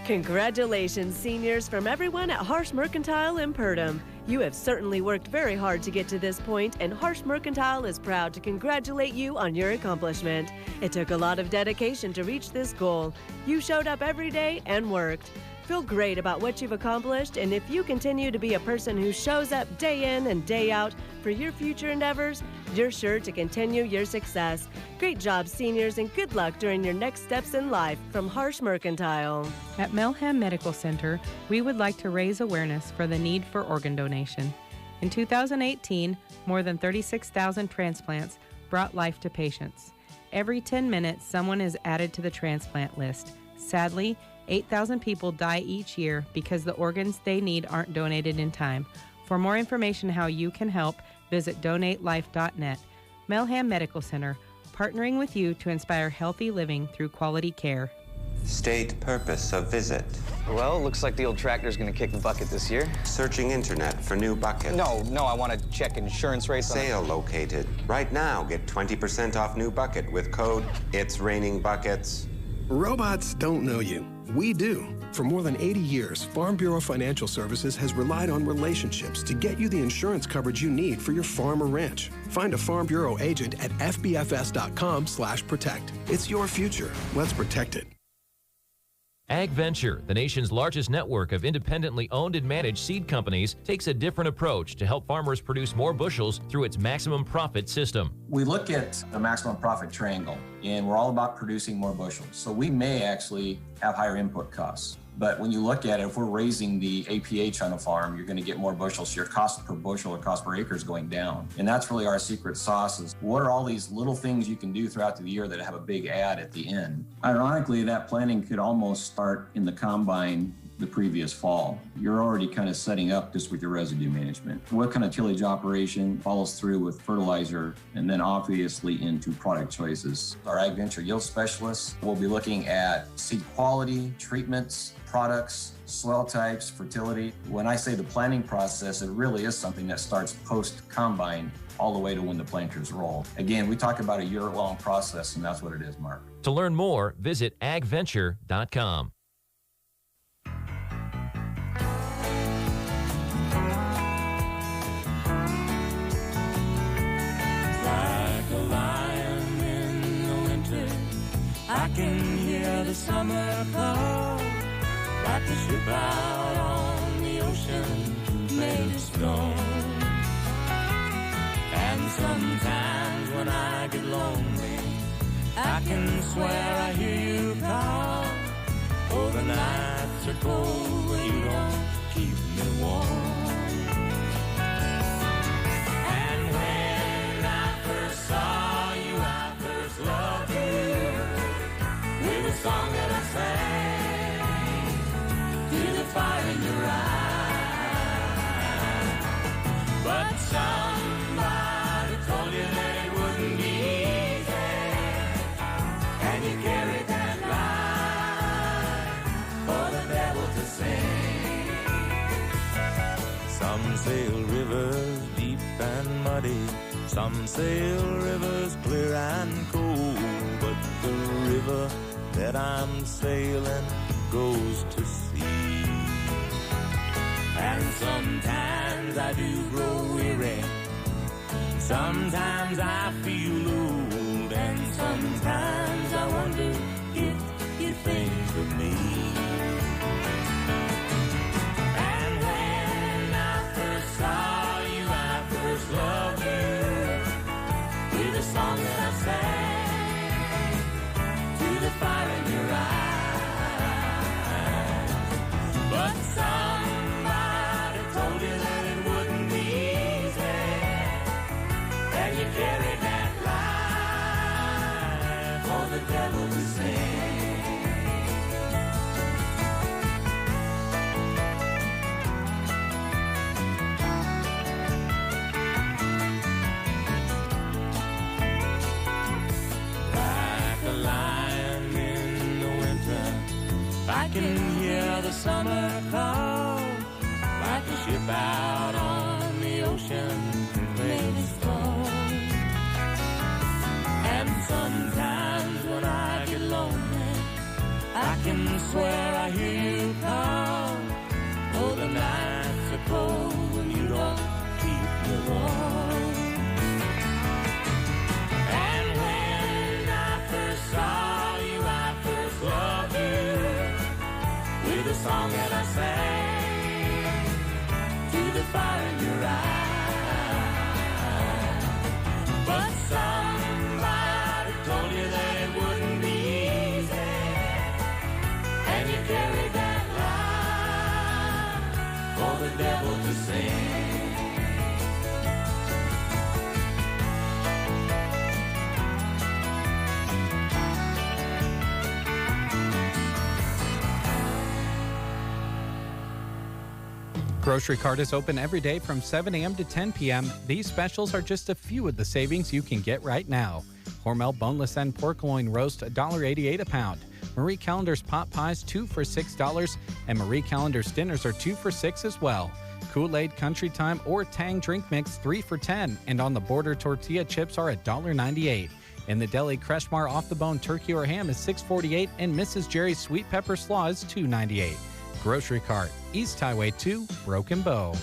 Congratulations, seniors, from everyone at Harsh Mercantile in Purdom. You have certainly worked very hard to get to this point, and Harsh Mercantile is proud to congratulate you on your accomplishment. It took a lot of dedication to reach this goal. You showed up every day and worked. Feel great about what you've accomplished, and if you continue to be a person who shows up day in and day out for your future endeavors, you're sure to continue your success. Great job, seniors, and good luck during your next steps in life from Harsh Mercantile. At Melham Medical Center, we would like to raise awareness for the need for organ donation. In 2018, more than 36,000 transplants brought life to patients. Every 10 minutes, someone is added to the transplant list. Sadly, 8,000 people die each year because the organs they need aren't donated in time. For more information how you can help, visit donatelife.net. Melham Medical Center, partnering with you to inspire healthy living through quality care. State purpose of visit. Well, looks like the old tractor's gonna kick the bucket this year. Searching internet for new buckets. No, I want to check insurance rates. Sale located. Right now, get 20% off new bucket with code It's Raining Buckets. Robots don't know you. We do. For more than 80 years, Farm Bureau Financial Services has relied on relationships to get you the insurance coverage you need for your farm or ranch. Find a Farm Bureau agent at fbfs.com/protect. It's your future. Let's protect it. AgVenture, the nation's largest network of independently owned and managed seed companies, takes a different approach to help farmers produce more bushels through its maximum profit system. We look at the maximum profit triangle, and we're all about producing more bushels. So we may actually have higher input costs. But when you look at it, if we're raising the APH on a farm, you're going to get more bushels. Your cost per bushel or cost per acre is going down. And that's really our secret sauce is what are all these little things you can do throughout the year that have a big add at the end? Ironically, that planning could almost start in the combine the previous fall. You're already kind of setting up just with your residue management. What kind of tillage operation follows through with fertilizer and then obviously into product choices. Our AgVenture yield specialists will be looking at seed quality, treatments, products, soil types, fertility. When I say the planning process, it really is something that starts post-combine all the way to when the planters roll. Again, we talk about a year-long process, and that's what it is, Mark. To learn more, visit agventure.com. I can hear the summer call, like the ship out on the ocean, made of stone. And sometimes when I get lonely, I can swear I hear you call. Oh, the nights are cold when you don't keep me warm. And when I first saw you, I first loved you. With a song that I sang to the fire in your eyes. But somebody told you that it wouldn't be easy, and you carried that lie for the devil to sing. Some sail rivers deep and muddy, some sail rivers clear and cold, but the river that I'm sailing goes to sea. And sometimes I do grow weary, sometimes I feel old, and sometimes I wonder if you think of me. And when I first saw you, I first loved you with a song that I sang the fire in your eyes. But somebody told you that it wouldn't be easy, and you carried that lie for the devil to sing. Like a lion in the winter, I can hear the summer call, like a ship out on the ocean, made of stone. And sometimes when I get lonely, I can swear I hear you call. Oh, the nights are cold when you don't But somebody told you that it wouldn't be easy, and you carried that lie for the devil to sing. Grocery Cart is open every day from 7 a.m. to 10 p.m. These specials are just a few of the savings you can get right now. Hormel boneless end pork loin roast, $1.88 a pound. Marie Callender's pot pies, 2 for $6, and Marie Callender's dinners are 2 for $6 as well. Kool-Aid, Country Time, or Tang drink mix, 3 for $10, and On the Border tortilla chips are $1.98. In the deli, Kreshmar off-the-bone turkey or ham is $6.48, and Mrs. Jerry's sweet pepper slaw is $2.98. Grocery Cart, East Highway 2, Broken Bow.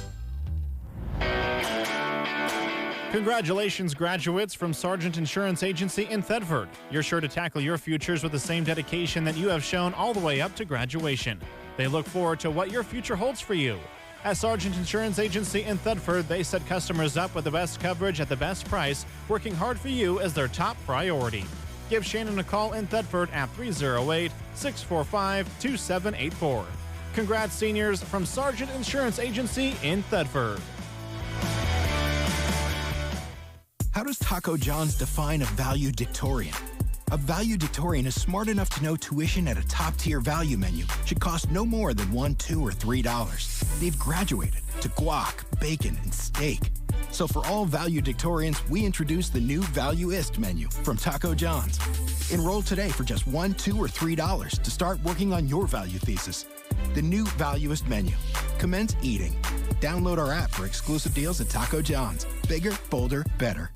Congratulations, graduates from Sargent Insurance Agency in Thedford. You're sure to tackle your futures with the same dedication that you have shown all the way up to graduation. They look forward to what your future holds for you. At Sargent Insurance Agency in Thedford, they set customers up with the best coverage at the best price, working hard for you as their top priority. Give Shannon a call in Thedford at 308-645-2784. Congrats, seniors, from Sargent Insurance Agency in Thedford. How does Taco John's define a valedictorian? A valedictorian is smart enough to know tuition at a top-tier value menu should cost no more than $1, $2, or $3. They've graduated to guac, bacon, and steak. So for all valedictorians, we introduce the new Valueist menu from Taco John's. Enroll today for just $1, $2, or $3 to start working on your value thesis. The new Valueist menu. Commence eating. Download our app for exclusive deals at Taco John's. Bigger, bolder, better.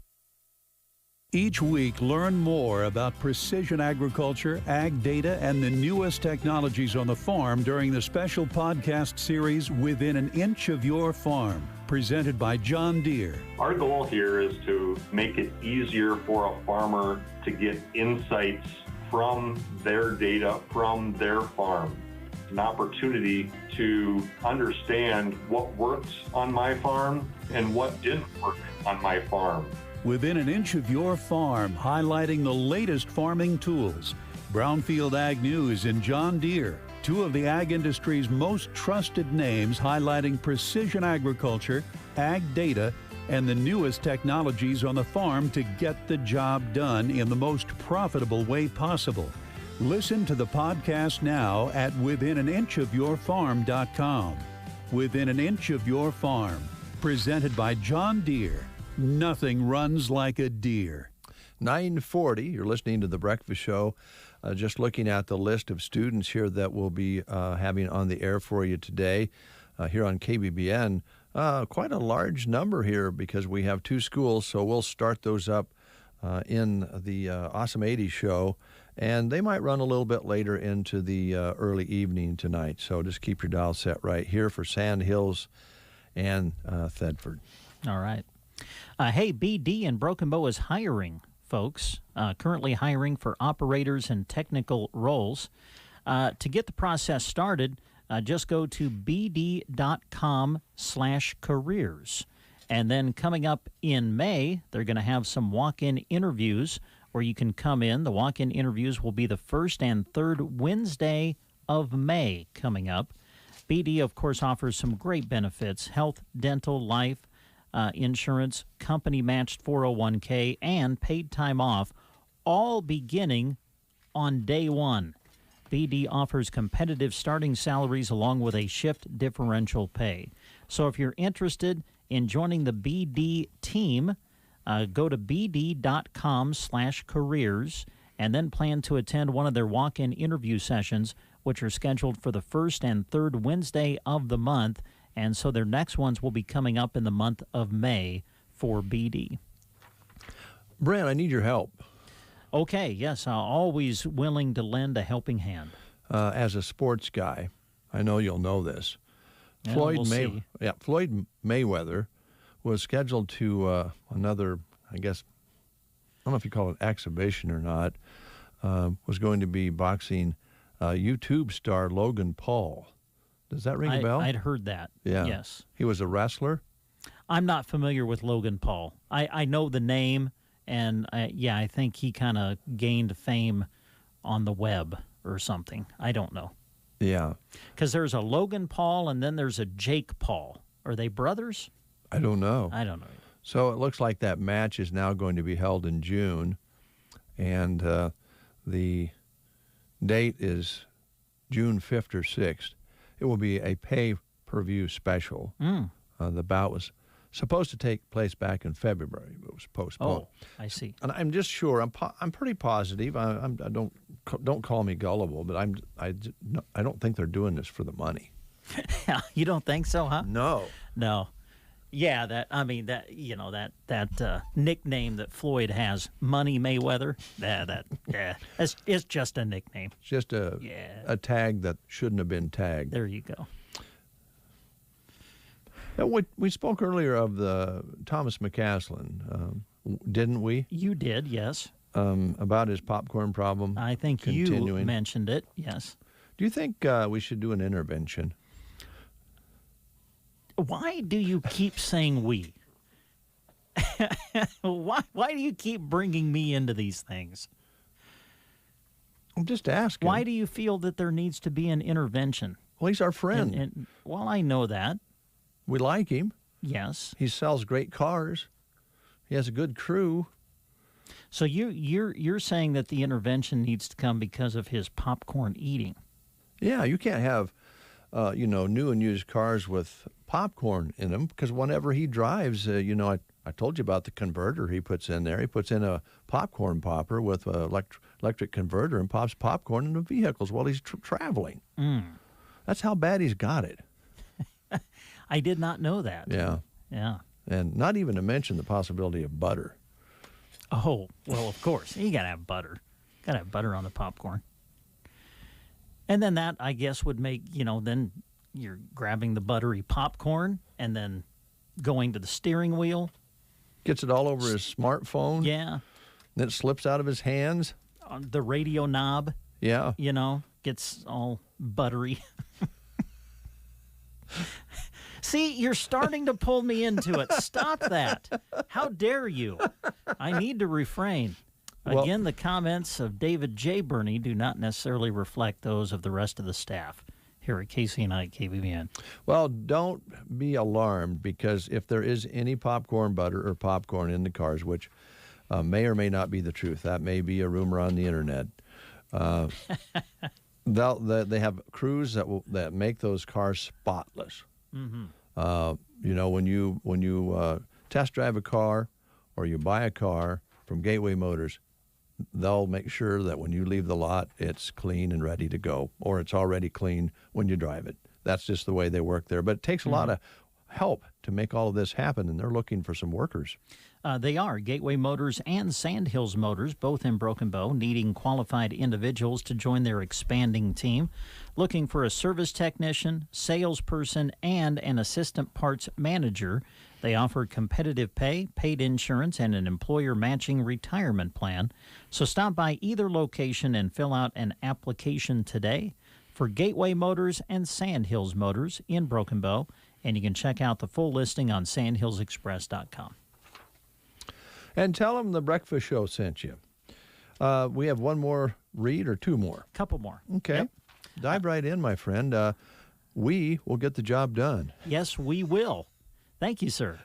Each week, learn more about precision agriculture, ag data, and the newest technologies on the farm during the special podcast series Within an Inch of Your Farm, presented by John Deere. Our goal here is to make it easier for a farmer to get insights from their data, from their farm. An opportunity to understand what works on my farm and what didn't work on my farm. Within an Inch of Your Farm, highlighting the latest farming tools. Brownfield Ag News and John Deere, two of the ag industry's most trusted names, highlighting precision agriculture, ag data, and the newest technologies on the farm to get the job done in the most profitable way possible. Listen to the podcast now at withinaninchofyourfarm.com. Within an Inch of Your Farm, presented by John Deere. Nothing runs like a deer. 9:40, you're listening to The Breakfast Show. Just looking at the list of students here that we'll be having on the air for you today here on KBBN. Quite a large number here because we have two schools, so we'll start those up in the Awesome 80s show. And they might run a little bit later into the early evening tonight. So just keep your dial set right here for Sand Hills and Thedford. All right. Hey, BD in Broken Bow is hiring, folks. Currently hiring for operators and technical roles. To get the process started, just go to bd.com/careers. And then coming up in May, they're going to have some walk-in interviews where you can come in. The walk-in interviews will be the first and third Wednesday of May coming up. BD, of course, offers some great benefits: health, dental, life, insurance, company-matched 401k, and paid time off, all beginning on day one. BD offers competitive starting salaries along with a shift differential pay. So if you're interested in joining the BD team, go to bd.com/careers and then plan to attend one of their walk-in interview sessions, which are scheduled for the first and third Wednesday of the month. And so their next ones will be coming up in the month of May for BD. Brent, I need your help. Okay, yes, I'm always willing to lend a helping hand. As a sports guy, I know you'll know this. Yeah, Floyd Mayweather was scheduled to another, I guess, I don't know if you call it exhibition or not, was going to be boxing YouTube star Logan Paul. Does that ring a bell? I'd heard that, yeah. Yes. He was a wrestler? I'm not familiar with Logan Paul. I know the name, And I think he kind of gained fame on the web or something. I don't know. Yeah. Because there's a Logan Paul and then there's a Jake Paul. Are they brothers? I don't know. I don't know. So it looks like that match is now going to be held in June, and the date is June 5th or 6th. It will be a pay-per-view special. The bout was supposed to take place back in February, but it was postponed. Oh, I see. And I'm just sure. I'm pretty positive. I don't call me gullible, but I don't think they're doing this for the money. You don't think so, huh? No. Yeah, that nickname that Floyd has, Money Mayweather. It's just a nickname. It's just a tag that shouldn't have been tagged. There you go. We spoke earlier of the Thomas McCaslin, didn't we? You did, yes. About his popcorn problem. I think continuing. You mentioned it, yes. Do you think we should do an intervention? Why do you keep saying we? Why do you keep bringing me into these things? I'm just asking. Why do you feel that there needs to be an intervention? Well, he's our friend. Well, I know that. We like him. Yes. He sells great cars. He has a good crew. So you're saying that the intervention needs to come because of his popcorn eating? Yeah, you can't have new and used cars with popcorn in them, because whenever he drives, I told you about the converter he puts in there. He puts in a popcorn popper with an electric converter and pops popcorn in the vehicles while he's traveling. That's how bad he's got it. I did not know that. Yeah. Yeah. And not even to mention the possibility of butter. Oh, well, of course. You got to have butter. Got to have butter on the popcorn. And then that, I guess, would make, then you're grabbing the buttery popcorn and then going to the steering wheel. Gets it all over his smartphone. Yeah. Then it slips out of his hands. The radio knob. Yeah. Gets all buttery. See, you're starting to pull me into it. Stop that. How dare you? I need to refrain. Again, the comments of David J. Burney do not necessarily reflect those of the rest of the staff here at KC&I KBVN. Well, don't be alarmed, because if there is any popcorn butter or popcorn in the cars, which may or may not be the truth, that may be a rumor on the internet, they have crews that make those cars spotless. Mm-hmm. When you test drive a car or you buy a car from Gateway Motors, they'll make sure that when you leave the lot, it's clean and ready to go, or it's already clean when you drive it. That's just the way they work there. But it takes a lot of help to make all of this happen, and they're looking for some workers. They are. Gateway Motors and Sandhills Motors, both in Broken Bow, needing qualified individuals to join their expanding team. Looking for a service technician, salesperson, and an assistant parts manager. They offer competitive pay, paid insurance, and an employer-matching retirement plan. So stop by either location and fill out an application today for Gateway Motors and Sandhills Motors in Broken Bow. And you can check out the full listing on sandhillsexpress.com. And tell them the Breakfast Show sent you. We have one more read or two more? Couple more. Okay. Yep. Dive right in, my friend. We will get the job done. Yes, we will. Thank you, sir.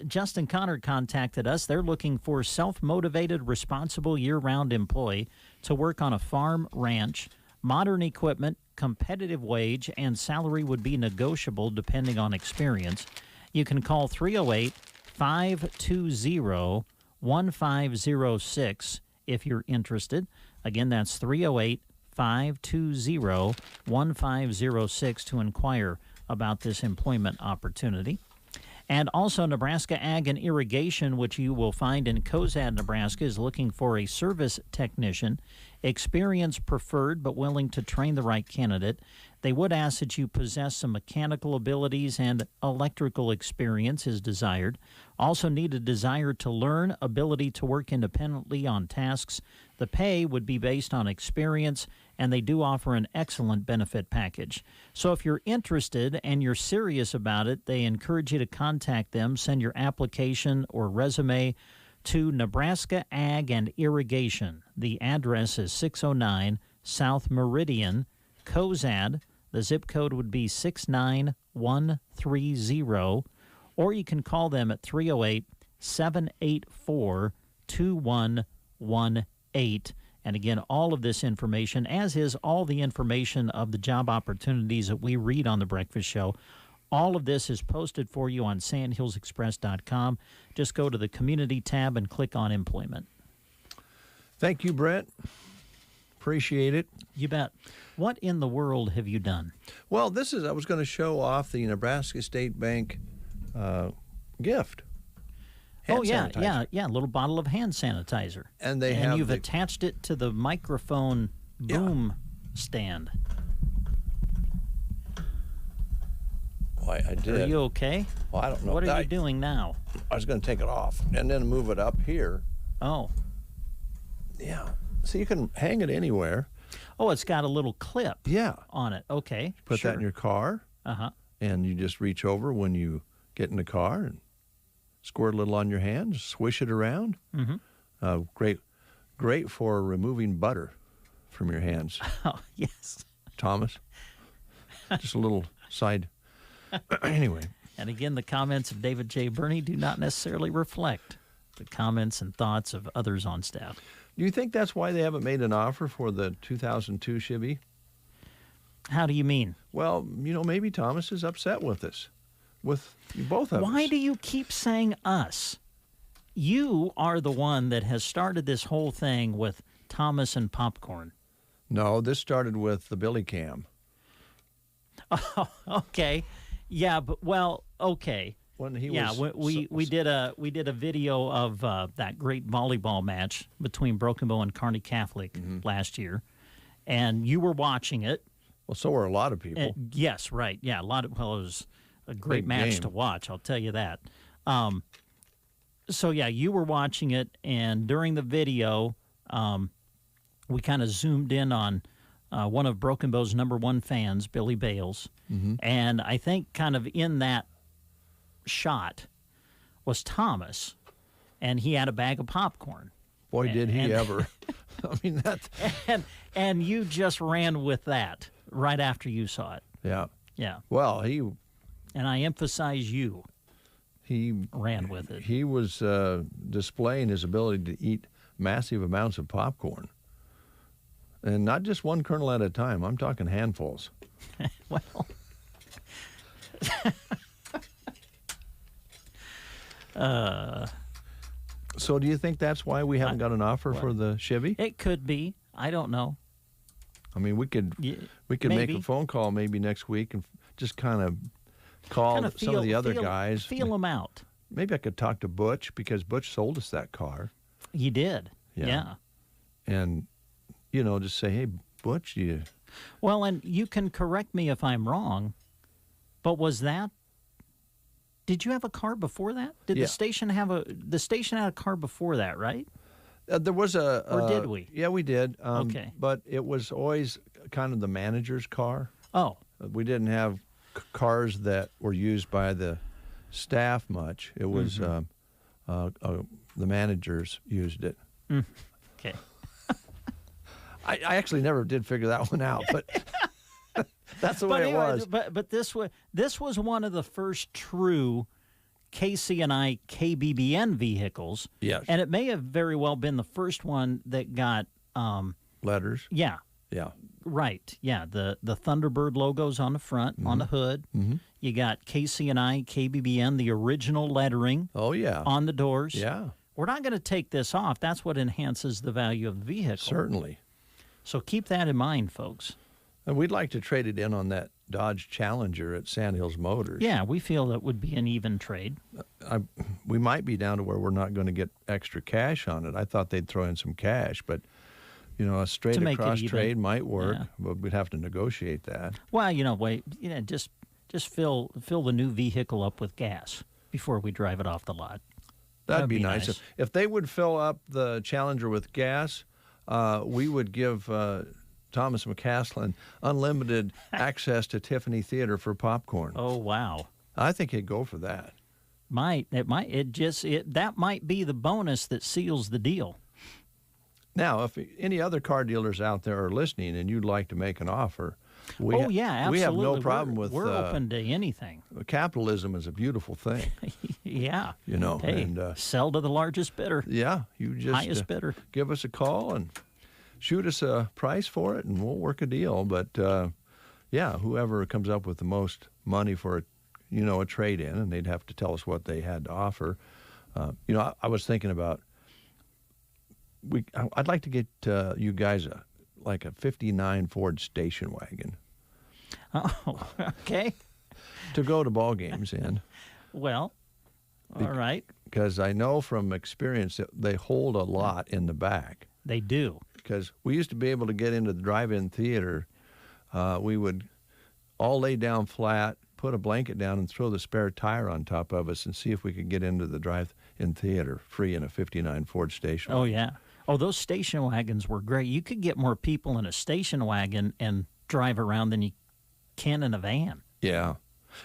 Justin Connor contacted us. They're looking for self-motivated, responsible, year-round employee to work on a farm ranch. Modern equipment, competitive wage, and salary would be negotiable depending on experience. You can call 308-520-1506 if you're interested. Again, that's 308-520-1506 to inquire about this employment opportunity. And also, Nebraska Ag and Irrigation, which you will find in Cozad, Nebraska, is looking for a service technician. Experience preferred, but willing to train the right candidate. They would ask that you possess some mechanical abilities, and electrical experience is desired. Also need a desire to learn, ability to work independently on tasks. The pay would be based on experience, and they do offer an excellent benefit package. So if you're interested and you're serious about it, they encourage you to contact them. Send your application or resume to Nebraska Ag and Irrigation. The address is 609 South Meridian, Cozad. The zip code would be 69130, or you can call them at 308-784-2118. And again, all of this information, as is all the information of the job opportunities that we read on The Breakfast Show, all of this is posted for you on sandhillsexpress.com. Just go to the community tab and click on employment. Thank you, Brett. Appreciate it. You bet. What in the world have you done? Well, I was going to show off the Nebraska State Bank gift. Hand sanitizer. A little bottle of hand sanitizer. And you've attached it to the microphone boom stand. Why, I did. Are you okay? Well, I don't know. What are you doing now? I was going to take it off and then move it up here. Oh. Yeah. So you can hang it anywhere. Oh, it's got a little clip on it. Okay. Put that in your car. Uh-huh. And you just reach over when you get in the car and squirt a little on your hand, swish it around. Mm-hmm. Great for removing butter from your hands. Oh, yes. Thomas. Just a little side. Anyway. And again, the comments of David J. Burney do not necessarily reflect the comments and thoughts of others on staff. Do you think that's why they haven't made an offer for the 2002 Chevy? How do you mean? Well, maybe Thomas is upset with us. With both of us. Why do you keep saying us? You are the one that has started this whole thing with Thomas and popcorn. No, this started with the Billy Cam. Oh, okay. Yeah, but okay. When he we did a video of that great volleyball match between Broken Bow and Kearney Catholic last year, and you were watching it. Well, so were a lot of people. Yes, right. Yeah, it was a great match to watch, I'll tell you that. So, you were watching it, and during the video, we kind of zoomed in on one of Broken Bow's #1 fans, Billy Bales. Mm-hmm. And I think kind of in that shot was Thomas, and he had a bag of popcorn. Boy, did he ever. I mean, that. And you just ran with that right after you saw it. Yeah. Yeah. Well, and I emphasize you. He ran with it. He was displaying his ability to eat massive amounts of popcorn. And not just one kernel at a time. I'm talking handfuls. Well. So do you think that's why we haven't got an offer for the Chevy? It could be. I don't know. I mean, we could make a phone call maybe next week and just kind of call some of the other guys. Feel them out. Maybe I could talk to Butch because Butch sold us that car. He did. Yeah. And, just say, hey, Butch, you... Well, and you can correct me if I'm wrong, but did you have a car before that? Did the station had a car before that, right? There was or did we? Yeah, we did. Okay. But it was always kind of the manager's car. Oh. We didn't have cars that were used by the staff much. It was the managers used it. Okay. I actually never did figure that one out, but that's the way it was. But this was one of the first true KC&I KBBN vehicles. Yes. And it may have very well been the first one that got letters. Yeah. Yeah. Right. Yeah. The Thunderbird logos on the front, on the hood. Mm-hmm. You got KC&I KBBN, the original lettering. Oh yeah. On the doors. Yeah. We're not going to take this off. That's what enhances the value of the vehicle. Certainly. So keep that in mind, folks. And we'd like to trade it in on that Dodge Challenger at Sandhills Motors. Yeah, we feel that would be an even trade. We might be down to where we're not going to get extra cash on it. I thought they'd throw in some cash, but a straight across trade might work, but we'd have to negotiate that. Well, just fill the new vehicle up with gas before we drive it off the lot. That'd be nice. If they would fill up the Challenger with gas, we would give Thomas McCaslin unlimited access to Tiffany Theater for popcorn. Oh, wow. I think he'd go for that. That might be the bonus that seals the deal. Now, if any other car dealers out there are listening and you'd like to make an offer, we absolutely. have no problem with. We're open to anything. Capitalism is a beautiful thing. Yeah. You know, hey, and sell to the largest bidder. Yeah, you just highest bidder. Give us a call and shoot us a price for it, and we'll work a deal. But yeah, whoever comes up with the most money for a trade-in, and they'd have to tell us what they had to offer. I was thinking about. I'd like to get you guys a 59 Ford station wagon. Oh, okay. To go to ball games in. Well, all right. Because I know from experience that they hold a lot in the back. They do. Because we used to be able to get into the drive-in theater. We would all lay down flat, put a blanket down, and throw the spare tire on top of us and see if we could get into the drive-in theater free in a 59 Ford station wagon. Oh, yeah. Oh, those station wagons were great. You could get more people in a station wagon and drive around than you can in a van. Yeah.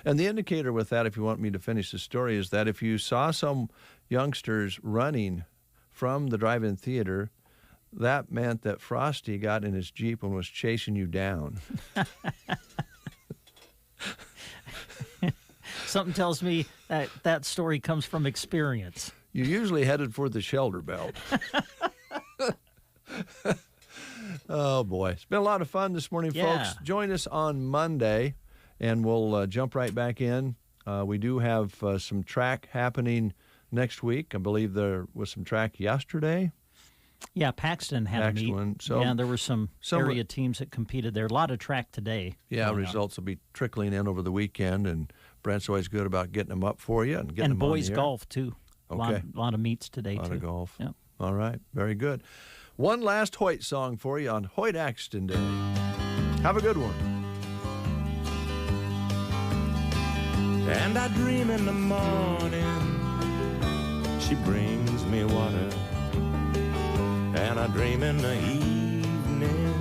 And the indicator with that, if you want me to finish the story, is that if you saw some youngsters running from the drive-in theater, that meant that Frosty got in his Jeep and was chasing you down. Something tells me that story comes from experience. You're usually headed for the shelter belt. Oh, boy. It's been a lot of fun this morning, folks. Join us on Monday, and we'll jump right back in. We do have some track happening next week. I believe there was some track yesterday. Yeah, Paxton had a meet. So, yeah, there were some area teams that competed there. A lot of track today. Yeah, results will be trickling in over the weekend, and Brent's always good about getting them up for you and getting them on boys the air. golf, too. Okay. A lot of meets today, too. A lot of golf. Yeah. All right. Very good. One last Hoyt song for you on Hoyt Axton Day. Have a good one. And I dream in the morning, she brings me water. And I dream in the evening,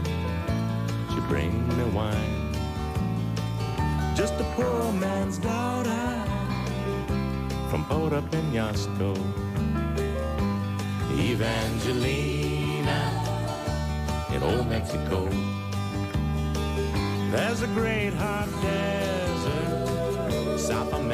she brings me wine. Just a poor man's daughter from Puerto Penasco, Evangelina in old Mexico. There's a great hot day